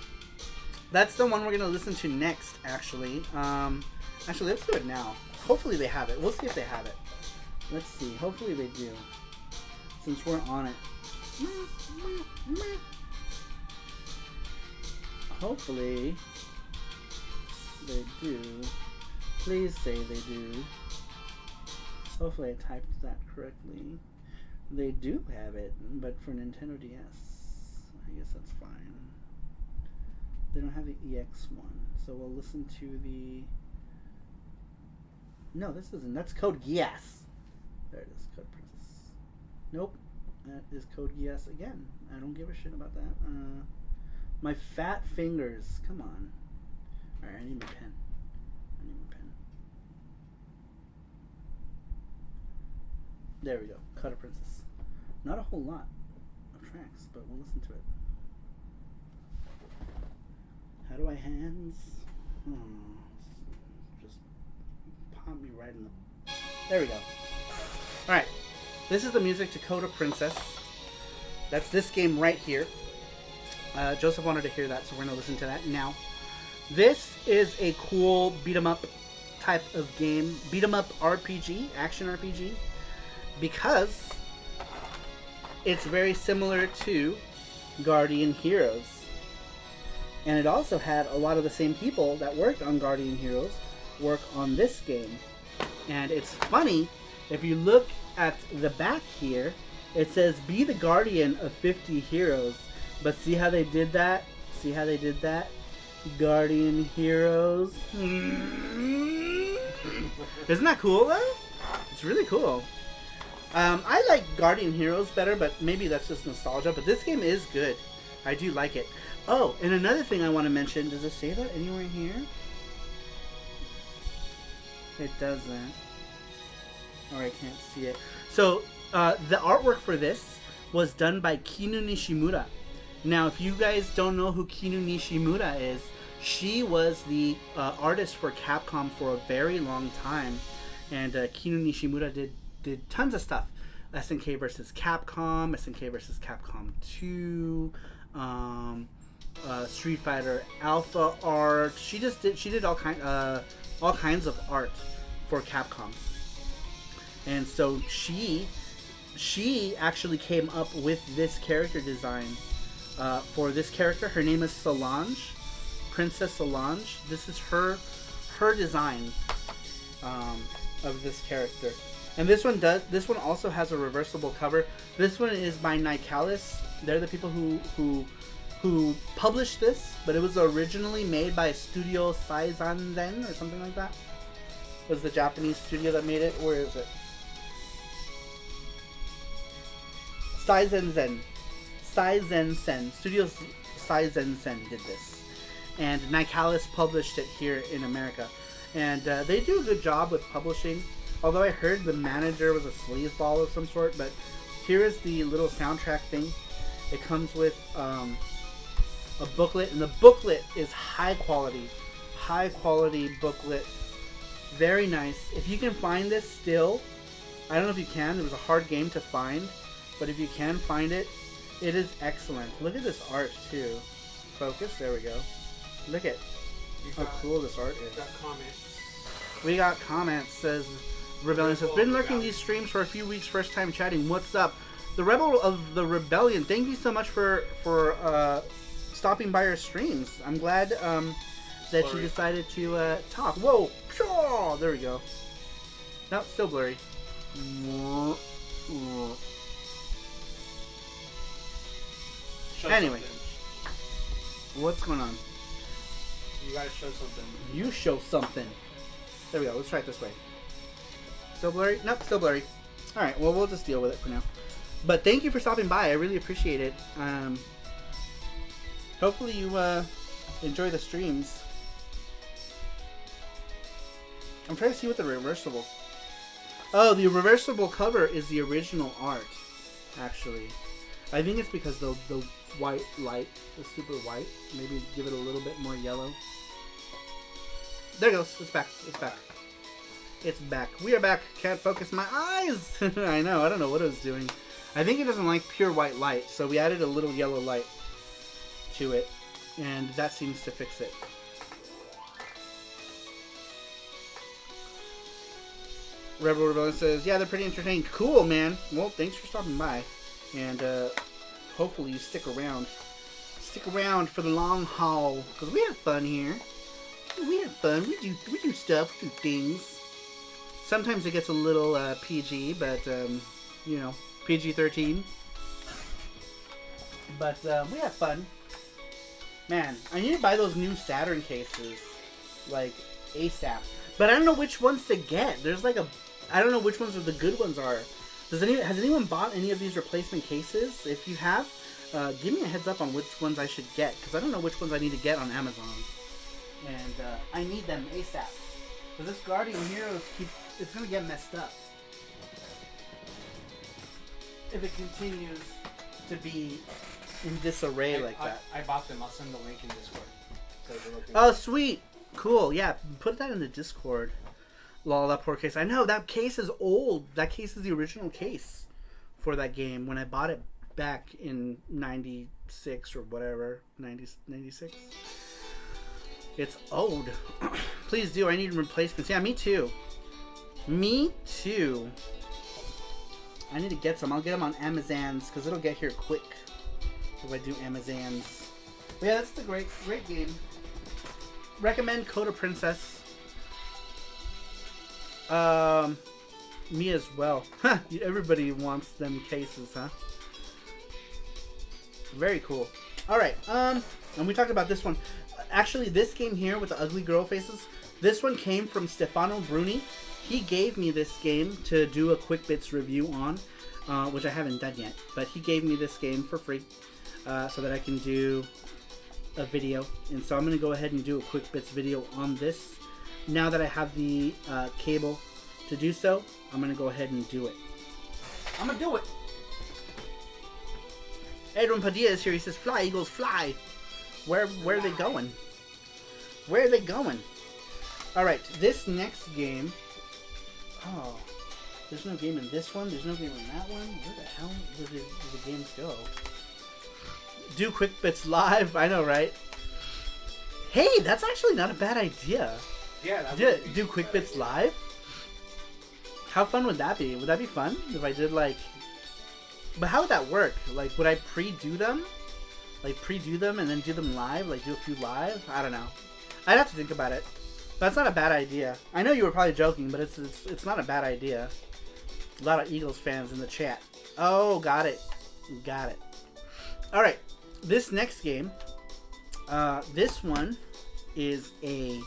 That's the one we're gonna listen to next. Actually, let's do it now. Hopefully they have it. We'll see if they have it. Let's see. Hopefully they do, since we're on it. Hopefully they do. Please say they do. Hopefully I typed that correctly. They do have it, but for Nintendo DS, I guess that's fine. They don't have the EX one, so we'll listen to the... No, this isn't. That's Code Geass. There it is, Code Princess. Nope, that is Code Geass again. I don't give a shit about that. My fat fingers. Come on. Alright, I need my pen. There we go. Coda Princess. Not a whole lot of tracks, but we'll listen to it. How do I hands? Just pop me right in the... There we go. Alright. This is the music to Coda Princess. That's this game right here. Joseph wanted to hear that, so we're going to listen to that now. This is a cool beat-em-up type of game. Beat-em-up RPG, action RPG. Because it's very similar to Guardian Heroes. And it also had a lot of the same people that worked on Guardian Heroes work on this game. And it's funny, if you look at the back here, it says be the guardian of 50 heroes. But see how they did that? See how they did that? Guardian Heroes. Isn't that cool though? It's really cool. I like Guardian Heroes better, but maybe that's just nostalgia. But this game is good. I do like it. Oh, and another thing I want to mention. Does it say that anywhere here? It doesn't. Or I can't see it. So, the artwork for this was done by Kinu Nishimura. Now, if you guys don't know who Kinu Nishimura is, she was the artist for Capcom for a very long time. And Kinu Nishimura did tons of stuff. SNK vs. Capcom, SNK vs. Capcom 2, Street Fighter Alpha art. She did all kinds of art for Capcom. And so she actually came up with this character design for this character. Her name is Solange, Princess Solange. This is her design of this character. And this one also has a reversible cover. This one is by Nicalis. They're the people who published this, but it was originally made by Studio Saizanzen or something like that. It was the Japanese studio that made it. Where is it? Saizensen. Studio Saizensen did this. And Nicalis published it here in America. And they do a good job with publishing. Although I heard the manager was a sleazeball of some sort. But here is the little soundtrack thing. It comes with a booklet. And the booklet is high quality. High quality booklet. Very nice. If you can find this still, I don't know if you can. It was a hard game to find. But if you can find it, it is excellent. Look at this art too. Focus. There we go. Look at how cool this art is. We got comments. Says Rebellion says been lurking these streams for a few weeks. First time chatting. What's up? The Rebel of the Rebellion. Thank you so much for stopping by our streams. I'm glad that you decided to talk. Whoa! Pshaw! There we go. Nope, still blurry. Anyway, what's going on? You gotta show something. You show something. There we go. Let's try it this way. Still blurry? Nope, still blurry. Alright, well, we'll just deal with it for now. But thank you for stopping by. I really appreciate it. Hopefully you enjoy the streams. I'm trying to see what the reversible... Oh, the reversible cover is the original art, actually. I think it's because the white light is super white. Maybe give it a little bit more yellow. There it goes. It's back. It's back. It's back. We are back. Can't focus my eyes. I know. I don't know what it was doing. I think it doesn't like pure white light, so we added a little yellow light to it, and that seems to fix it. Rebellion says, yeah, they're pretty entertaining. Cool, man. Well, thanks for stopping by. And hopefully you stick around. Stick around for the long haul. Because we have fun here. We have fun. We do stuff. We do things. Sometimes it gets a little PG, but, you know, PG-13. But we have fun. Man, I need to buy those new Saturn cases. Like, ASAP. But I don't know which ones to get. There's like I don't know which ones are the good ones are. Has anyone bought any of these replacement cases? If you have, give me a heads up on which ones I should get, because I don't know which ones I need to get on Amazon. And I need them ASAP. Because this Guardian Heroes it's going to get messed up. If it continues to be in disarray like that. I bought them. I'll send the link in Discord. So oh, sweet. Cool. Yeah, put that in the Discord. Lol, that poor case. I know, that case is old. That case is the original case for that game when I bought it back in 96 or whatever. 96? It's old. Please do. I need replacements. Yeah, me too. Me too. I need to get some. I'll get them on Amazons because it'll get here quick if I do Amazons. But yeah, that's a great game. Recommend Coda Princess. Me as well. Everybody wants them cases, huh? Very cool. Alright, and we talked about this one. Actually, this game here with the ugly girl faces, this one came from Stefano Bruni. He gave me this game to do a Quick Bits review on, which I haven't done yet. But he gave me this game for free so that I can do a video. And so I'm going to go ahead and do a Quick Bits video on this. Now that I have the cable to do so, I'm going to go ahead and do it. I'm going to do it. Edwin Padilla is here. He says, fly, Eagles, fly. Where are they going? Where are they going? Alright, this next game... Oh, there's no game in this one. There's no game in that one. Where the hell did the games go? Do Quick Bits live. I know, right? Hey, that's actually not a bad idea. Yeah, Do Quick Bits live? How fun would that be? Would that be fun if I did like... But how would that work? Like, would I pre-do them? Like, pre-do them and then do them live? Like, do a few live? I don't know. I'd have to think about it. That's not a bad idea. I know you were probably joking, but it's not a bad idea. A lot of Eagles fans in the chat. Oh, got it. Got it. Alright. This next game. This one is a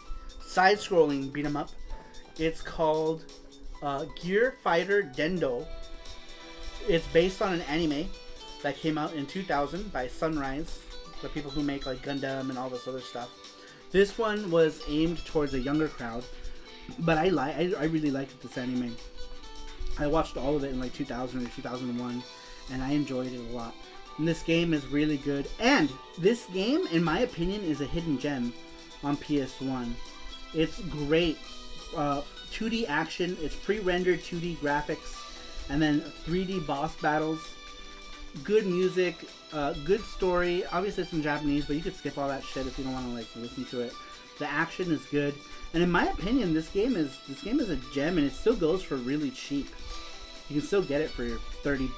side-scrolling beat-em-up. It's called Gear Fighter Dendo. It's based on an anime that came out in 2000 by Sunrise, the people who make like Gundam and all this other stuff. This one was aimed towards a younger crowd, but I really liked this anime. I watched all of it in like 2000 or 2001, and I enjoyed it a lot. And this game is really good, and this game, in my opinion, is a hidden gem on PS1. It's great. 2D action. It's pre-rendered 2D graphics. And then 3D boss battles, good music, good story. Obviously it's in Japanese, but you could skip all that shit if you don't want to like listen to it. The action is good, and in my opinion, this game is a gem, and it still goes for really cheap. You can still get it for your $30,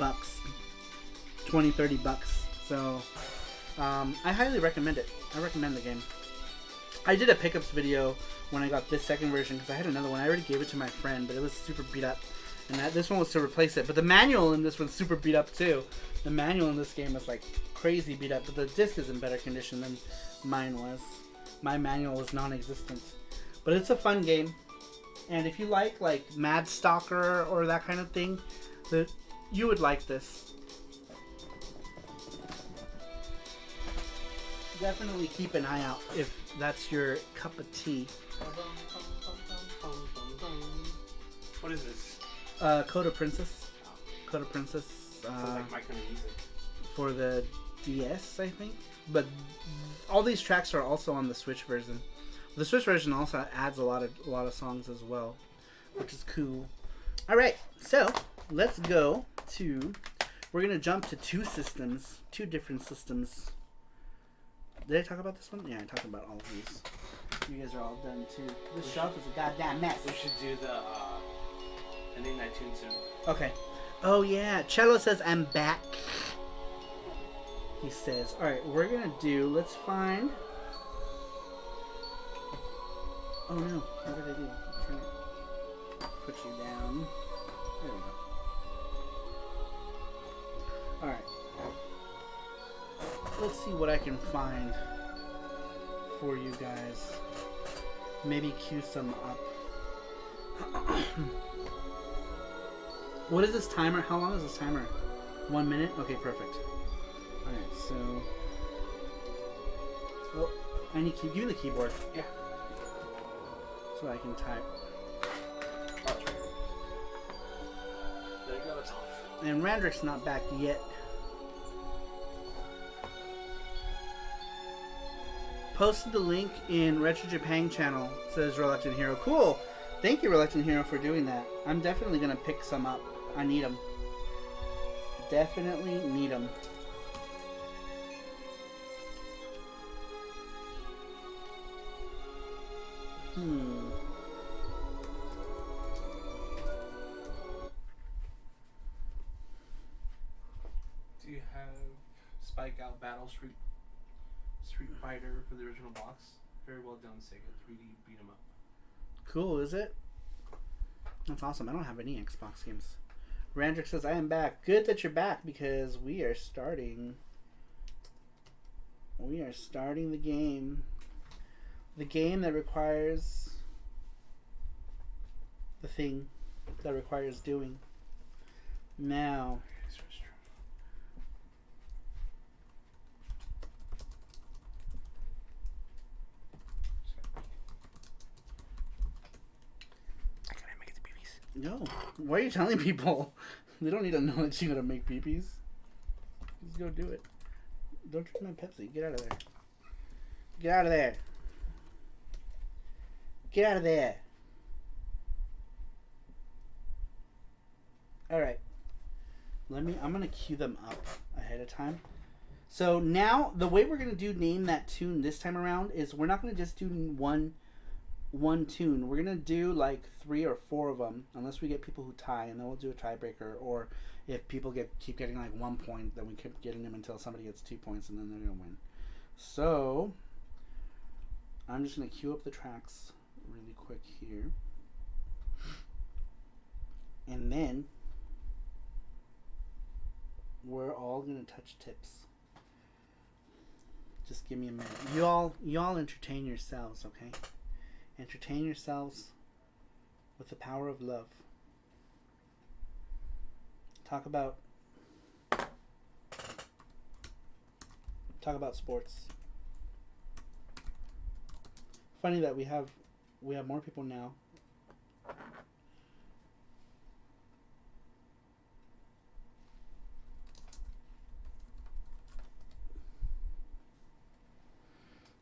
20, $30. So I highly recommend it. I recommend the game. I did a pickups video when I got this second version because I had another one. I already gave it to my friend, but it was super beat up. And this one was to replace it. But the manual in this one's super beat up too. The manual in this game is like crazy beat up. But the disc is in better condition than mine was. My manual was non-existent. But it's a fun game. And if you like Mad Stalker or that kind of thing, you would like this. Definitely keep an eye out if that's your cup of tea. What is this? Coda Princess. Coda Princess. Like my kind of music. For the DS, I think. But all these tracks are also on the Switch version. The Switch version also adds a lot of songs as well, which is cool. All right, so let's go to. We're gonna jump to two different systems. Did I talk about this one? Yeah, I talked about all of these. You guys are all done too. This shelf is a goddamn mess. We should do the. I name that tune soon. Okay. Oh yeah, Cello says I'm back. He says, all right, we're gonna do. Let's find. Oh no! What did I do? I'm trying to put you down. There we go. All right. Let's see what I can find for you guys. Maybe cue some up. What is this timer? How long is this timer? 1 minute? Okay, perfect. Alright, so... Oh, I need to give you the keyboard. Yeah. So I can type. There you go, it's off. And Randrick's not back yet. Posted the link in Retro Japan channel, says Reluctant Hero. Cool! Thank you, Reluctant Hero, for doing that. I'm definitely gonna pick some up. I need them. Definitely need them. Spike Out Battle Street Fighter for the original box. Very well done, Sega. 3D beat 'em up. Cool, is it? That's awesome. I don't have any Xbox games. Randrick says, I am back. Good that you're back because we are starting. We are starting the game. The game that requires the thing that requires doing. Now. No. Why are you telling people? They don't need to know that you gotta make peepees. Just go do it. Don't drink my Pepsi. Get out of there. Get out of there. Get out of there. Alright. I'm gonna cue them up ahead of time. So now the way we're gonna do name that tune this time around is we're not gonna just do one tune. We're gonna do like 3 or 4 of them, unless we get people who tie, and then we'll do a tiebreaker. Or if people keep getting like 1 point, then we keep getting them until somebody gets 2 points, and then they're gonna win. So I'm just gonna cue up the tracks really quick here, and then we're all gonna touch tips. Just give me a minute. You all entertain yourselves, okay? Entertain yourselves with the power of love. Talk about sports. Funny that we have more people now.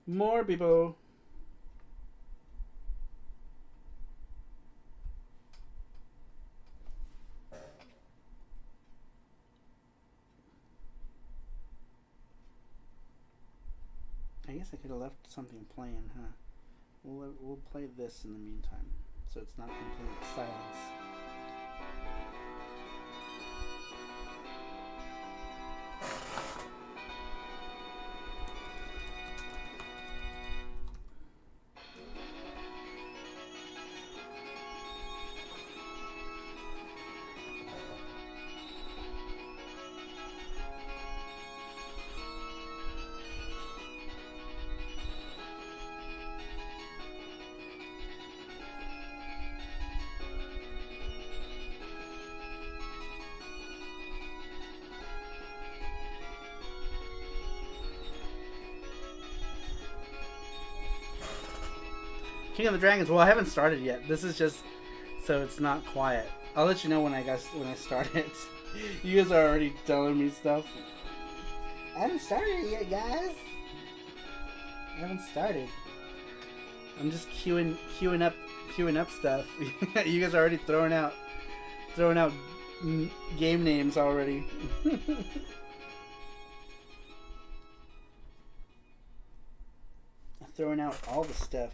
More people. I guess I could have left something playing, huh? We'll play this in the meantime, so it's not complete silence. King of the Dragons. Well, I haven't started yet. This is just so it's not quiet. I'll let you know when I start it. You guys are already telling me stuff. I haven't started yet, guys. I haven't started. I'm just queuing up stuff. You guys are already throwing out game names already. Throwing out all the stuff.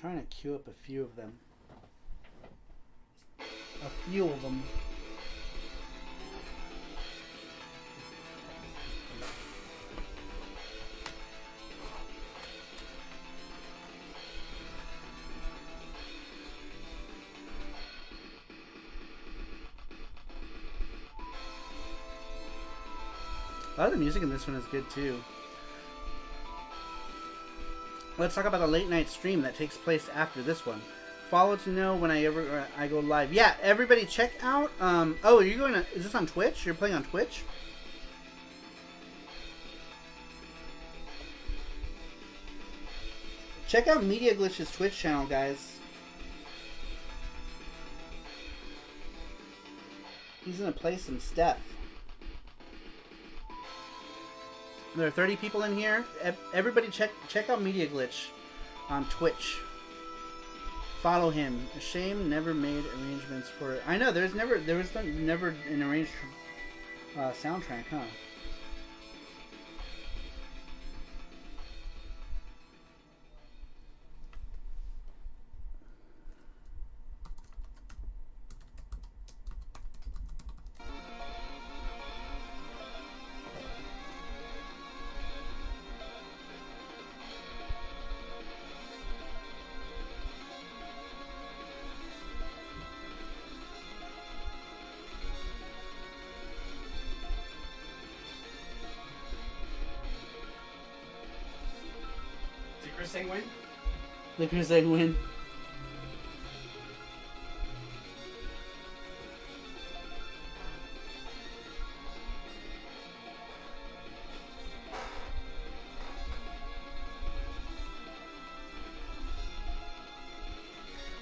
Trying to queue up a few of them. A lot of the music in this one is good too. Let's talk about the late night stream that takes place after this one. Follow to know when I go live. Yeah, everybody check out. Oh, are you going to? Is this on Twitch? You're playing on Twitch? Check out Media Glitch's Twitch channel, guys. He's gonna play some Steph. There are 30 people in here. Everybody check out Media Glitch on Twitch. Follow him. A shame never made arrangements for it. I know there was never an arranged soundtrack, huh? Chris saying win? The Crusade win.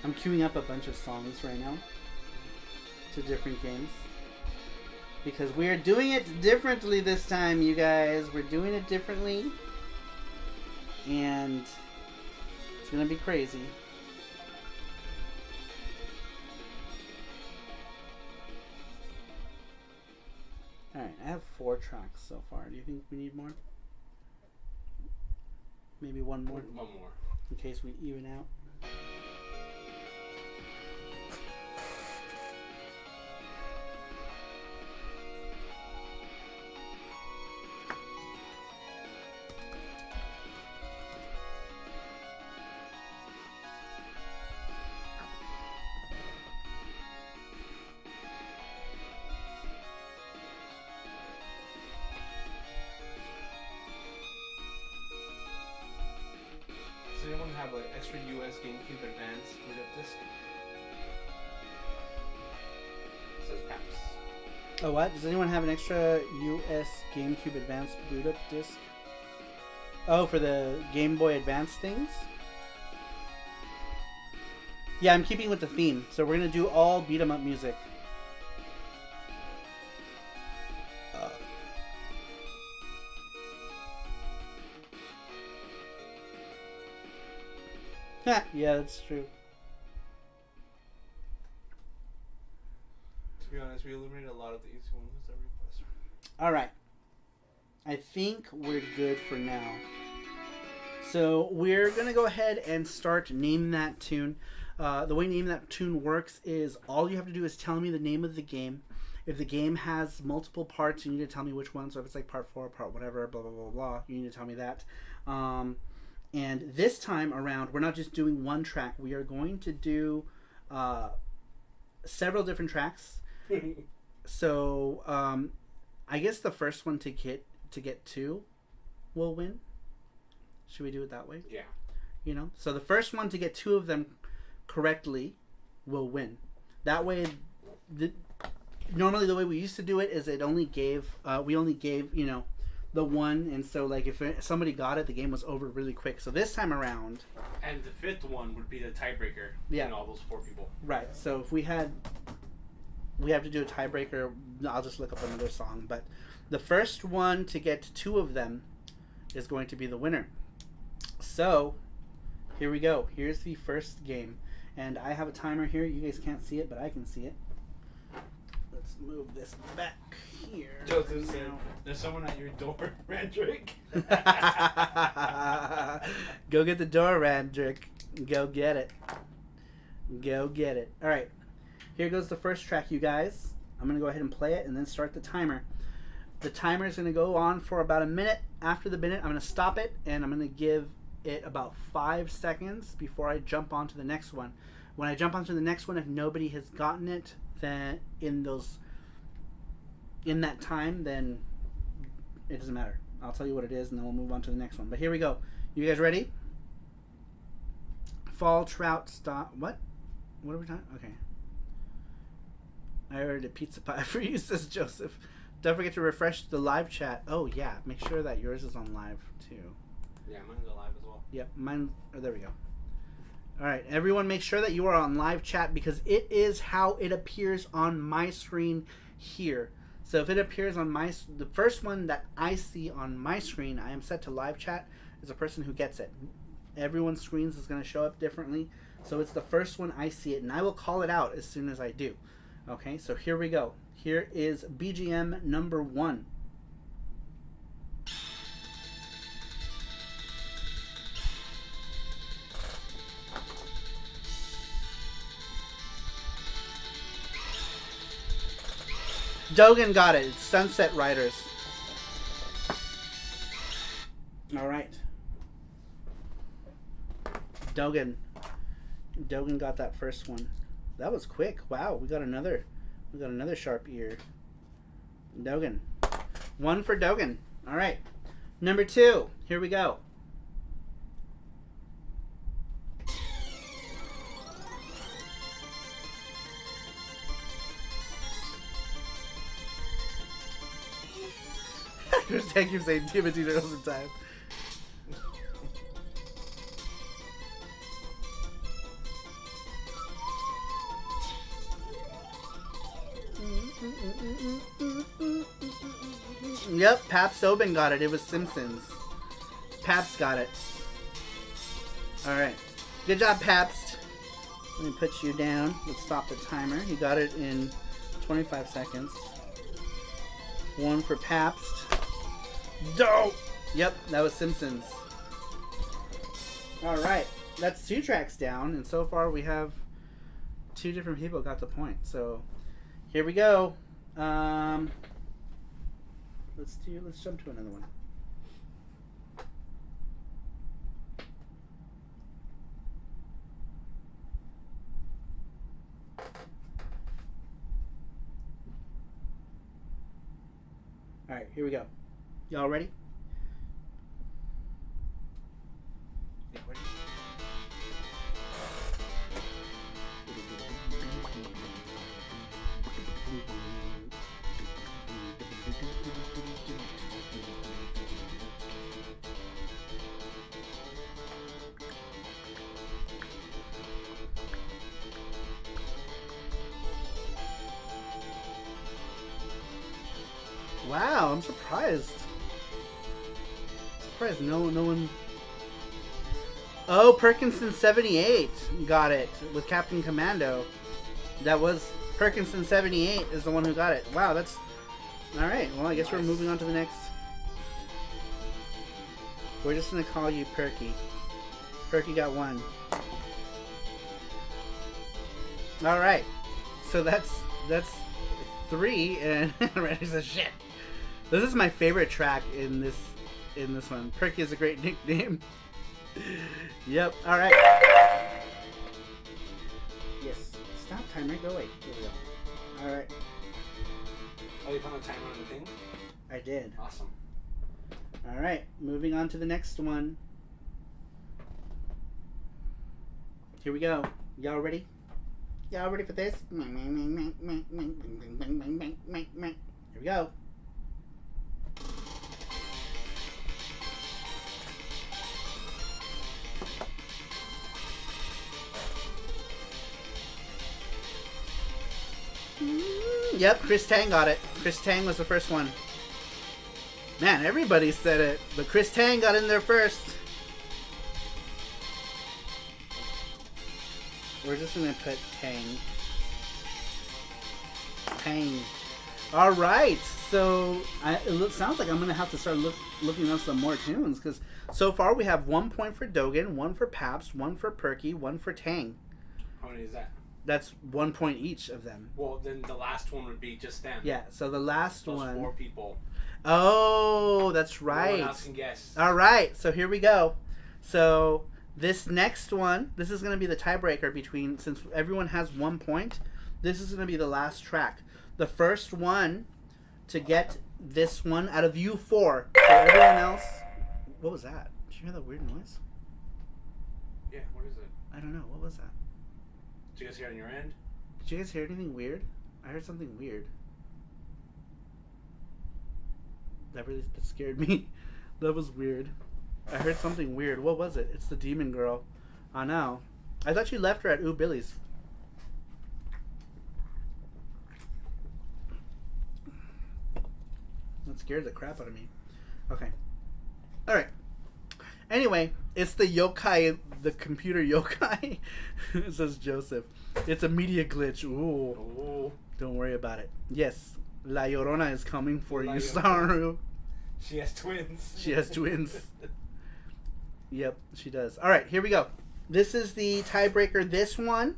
I'm queuing up a bunch of songs right now to different games because we're doing it differently this time, you guys. We're doing it differently. And it's gonna be crazy. Alright, I have 4 tracks so far. Do you think we need more? Maybe one more? One more. In case we even out. Does anyone have an extra US GameCube Advance boot up disc? It says PAPS. Oh, what? Does anyone have an extra US GameCube Advance boot up disc? Oh, for the Game Boy Advance things? Yeah, I'm keeping with the theme. So we're going to do all beat 'em up music. Yeah, that's true. To be honest, we eliminated a lot of the easy ones that request. Alright. I think we're good for now. So we're going to go ahead and start Name That Tune. The way Name That Tune works is all you have to do is tell me the name of the game. If the game has multiple parts, you need to tell me which one. So if it's like part 4, part whatever, blah, blah, blah, blah, you need to tell me that. And this time around, we're not just doing one track. We are going to do several different tracks. So I guess the first one to get 2 will win. Should we do it that way? Yeah. You know, so the first one to get 2 of them correctly will win. That way, normally the way we used to do it is we only gave the one, and so like if somebody got it, the game was over really quick. So this time around, and the 5th one would be the tiebreaker. Yeah. In all those 4 people. Right. So if we have to do a tiebreaker, I'll just look up another song. But the first one to get 2 of them is going to be the winner. So here we go. Here's the first game, and I have a timer here. You guys can't see it, but I can see it. Let's move this back here. Joseph said, "There's someone at your door, Randrick." Go get the door, Randrick. Go get it. Go get it. All right. Here goes the first track, you guys. I'm going to go ahead and play it and then start the timer. The timer is going to go on for about a minute. After the minute, I'm going to stop it, and I'm going to give it about 5 seconds before I jump on to the next one. When I jump onto the next one, if nobody has gotten it, then in that time, then it doesn't matter. I'll tell you what it is, and then we'll move on to the next one. But here we go. You guys ready? Fall trout stop. What? What are we talking? Okay. I ordered a pizza pie for you, says Joseph. Don't forget to refresh the live chat. Oh, yeah. Make sure that yours is on live, too. Yeah, mine's alive as well. Yep, mine. Oh, there we go. All right, everyone make sure that you are on live chat because it is how it appears on my screen here. So if it appears on the first one that I see on my screen, I am set to live chat, is a person who gets it. Everyone's screens is going to show up differently. So it's the first one I see it, and I will call it out as soon as I do. Okay, so here we go. Here is BGM number 1. Dogan got it. It's Sunset Riders. All right. Dogan got that first one. That was quick. Wow, we got another sharp ear. Dogan. 1 for Dogan. All right. Number 2. Here we go. Thank you for saying Timothy Turtles in Time. Yep, Pabst Oben got it. It was Simpsons. Pabst got it. Alright. Good job, Pabst. Let me put you down. Let's stop the timer. You got it in 25 seconds. 1 for Pabst. Dope! Yep, that was Simpsons. Alright. That's 2 tracks down, and so far we have 2 different people got the point. So, here we go. Let's jump to another one. Alright, here we go. Y'all ready? Yeah, ready. Wow, I'm surprised. No one. Oh, Perkinson 78 got it with Captain Commando. That was Perkinson 78 is the one who got it. Wow, that's all right. Well, I guess we're moving on to the next. We're just gonna call you Perky. Perky got 1. All right, so that's 3, and Randy says shit. This is my favorite track in this one. Perky is a great nickname. Yep. All right. Yes. Stop timer. Go away. Here we go. All right. Oh, you put the timer on the thing? I did. Awesome. All right. Moving on to the next one. Here we go. Y'all ready? Y'all ready for this? Here we go. Yep, Chris Tang got it. Chris Tang was the first one. Man, everybody said it, but Chris Tang got in there first. We're just gonna put Tang. Tang. All right, so it sounds like I'm gonna have to start looking up some more tunes because so far we have 1 point for Dogan, 1 for Pabst, 1 for Perky, 1 for Tang. How many is that? That's 1 point each of them. Well, then the last one would be just them. Yeah, so the last Those one. 4 people. Oh, that's right. No one else can guess. All right, so here we go. So this next one, this is going to be the tiebreaker between, since everyone has 1 point, this is going to be the last track. The first one to get this one out of you 4. So everyone else, what was that? Did you hear that weird noise? Yeah, what is it? I don't know. What was that? Did you guys hear it on your end? Did you guys hear anything weird? I heard something weird. That really scared me. That was weird. I heard something weird. What was it? It's the demon girl. I know. I thought you left her at Ooh Billy's. That scared the crap out of me. Okay. Alright. Anyway, it's the yokai, the computer yokai. It says Joseph. It's a media glitch. Ooh. Oh. Don't worry about it. Yes. La Llorona is coming for La you, Llorona. Saru. She has twins. She has twins. Yep, she does. Alright, here we go. This is the tiebreaker. This one,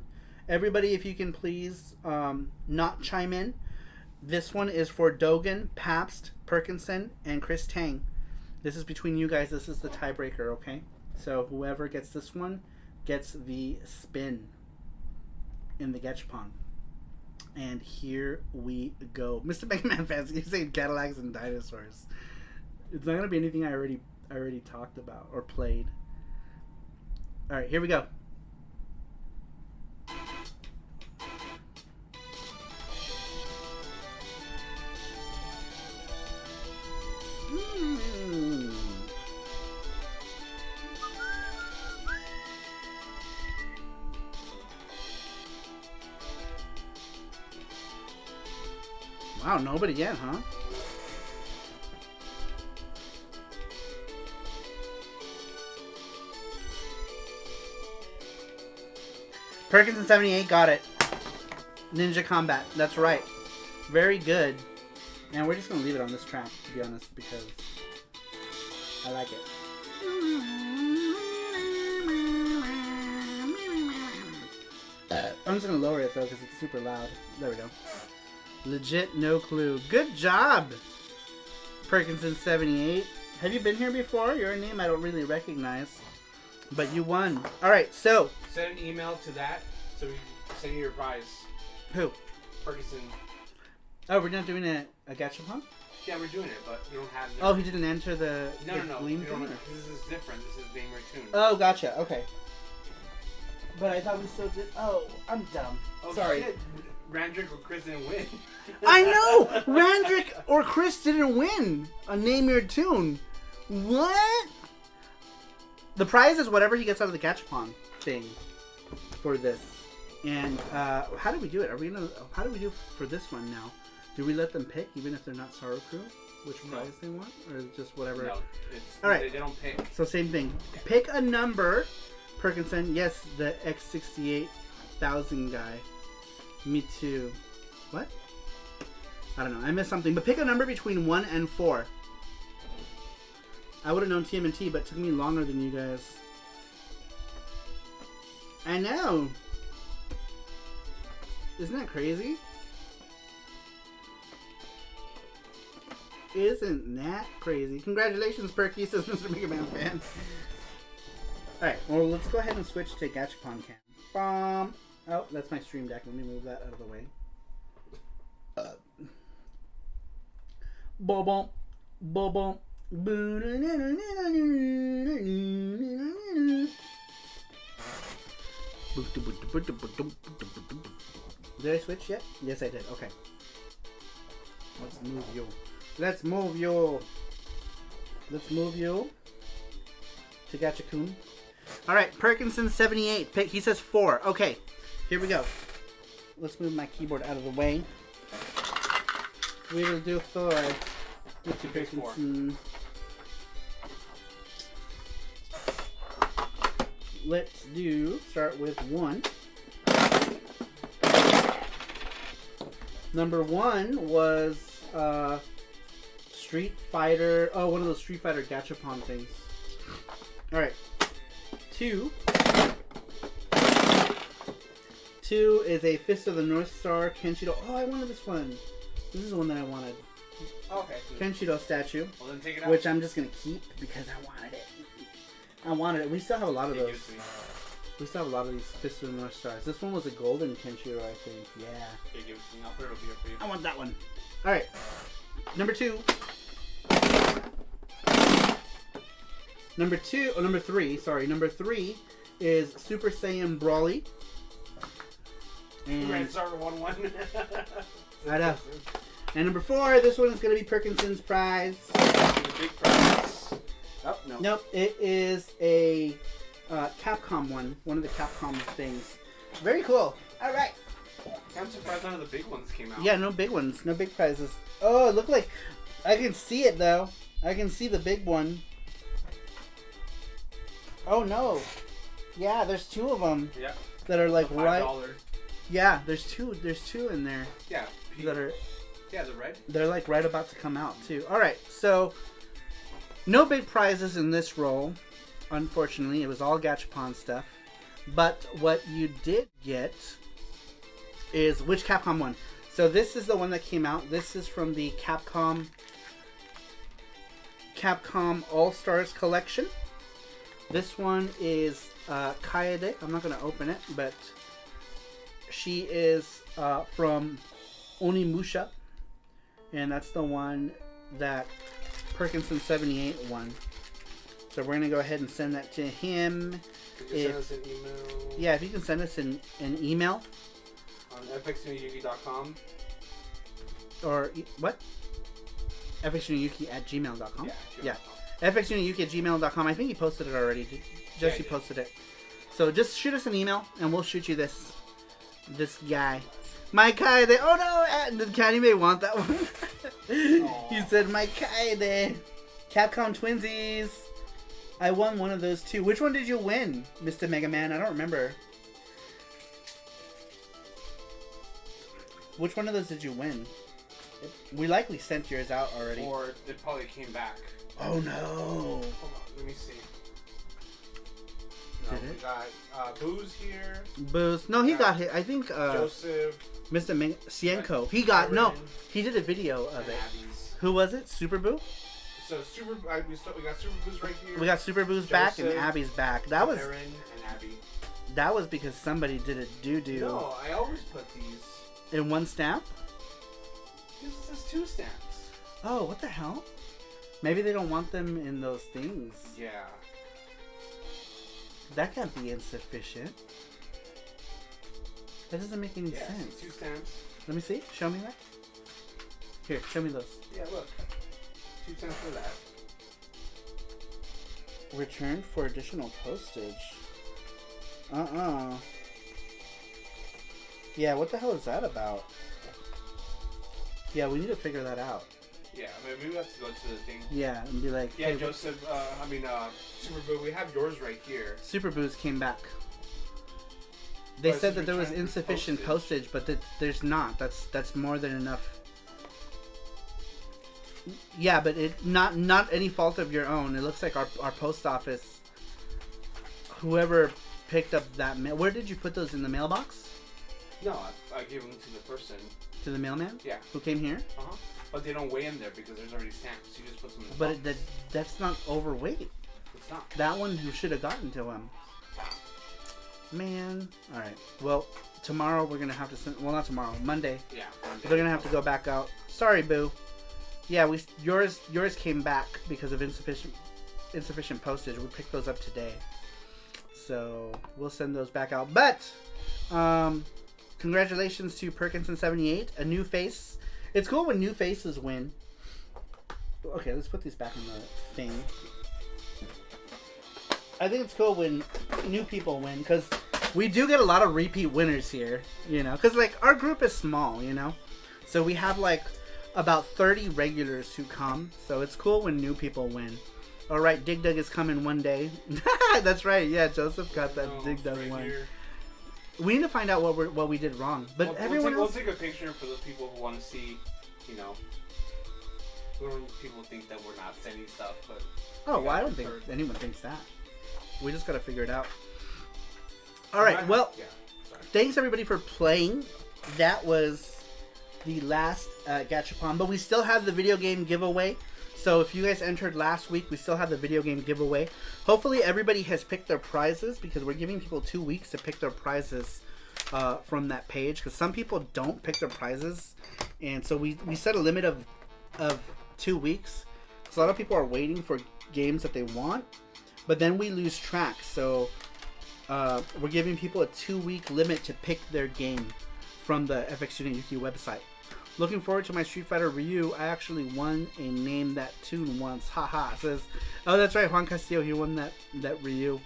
everybody, if you can please not chime in. This one is for Dogan, Pabst, Perkinson, and Chris Tang. This is between you guys. This is the tiebreaker, okay? So whoever gets this one gets the spin in the Gachapon. And here we go. Mr. Mega Man fans, you say Cadillacs and dinosaurs. It's not going to be anything I already talked about or played. Alright, here we go. Wow, nobody yet, huh? Perkins 78 got it. Ninja Combat, that's right. Very good. And we're just going to leave it on this track, to be honest, because I like it. I'm just going to lower it, though, because it's super loud. There we go. Legit no clue. Good job, Perkinson 78. Have you been here before? Your name I don't really recognize, but you won. All right, so Send an email to that so we can send you your prize. who? Ferguson. Oh, we're not doing a gachapon? Yeah, we're doing it, but we don't have. Oh, he didn't enter the No. gleam We don't thing, have, or- this is different. This is being retuned. Oh, gotcha. Okay. But I thought we still did. Oh, I'm dumb. Oh, Sorry. shit. Randrick or Chris didn't win. I know! Randrick or Chris didn't win a Name Your Tune. What? The prize is whatever he gets out of the gachapon thing for this. And how do we do it? Are we gonna? How do we do for this one now? Do we let them pick, even if they're not SaruPro, which prize they want, or just whatever? No, it's, All right. They don't pick. So same thing. Pick a number, Perkinson. Yes, the X68,000 guy. Me too. What? I don't know. I missed something. But pick a number between 1 and 4. I would have known TMNT, but it took me longer than you guys. I know. Isn't that crazy? Isn't that crazy? Congratulations, Perky, says Mr. Mega Man fan. Alright, well, let's go ahead and switch to Gachapon Cam. Bomb. Oh, that's my stream deck. Let me move that out of the way. Bom bom. Did I switch yet? Yes, I did. Okay. Let's move you. Let's move you. Let's move you to Gachakun. Alright, Perkinson 78. Pick, he says 4. Okay, here we go. Let's move my keyboard out of the way. We will do 4. Mr. Perkinson. Let's start with 1. Number 1 was Street Fighter. Oh, one of those Street Fighter Gachapon things. Alright. 2 is a Fist of the North Star Kenshido. Oh, I wanted this one. This is the one that I wanted. Okay. Kenshido statue. Well, then take it out. Which I'm just going to keep because I wanted it. I wanted it. We still have a lot of Yeah, those. give it to me. We still have a lot of these Fist of the North Stars. This one was a golden Kenshido, I think. Yeah. Yeah, give it to me. I'll put it over here for you. I want that one. Alright. Number 2. Number 3, sorry. Number 3 is Super Saiyan Brawly. And Right, start with 1-1. I know. And number 4, this one is going to be Perkinson's prize. The big prize. Oh, no. Nope, it is a Capcom one of the Capcom things. Very cool. All right. I'm surprised none of the big ones came out. Yeah, no big ones, no big prizes. Oh, it looked like I can see it though. I can see the big one. Oh no. Yeah, there's two of them. Yeah. That are like $5. right. Yeah, there's two. There's two in there. Yeah. That are. Yeah, the red. They're like right about to come out too. All right, so no big prizes in this roll. Unfortunately, it was all gachapon stuff. But what you did get is which Capcom one. So this is the one that came out. This is from the Capcom All Stars collection. This one is Kaede. I'm not going to open it, but she is from Onimusha. And that's the one that Perkinson78 won. So we're going to go ahead and send that to him. Could you send us an email? Yeah, if you can send us an email. On fxuniyuki.com. Or, what? fxuniyuki@gmail.com? Yeah. fxuniyuki@gmail.com. I think he posted it already. Jesse Yeah, posted it. So just shoot us an email and we'll shoot you this guy. My Kaede. Oh no! Did Kanime want that one? He said, my Kaede. Capcom Twinsies. I won one of those too. Which one did you win, Mr. Mega Man? I don't remember. Which one of those did you win? We likely sent yours out already. Or it probably came back. Oh no! Hold on, let me see. No, Did we it? got Booze here. Booze. No, he got hit. I think Joseph. Mr. Cienko. He got no. Aaron, He did a video of and it. Abby's. Who was it? Super Boo. So we got Super Booze right here. We got Super Boo's back and Joseph, Abby's back. That was Aaron and Abby. that was because somebody did a doo-doo No, I always put these. in one stamp. This is 2 stamps. Oh, what the hell? Maybe they don't want them in those things. Yeah. That can't be insufficient. That doesn't make any Yeah, sense. see, 2 stamps. Let me see. Show me that. Here, show me those. Yeah, look. 2 stamps for that. Returned for additional postage. Yeah, what the hell is that about? Yeah, we need to figure that out. Yeah, I mean, maybe we have to go to the thing. Yeah, and be like, Yeah, hey, Joseph, Super Boo, we have yours right here. Super Boo's came back. They But said it's that there was returned insufficient postage, but there's not. That's more than enough. Yeah, but it not any fault of your own. It looks like our post office, whoever picked up that mail. Where did you put those, in the mailbox? No, I gave them to the person. To the mailman? Yeah. Who came here? Uh-huh. But they don't weigh in there because there's already stamps. You just put them in the But box. that's not overweight. It's not. That one who should have gotten to him. Man. All right. Well, tomorrow we're gonna have to send. Well, not tomorrow. Monday. Yeah. They're gonna have to go back out. Sorry, Boo. Yeah, yours came back because of insufficient postage. We picked those up today, so we'll send those back out. But congratulations to Perkinson78, a new face. It's cool when new faces win. Okay, let's put these back in the thing. I think it's cool when new people win, because we do get a lot of repeat winners here, you know, because like our group is small, you know, so we have like about 30 regulars who come, so it's cool when new people win. All right, Dig Dug is coming one day. That's right, yeah, Joseph got that Dig Dug one. Here. We need to find out what we did wrong, but everyone we'll else. take a picture for those people who want to see, you know, people think that we're not sending stuff, but Oh, well, I don't think anyone thinks that. We just gotta figure it out. All right, well, yeah, sorry. thanks everybody for playing. That was the last Gachapon, but we still have the video game giveaway. So if you guys entered last week, we still have the video game giveaway. Hopefully everybody has picked their prizes, because we're giving people 2 weeks to pick their prizes from that page, because some people don't pick their prizes, and so we set a limit of 2 weeks, because a lot of people are waiting for games that they want, but then we lose track. So we're giving people a 2-week limit to pick their game from the FX Student Yuki website. Looking forward to my Street Fighter Ryu. I actually won a Name That Tune once. Haha. Says, oh, that's right, Juan Castillo. He won that Ryu.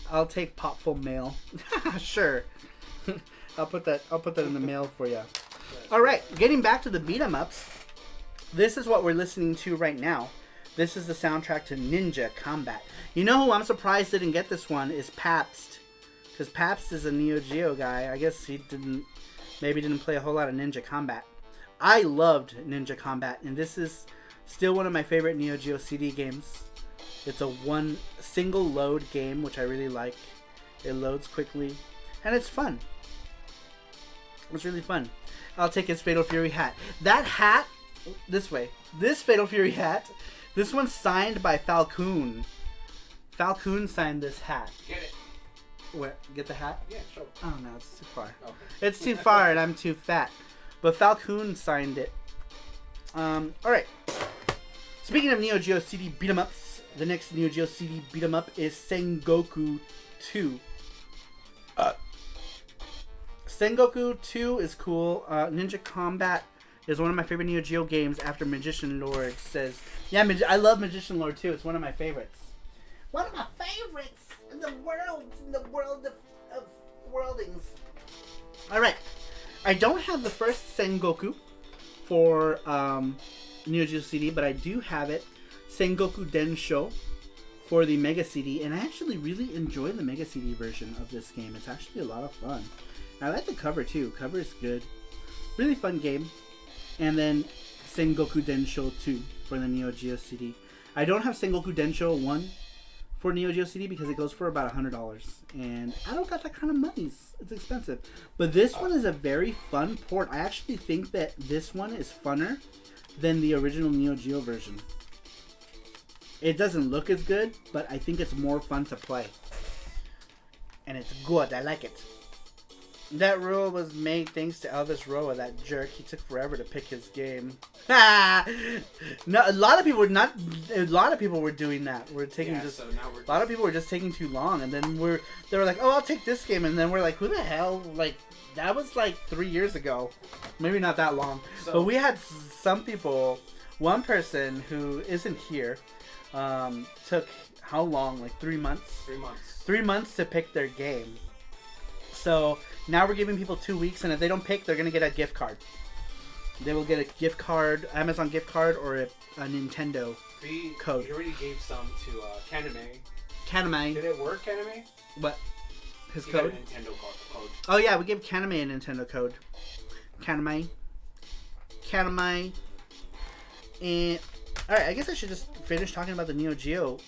I'll take Popful Mail. Sure. I'll put that in the mail for you. All right, getting back to the beat 'em ups. this is what we're listening to right now. This is the soundtrack to Ninja Combat. You know who I'm surprised didn't get this one is Pabst. Because Pabst is a Neo Geo guy. I guess he didn't play a whole lot of Ninja Combat. I loved Ninja Combat, and this is still one of my favorite Neo Geo CD games. It's a one single load game, which I really like. It loads quickly, and it's fun. It's really fun. I'll take his Fatal Fury hat. That hat, this way. This Fatal Fury hat, this one's signed by Falcon. Falcon signed this hat. Get it. Where? Get the hat? Yeah, sure. Oh no, it's too far. Okay. It's too far and I'm too fat. But Falcon signed it. Alright. Speaking of Neo Geo CD beat 'em ups, the next Neo Geo CD beat 'em up is Sengoku 2. Sengoku 2 is cool. Ninja Combat is one of my favorite Neo Geo games after Magician Lore. It says, yeah, I love Magician Lore too. It's one of my favorites. One of my favorites in the world of worldings. Alright. I don't have the first Sengoku for Neo Geo CD, but I do have it. Sengoku Densho for the Mega CD, and I actually really enjoy the Mega CD version of this game. It's actually a lot of fun. I like the cover too. Cover is good. Really fun game. And then Sengoku Densho 2 for the Neo Geo CD. I don't have Sengoku Densho 1 for Neo Geo CD because it goes for about $100. And I don't got that kind of money. It's expensive. But this one is a very fun port. I actually think that this one is funner than the original Neo Geo version. It doesn't look as good, but I think it's more fun to play. And it's good. I like it. That rule was made thanks to Elvis Roa, that jerk. He took forever to pick his game. No, a lot of people were not. A lot of people were doing that. We're taking So now we're a lot of people were just taking too long, and then they were like, "Oh, I'll take this game," and then we're like, "Who the hell?" Like that was like 3 years ago, maybe not that long. But we had some people. One person who isn't here took how long? Like 3 months. 3 months. 3 months to pick their game. So now we're giving people 2 weeks, and if they don't pick, they're gonna get a gift card. They will get a gift card, Amazon gift card, or a Nintendo code. We already gave some to Kaname. Kaname. Did it work, Kaname? What? His He code? got a Nintendo code. Oh yeah, we gave Kaname a Nintendo code. Kaname. And alright, I guess I should just finish talking about the Neo Geo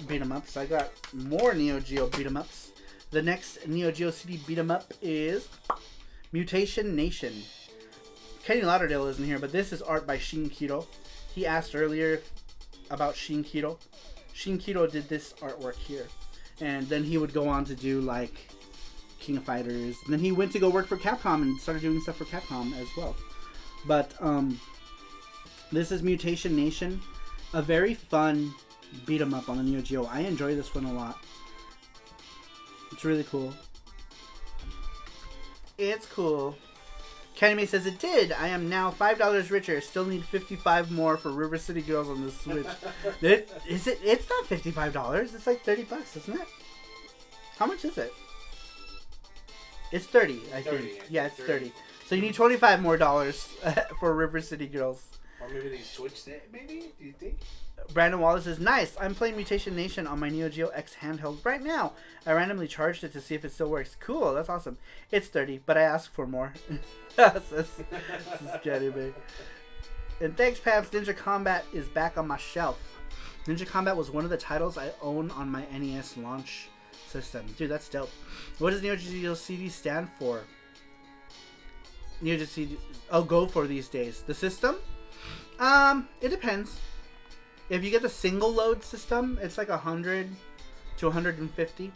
beat 'em ups. I got more Neo Geo beat 'em ups. The next Neo Geo CD beat 'em up is Mutation Nation. Kenny Lauderdale isn't here, but this is art by Shin Kiro. He asked earlier about Shin Kiro. Shin Kiro did this artwork here. And then he would go on to do like King of Fighters. And then he went to go work for Capcom and started doing stuff for Capcom as well. But this is Mutation Nation. A very fun beat 'em up on the Neo Geo. I enjoy this one a lot. It's really cool. It's cool. Kenny says it did. I am now $5 richer. Still need 55 more for River City Girls on the Switch. It's not $55. It's like $30, isn't it? How much is it? It's 30, I think. Yeah, it's 30. So you need 25 more dollars for River City Girls. Or maybe they switched it, maybe? Do you think? Brandon Wallace says, nice. I'm playing Mutation Nation on my Neo Geo X handheld right now. I randomly charged it to see if it still works. Cool, that's awesome. It's 30, but I asked for more. This is scary, babe. And thanks, Pabs. Ninja Combat is back on my shelf. Ninja Combat was one of the titles I own on my NES launch system. Dude, that's dope. What does Neo Geo CD stand for? Neo Geo CD... Oh, go for these days. The system? It depends. If you get the single load system, it's like 100 to 150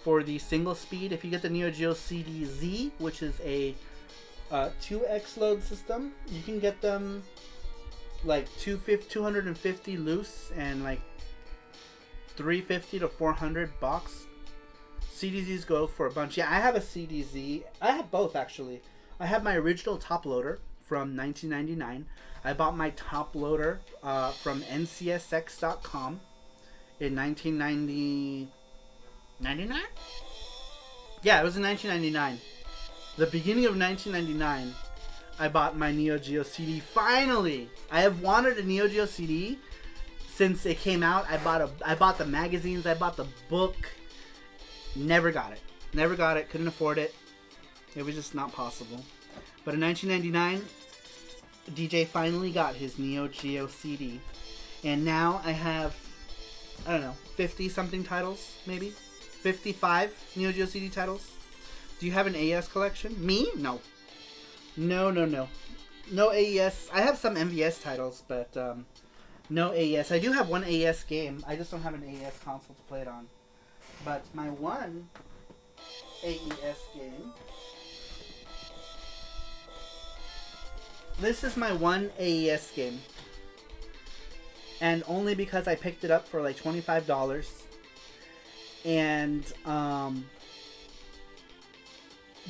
for the single speed. If you get the Neo Geo CD-Z, which is a 2X load system, you can get them like 250 loose and like 350 to 400 box. CDZs go for a bunch. Yeah, I have a CDZ. I have both actually. I have my original top loader from 1999. I bought my top loader from ncsx.com in 1999? Yeah, it was in 1999. The beginning of 1999. I bought my Neo Geo CD. Finally! I have wanted a Neo Geo CD since it came out. I bought the magazines. I bought the book. Never got it. Never got it. Couldn't afford it. It was just not possible. But in 1999, DJ finally got his Neo Geo CD. And now I have, I don't know, 50-something titles, maybe? 55 Neo Geo CD titles. Do you have an AES collection? Me? No. No. No AES. I have some MVS titles, but no AES. I do have one AES game. I just don't have an AES console to play it on. But my one AES game... This is my one AES game. And only because I picked it up for like $25. And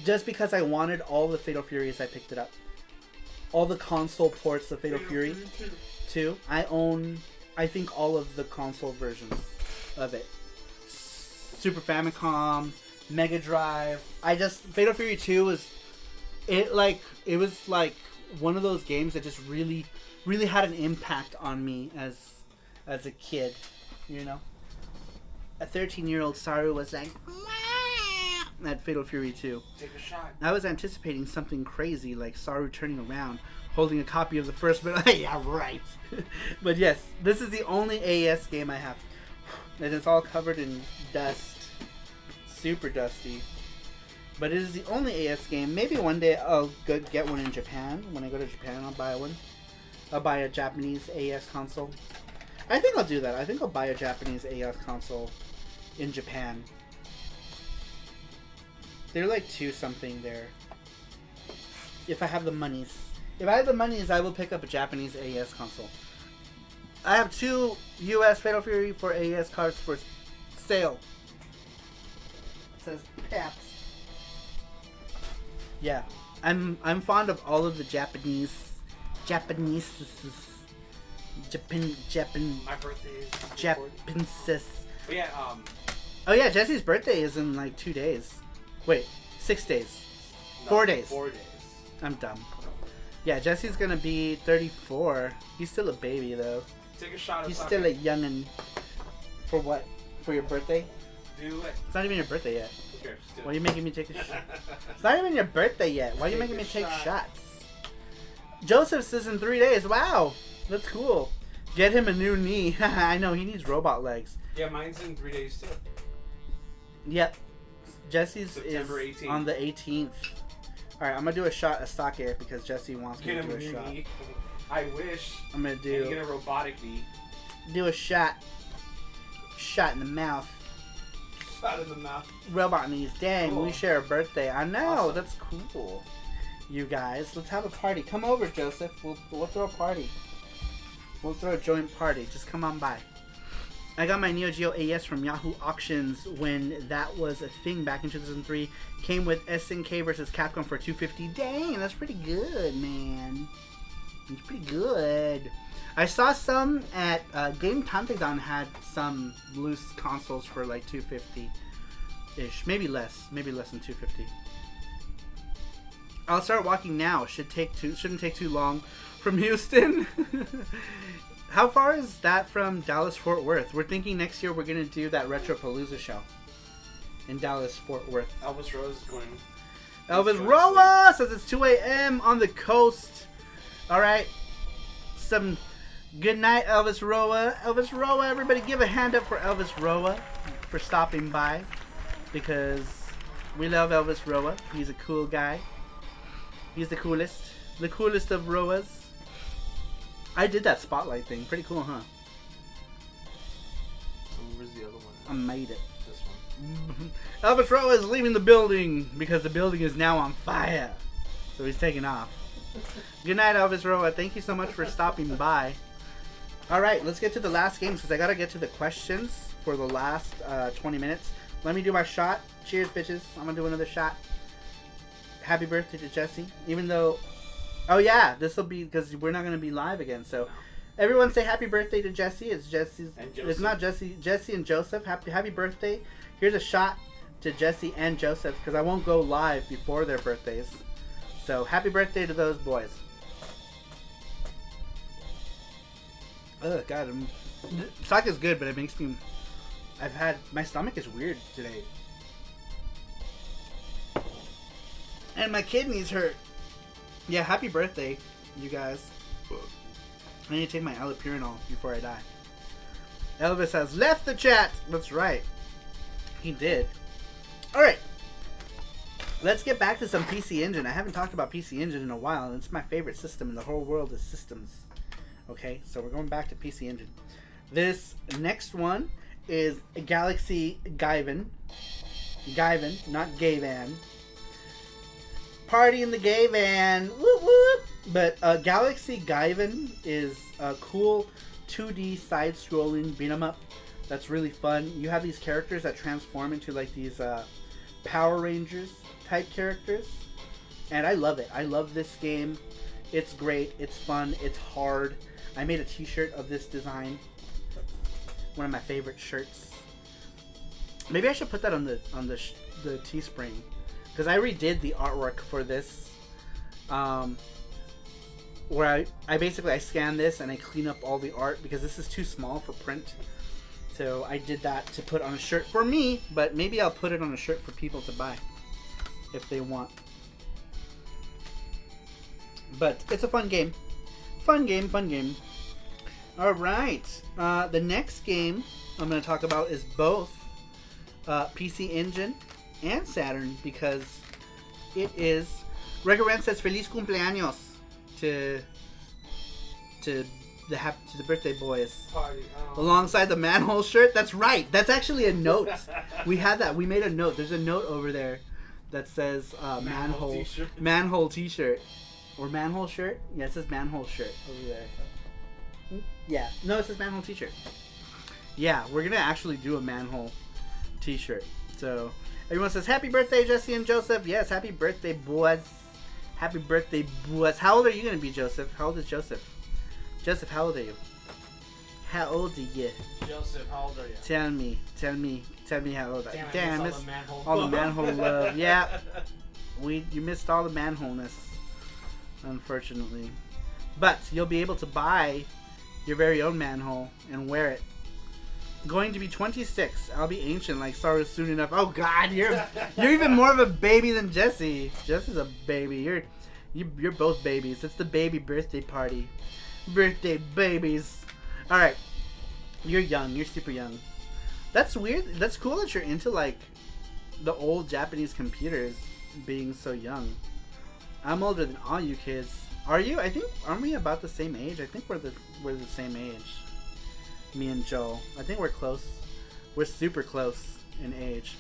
just because I wanted all the Fatal Furies, I picked it up. All the console ports of Fatal Fury 2. I own, I think, all of the console versions of it. Super Famicom, Mega Drive. Fatal Fury 2 was, it was like one of those games that just really had an impact on me as a kid, you know. A 13-year-old Saru was like, Wah! At Fatal Fury 2. Take a shot. I was anticipating something crazy like Saru turning around, holding a copy of the first, but yeah, right. But yes, this is the only AES game I have, and it's all covered in dust, super dusty. But it is the only AES game. Maybe one day I'll go get one in Japan. When I go to Japan, I'll buy one. I'll buy a Japanese AES console. I think I'll do that. I think I'll buy a Japanese AES console in Japan. They're like $2-something there. If I have the monies. If I have the monies, I will pick up a Japanese AES console. I have 2 US Fatal Fury for AES cards for sale. It says Paps. Yeah, I'm fond of all of the Japan. My birthday is Japanese. But yeah, Oh yeah, Jesse's birthday is in like 2 days. Wait, 6 days. no, 4 days. 4 days. I'm dumb. Yeah, Jesse's gonna be 34. He's still a baby though. Take a shot of He's sake. still a youngin'. For what? For your birthday? Do it. It's not even your birthday yet. Who cares? Do Why are it. you making me take a shot? It's not even your birthday yet. Why are you Take making me a take shot. shots? Joseph's is in 3 days. Wow, that's cool. Get him a new knee. I know, he needs robot legs. Yeah, mine's in 3 days too. Yep. Jesse's September is 18th. on the 18th. Alright, I'm gonna do a shot of sake because Jesse wants me Get to him do a a new shot. knee. I wish. I'm gonna And you do get a robotic knee. a shot. Shot in the mouth. Shot in the mouth. Robot knees. Dang, Cool. we share a birthday. I know, Awesome. that's cool. You guys, let's have a party. Come over, Joseph. We'll throw a party. We'll throw a joint party. Just come on by. I got my Neo Geo AES from Yahoo Auctions when that was a thing back in 2003. Came with SNK versus Capcom for $250. Dang, that's pretty good, man. It's pretty good. I saw some at Game Tantedon had some loose consoles for like $250-ish. Maybe less than $250. I'll start walking now. Shouldn't take too long from Houston. How far is that from Dallas Fort Worth? We're thinking next year we're gonna do that Retropalooza show in Dallas Fort Worth. Elvis Rose is going. Elvis Roa says it's 2 a.m. on the coast. All right. Some good night, Elvis Roa. Elvis Roa, everybody give a hand up for Elvis Roa for stopping by because we love Elvis Roa. He's a cool guy. He's the coolest of Roas. I did that spotlight thing. Pretty cool, huh? Where's the other one? I made it. This one. Elvis Roa is leaving the building because the building is now on fire. So he's taking off. Good night, Elvis Roa. Thank you so much for stopping by. Alright, let's get to the last game because I gotta get to the questions for the last 20 minutes. Let me do my shot. Cheers, bitches. I'm gonna do another shot. Happy birthday to Jesse. Even though... Oh yeah, this will be because we're not gonna be live again. So, everyone say happy birthday to Jesse. It's Jesse's. And Joseph. It's not Jesse. Jesse and Joseph. Happy birthday. Here's a shot to Jesse and Joseph because I won't go live before their birthdays. So happy birthday to those boys. Oh God, sake is good, but it makes me. My stomach is weird today, and my kidneys hurt. Yeah, happy birthday, you guys. I need to take my allopurinol before I die. Elvis has left the chat. That's right, he did. All right. Let's get back to some PC Engine. I haven't talked about PC Engine in a while, and it's my favorite system in the whole world of systems. Okay, so we're going back to PC Engine. This next one is Galaxy Gaivan. Gaivan, not Gayvan. Party in the gay van. Whoop whoop. But Galaxy Gaivan is a cool 2D side-scrolling beat-em-up that's really fun. You have these characters that transform into like these Power Rangers type characters, and I love it. I love this game. It's great. It's fun. It's hard. I made a t-shirt of this design. One of my favorite shirts. Maybe I should put that on the Teespring, because I redid the artwork for this, where I basically scan this and I clean up all the art because this is too small for print. So I did that to put on a shirt for me, but maybe I'll put it on a shirt for people to buy if they want. But it's a fun game. Fun game, fun game. Alright. The next game I'm going to talk about is both PC Engine and Saturn, because it is... Regaran says Feliz Cumpleaños to the birthday boys. Party. Alongside the manhole shirt. That's right. That's actually a note. We had that. We made a note. There's a note over there that says manhole t-shirt. Or manhole shirt? Yeah, it says manhole shirt over there. Yeah. No, it says manhole t-shirt. Yeah, we're going to actually do a manhole t-shirt. So, everyone says, happy birthday, Jesse and Joseph. Yes, happy birthday, boys. Happy birthday, boys. How old are you going to be, Joseph? How old is Joseph? Joseph, how old are you? How old are you? Joseph, how old are you? Tell me how old are you. Damn, it's all the manhole love. Yeah, you missed all the manholeness, unfortunately. But you'll be able to buy your very own manhole and wear it. Going to be 26. I'll be ancient like Saru soon enough. Oh God, you're even more of a baby than Jesse. Jesse's a baby. You're both babies. It's the baby birthday party. Birthday babies. Alright. You're young. You're super young. That's weird. That's cool that you're into like the old Japanese computers being so young. I'm older than all you kids. Are you? Aren't we about the same age? I think we're the same age. Me and Joel. I think we're close. We're super close in age.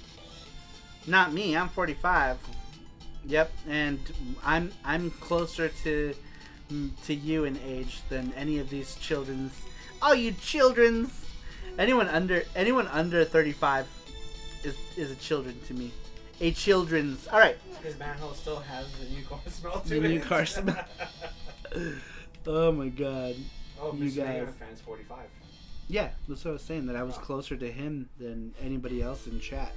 Not me. I'm 45. Yep, and I'm closer to you in age than any of these children's. Oh, you children's! Anyone under 35 is a children to me. A children's. All right. His manhole still has the new car smell to the it. new car smell. Oh my God. Oh, you Mr. guys. Fan's 45. Yeah, that's what I was saying. That I was closer to him than anybody else in chat.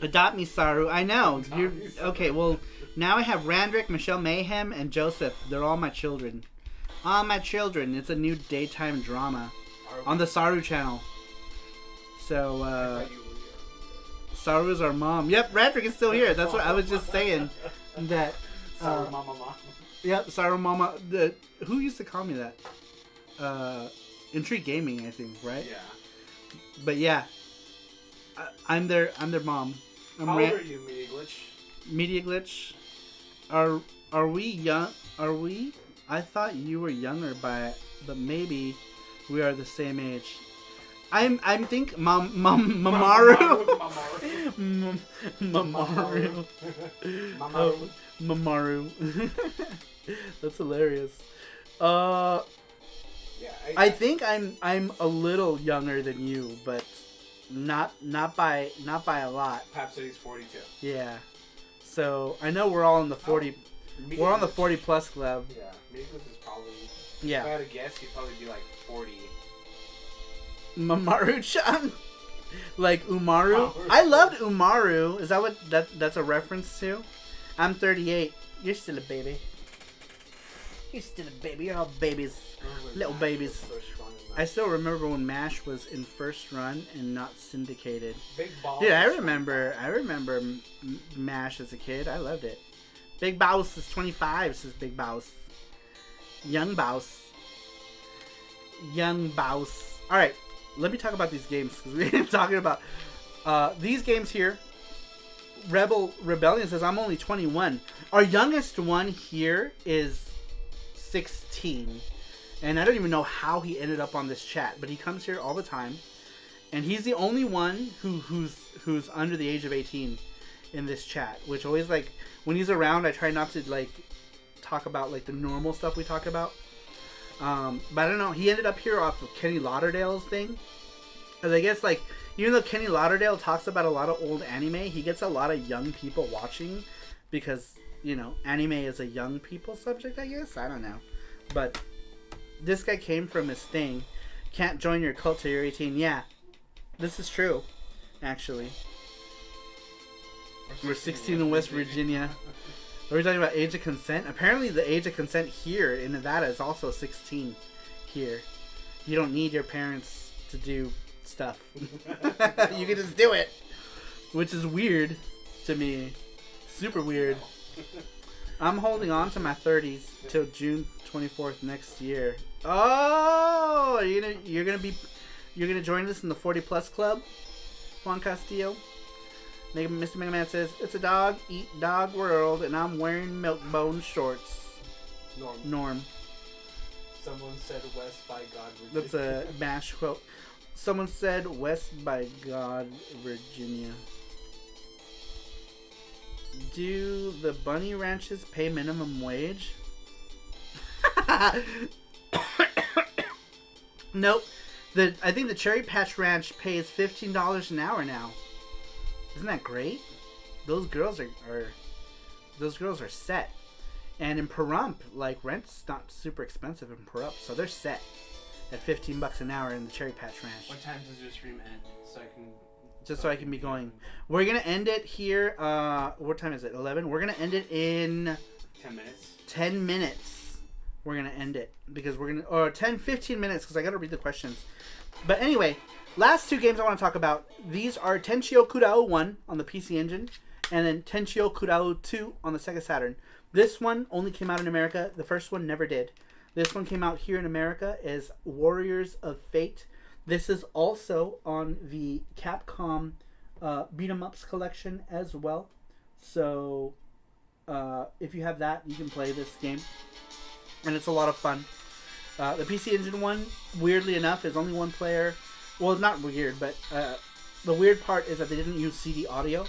Adopt me, Saru. I know. You're okay. Well, now I have Randrick, Michelle Mayhem, and Joseph. They're all my children. All my children. It's a new daytime drama on the Saru channel. So, Saru is our mom. Yep, Randrick is still here. That's what I was just saying. That. Saru Mama. Yep, Saru Mama. Who used to call me that? Intrigue Gaming, I think, right? Yeah. But yeah, I'm their mom. How old are you, Media Glitch? Media Glitch. Are we young? Are we? I thought you were younger but maybe we are the same age. I think Mamaru. Mamaru. Mamaru. That's hilarious. I think I'm a little younger than you, but not by a lot. Pap City's 42. Yeah. So I know we're all in the 40. We're on the 40 plus club. Yeah, Meekles is probably. Yeah. If I had to guess, he'd probably be like 40. Mamaru-chan, like Umaru. I loved Umaru. Is that what that's a reference to? I'm 38. You're still a baby. You're still a baby. You're all babies. Little babies. I still remember when MASH was in first run and not syndicated. Big balls. Dude, I remember MASH as a kid. I loved it. Big Bouse is 25, says Big Bouse. Young Bouse. Young Bouse. Alright, let me talk about these games, because we've been talking about these games here. Rebellion says, I'm only 21. Our youngest one here is 16. And I don't even know how he ended up on this chat, but he comes here all the time. And he's the only one who's under the age of 18 in this chat, which always, like, when he's around, I try not to, like, talk about, like, the normal stuff we talk about. But I don't know, he ended up here off of Kenny Lauderdale's thing. Because I guess, like, even though Kenny Lauderdale talks about a lot of old anime, he gets a lot of young people watching because, you know, anime is a young people subject, I guess? I don't know. But this guy came from his thing. Can't join your cult till you're 18. Yeah, this is true, actually. We're 16 in West Virginia. Are we talking about age of consent? Apparently the age of consent here in Nevada is also 16 here. You don't need your parents to do stuff. You can just do it. Which is weird to me. Super weird. I'm holding on to my 30s till June 24th next year. Oh, you're gonna join us in the 40 plus club, Juan Castillo. Mr. Mega Man says it's a dog eat dog world, and I'm wearing milk bone shorts. Norm. Someone said West by God, Virginia. That's a MASH quote. Someone said West by God, Virginia. Do the bunny ranches pay minimum wage? Nope. I think the Cherry Patch Ranch pays $15 an hour now. Isn't that great? Those girls are set. And in Pahrump, like, rent's not super expensive in Pahrump, so they're set at $15 an hour in the Cherry Patch Ranch. What time does your stream end? So I can be going. We're gonna end it here. What time is it? 11. We're gonna end it in 10 minutes. 10 minutes. We're gonna end it because we're gonna, or 15 minutes because I gotta read the questions. But anyway, last two games I want to talk about. These are Tenchio Kurao 1 on the PC Engine, and then Tenchio Kurao 2 on the Sega Saturn. This one only came out in America. The first one never did. This one came out here in America as Warriors of Fate. This is also on the Capcom Beat 'em Ups collection as well. So if you have that, you can play this game. And it's a lot of fun. The PC Engine one, weirdly enough, is only one player. Well, not weird, but the weird part is that they didn't use CD audio.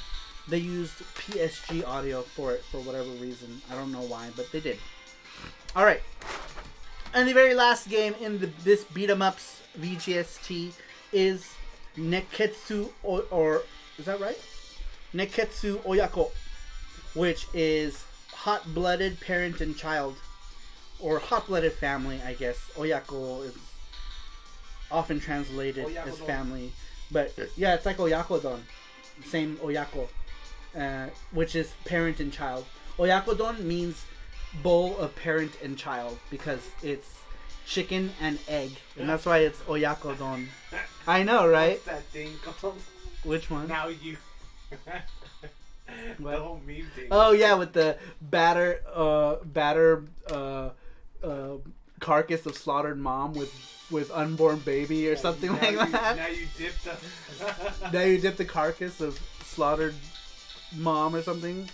They used PSG audio for it for whatever reason. I don't know why, but they did. Alright. And the very last game in this Beat 'em Ups VGST is Neketsu, or is that right? Neketsu Oyako, which is hot-blooded parent and child. Or hot-blooded family, I guess. Oyako is often translated as family. But yeah, it's like Oyakodon. Same Oyako. Which is parent and child. Oyakodon means bowl of parent and child because it's chicken and egg. And that's why it's Oyakodon. I know, right? What's that thing called? Which one? Now you. What? The whole meme thing. Oh yeah, with the batter carcass of slaughtered mom with unborn baby or something like that. Now you dip the. Now you dip the carcass of slaughtered mom or something.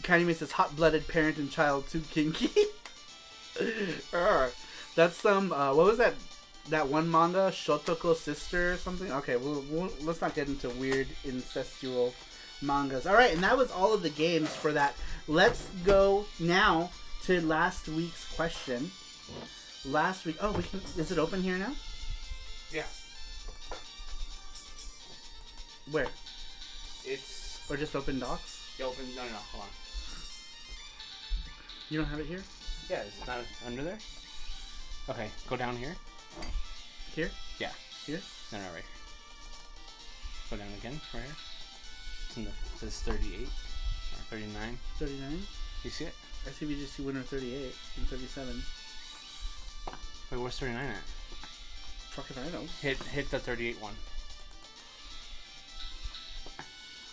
Kanime says hot-blooded parent and child too kinky. That's some what was that one manga, Shotoko Sister or something? Okay, let's not get into weird incestual mangas. Alright, and that was all of the games for that. Let's go now to last week's question. Last week, is it open here now? Yeah. Where? It's. Or just open docs? Open. No, hold on. You don't have it here? Yeah, it's not under there? Okay, go down here. Here? Yeah. Here? No, right here. Go down again, right here. It's in the, it says 38. 39. 39. You see it? I see VGC winner 38 and 37. Wait, where's 39 at? Fuck if I know. Hit the 38 one.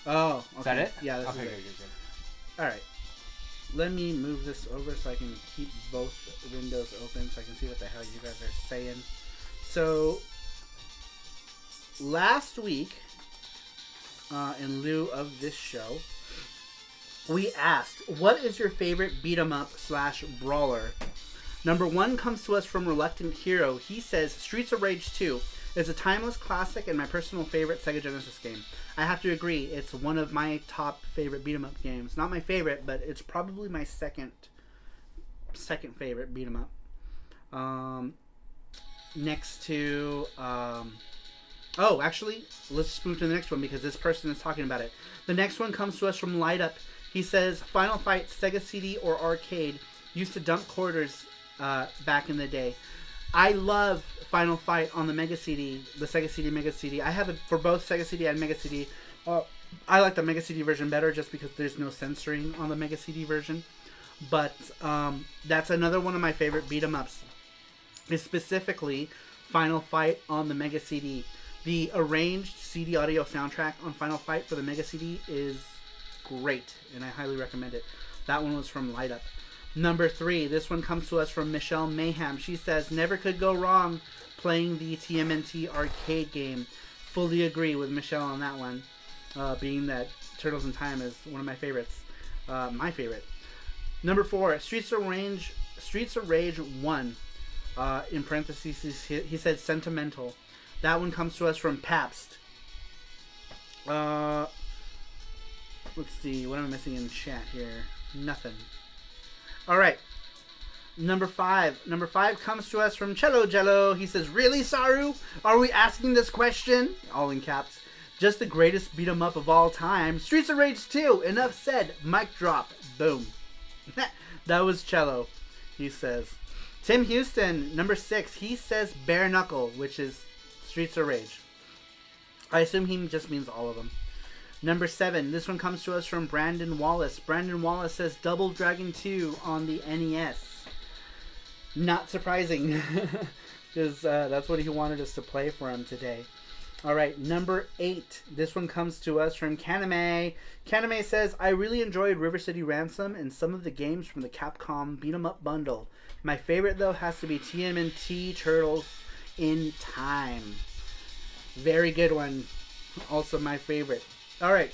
Oh, okay. Is that it? Yeah, that's okay, it. good. Alright. Let me move this over so I can keep both windows open so I can see what the hell you guys are saying. So, last week, in lieu of this show, we asked, what is your favorite beat-em-up / brawler? Number 1 comes to us from Reluctant Hero. He says, Streets of Rage 2 is a timeless classic and my personal favorite Sega Genesis game. I have to agree, it's one of my top favorite beat-em-up games. Not my favorite, but it's probably my second favorite beat-em-up. Next to... oh, actually, let's move to the next one because this person is talking about it. The next one comes to us from Light Up. He says, Final Fight, Sega CD or arcade, used to dump quarters back in the day. I love Final Fight on the Mega CD, the Sega CD, Mega CD. I have it for both Sega CD and Mega CD. I like the Mega CD version better just because there's no censoring on the Mega CD version. But that's another one of my favorite beat-em-ups. Is specifically Final Fight on the Mega CD. The arranged CD audio soundtrack on Final Fight for the Mega CD is great, and I highly recommend it. That one was from Light Up. Number 3, this one comes to us from Michelle Mayhem. She says, never could go wrong playing the TMNT arcade game. Fully agree with Michelle on that one, being that Turtles in Time is one of my favorites. My favorite. Number 4, Streets of Rage 1. In parentheses, he said sentimental. That one comes to us from Pabst. Let's see, what am I missing in chat here? Nothing. Alright. Number 5. Number 5 comes to us from Cello Jello. He says, really, Saru? Are we asking this question? All in caps. Just the greatest beat 'em up of all time. Streets of Rage 2. Enough said. Mic drop. Boom. That was Cello, he says. Tim Houston, number 6. He says Bare Knuckle, which is Streets of Rage. I assume he just means all of them. Number 7, this one comes to us from Brandon Wallace. Brandon Wallace says Double Dragon 2 on the NES. Not surprising, because that's what he wanted us to play for him today. Alright, number 8, this one comes to us from Kaname. Kaname says, I really enjoyed River City Ransom and some of the games from the Capcom Beat 'em Up bundle. My favorite, though, has to be TMNT Turtles in Time. Very good one. Also my favorite. Alright.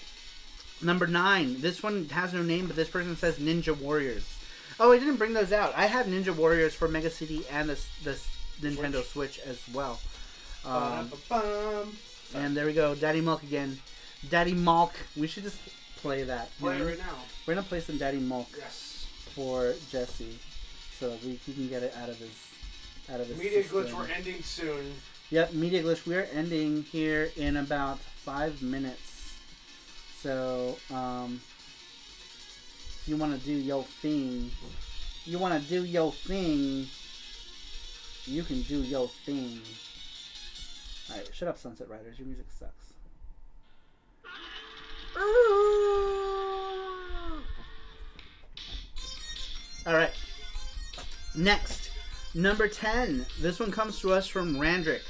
Number 9. This one has no name, but this person says Ninja Warriors. Oh, I didn't bring those out. I have Ninja Warriors for Mega CD and this Nintendo Switch as well. And there we go. Daddy Mulk again. Daddy Mulk. We should just play that. Play it right now. We're going to play some Daddy Mulk. Yes. For Jesse. So he can get it out of his Media system. glitch, we're ending soon. Yep, Media Glitch, we're ending here in about 5 minutes. So, if you want to do your thing, you can do your thing. Alright, shut up, Sunset Riders, your music sucks. Alright, next, number 10. This one comes to us from Randrick.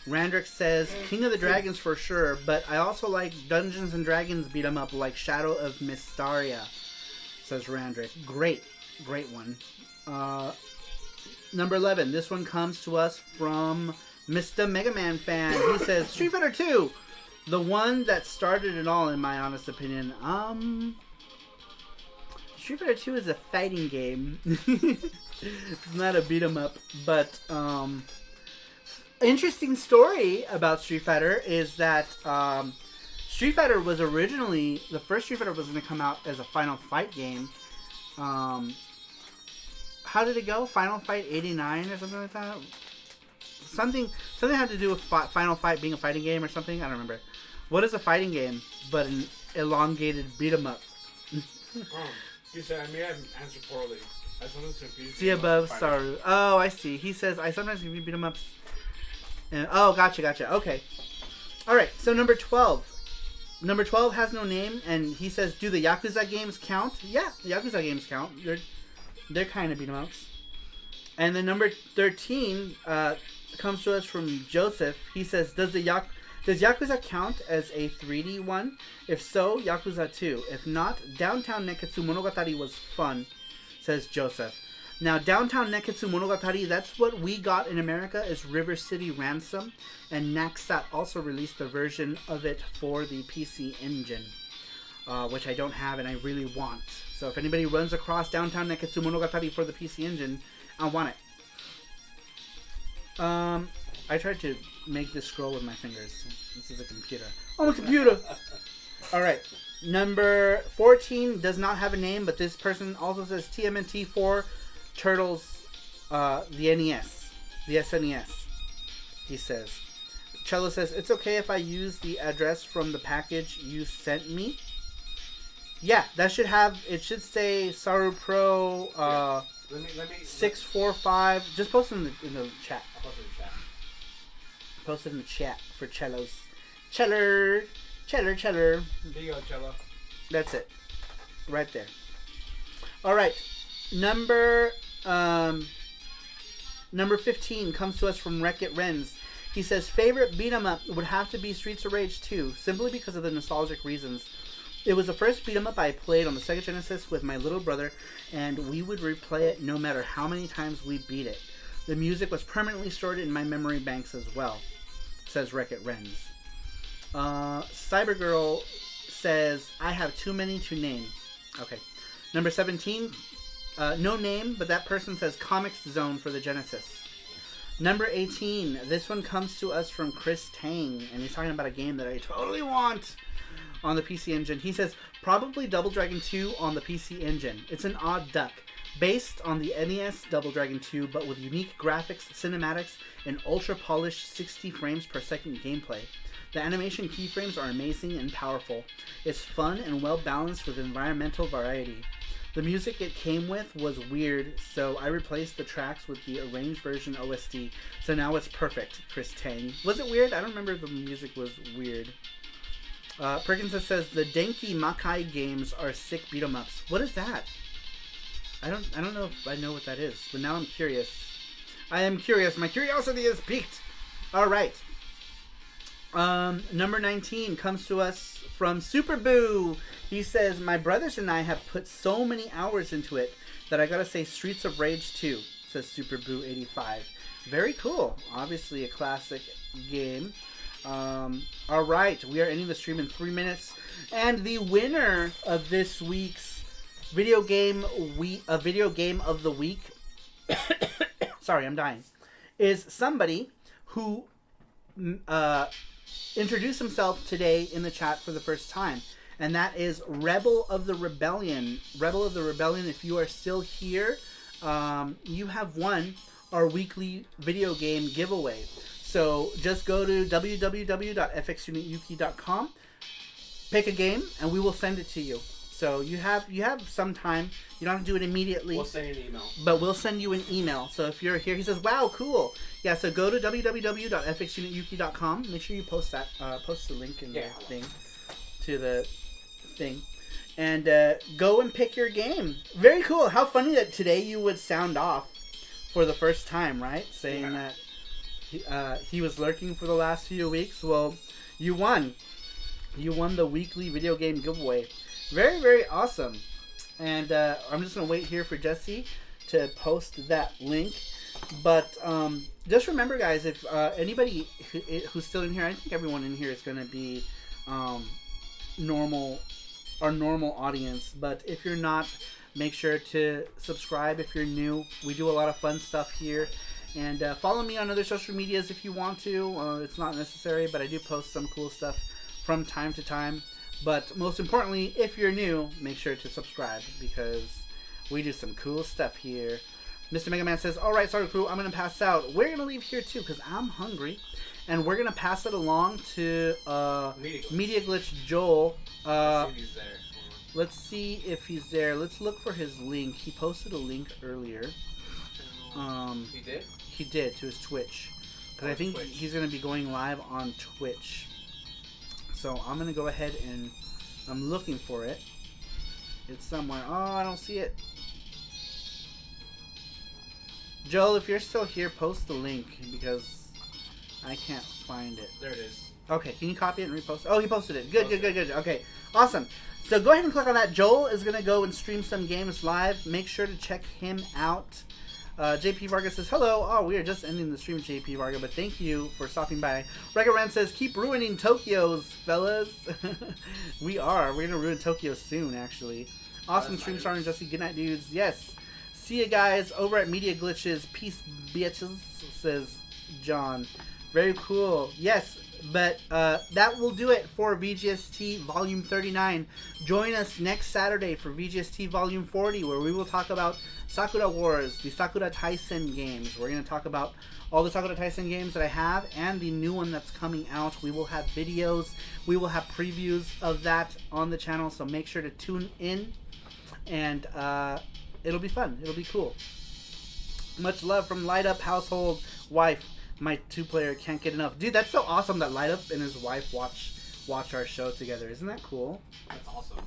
Randrick says, King of the Dragons for sure, but I also like Dungeons and Dragons beat 'em up like Shadow of Mystaria, says Randrick. Great one. Number 11, this one comes to us from Mr. Mega Man fan. He says, Street Fighter 2, the one that started it all in my honest opinion. Street Fighter 2 is a fighting game. It's not a beat 'em up, but, interesting story about Street Fighter is that Street Fighter was originally, the first Street Fighter was going to come out as a Final Fight game. How did it go? Final Fight 89 or something like that? Something had to do with Final Fight being a fighting game or something? I don't remember. What is a fighting game but an elongated beat 'em up? You said I may have answered poorly. I sometimes confused. See above, Saru. Oh, I see. He says, I sometimes confuse beat 'em ups. Oh, gotcha. Okay. Alright, so number 12. Number 12 has no name, and he says, "Do the Yakuza games count?" Yeah, the Yakuza games count. They're kind of beat 'em ups. And then number 13 comes to us from Joseph. He says, "Does Yakuza count as a 3D one? If so, Yakuza 2. If not, Downtown Neketsu Monogatari was fun," says Joseph. Now, Downtown Neketsu Monogatari, that's what we got in America is River City Ransom, and Naxat also released a version of it for the PC Engine, which I don't have and I really want. So if anybody runs across Downtown Neketsu Monogatari for the PC Engine, I want it. I tried to make this scroll with my fingers. This is a computer. I'm a computer! Alright. Number 14 does not have a name, but this person also says TMNT4 Turtles, the NES. The SNES. He says. Cello says, "It's okay if I use the address from the package you sent me?" Yeah, that should have, it should say SaruPro, Let me 645. Just post it in the chat. I'll post it in the chat. Post it in the chat for Cellos. Cheller. There you go, Cello. That's it. Right there. Alright. Number 15 comes to us from Wreck-It Renz. He says, "Favorite beat 'em up would have to be Streets of Rage 2, simply because of the nostalgic reasons. It was the first beat 'em up I played on the Sega Genesis with my little brother, and we would replay it no matter how many times we beat it. The music was permanently stored in my memory banks as well," says Wreck-It Renz. Cybergirl says, "I have too many to name." Okay. Number 17, no name, but that person says Comics Zone for the Genesis. Number 18, this one comes to us from Chris Tang, and he's talking about a game that I totally want on the PC Engine. He says, "Probably Double Dragon 2 on the PC Engine. It's an odd duck, based on the NES Double Dragon 2, but with unique graphics, cinematics, and ultra-polished 60 frames per second gameplay. The animation keyframes are amazing and powerful. It's fun and well-balanced with environmental variety. The music it came with was weird, so I replaced the tracks with the arranged version OST, so now it's perfect," Chris Tang. Was it weird? I don't remember if the music was weird. Perkins says, "The Denki Makai games are sick beat 'em ups." What is that? I don't know if I know what that is, but now I'm curious. I am curious. My curiosity is piqued. Alright. Number 19 comes to us from Super Boo. He says, "My brothers and I have put so many hours into it that I gotta say Streets of Rage 2, says Super Boo 85. Very cool. Obviously a classic game. Alright, we are ending the stream in 3 minutes. And the winner of this week's video game of the week sorry, I'm dying, is somebody who introduced himself today in the chat for the first time. And that is Rebel of the Rebellion. Rebel of the Rebellion, if you are still here, you have won our weekly video game giveaway. So just go to www.fxunituki.com, pick a game, and we will send it to you. So you have some time. You don't have to do it immediately. We'll send you an email. But we'll send you an email. So if you're here, he says, "Wow, cool." Yeah, so go to www.fxunituki.com. Make sure you post that, post the link in the thing, to the thing. And go and pick your game. Very cool. How funny that today you would sound off for the first time, right? Saying that he was lurking for the last few weeks. Well, you won. You won the weekly video game giveaway. Very, very awesome. And I'm just going to wait here for Jesse to post that link. But just remember, guys, if anybody who's still in here, I think everyone in here is going to be our normal audience. But if you're not, make sure to subscribe if you're new. We do a lot of fun stuff here. And follow me on other social medias if you want to. It's not necessary, but I do post some cool stuff from time to time. But most importantly, if you're new, make sure to subscribe because we do some cool stuff here. Mr. Mega Man says, "Alright, Saru Crew, I'm going to pass out." We're going to leave here too because I'm hungry. And we're going to pass it along to Media Glitch Joel. Let's see if he's there. Let's look for his link. He posted a link earlier. He did? He did, to his Twitch. Because I think he's going to be going live on Twitch. So So I'm gonna go ahead and I'm looking for it. It's somewhere. Oh, I don't see it. Joel, if you're still here, post the link because I can't find it. There it is. Okay, can you copy it and repost? Oh, he posted it. Good. Okay, awesome. So go ahead and click on that. Joel is going to go and stream some games live. Make sure to check him out. JP Varga says, hello. Oh, we are just ending the stream, JP Varga, but thank you for stopping by. Regaran says, keep ruining Tokyo's, fellas. We are. We're going to ruin Tokyo soon, actually. Awesome stream starting, Jesse. Good night, dudes. Yes. See you guys over at Media Glitches. Peace, bitches, says John. Very cool. Yes. But that will do it for VGST Volume 39. Join us next Saturday for VGST Volume 40, where we will talk about Sakura Wars, the Sakura Taisen games. We're going to talk about all the Sakura Taisen games that I have and the new one that's coming out. We will have videos. We will have previews of that on the channel, so make sure to tune in. And it'll be fun. It'll be cool. Much love from Light Up Household Wife. My 2-player can't get enough. Dude, that's so awesome that Light Up and his wife watch our show together. Isn't that cool? That's awesome.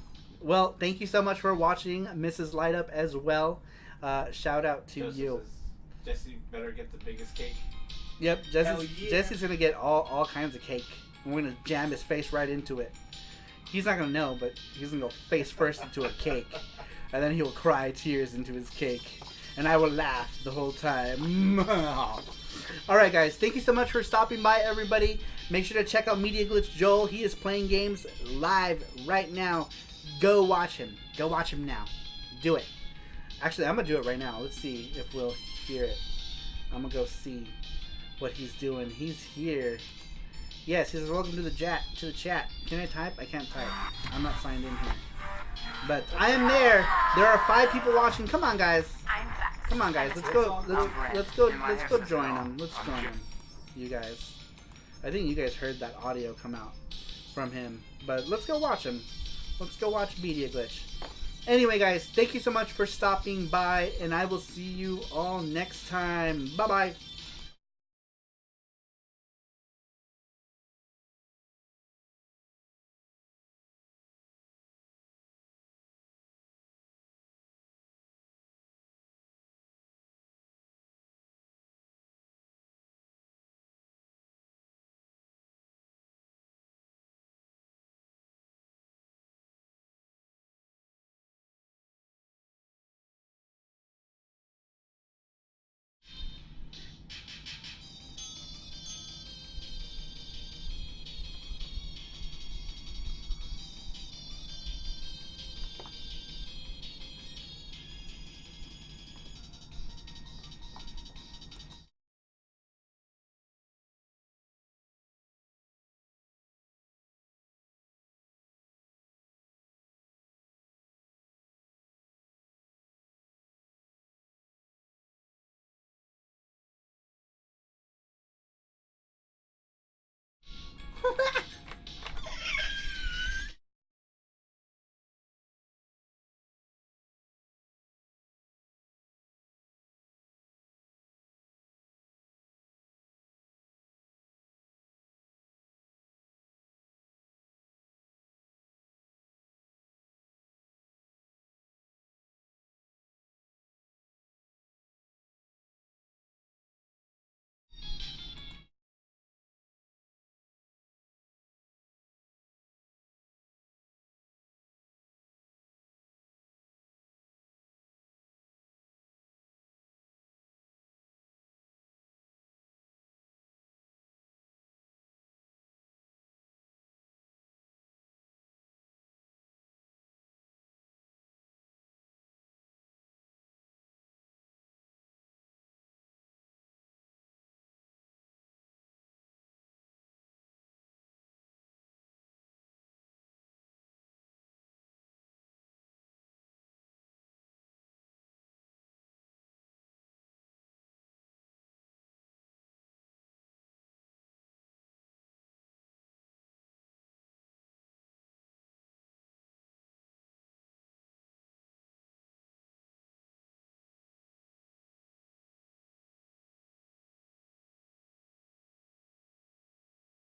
Well, thank you so much for watching, Mrs. Light Up as well. Shout out to Joseph you. Says, Jesse better get the biggest cake. Yep, Hell yeah. Jesse's gonna get all kinds of cake. We're gonna jam his face right into it. He's not gonna know, but he's gonna go face first into a cake, and then he will cry tears into his cake, and I will laugh the whole time. Alright guys, thank you so much for stopping by, everybody. Make sure to check out Media Glitch Joel. He is playing games live right now. Go watch him. Go watch him now. Do it. Actually, I'm going to do it right now. Let's see if we'll hear it. I'm going to go see what he's doing. He's here. Yes, he says, welcome to the chat. Can I type? I can't type. I'm not signed in here. But I am there. There are 5 people watching. Come on, guys. Come on, guys. Let's go join them. Let's join them. You guys. I think you guys heard that audio come out from him. But let's go watch him. Let's go watch Media Glitch. Anyway, guys, thank you so much for stopping by, and I will see you all next time. Bye-bye.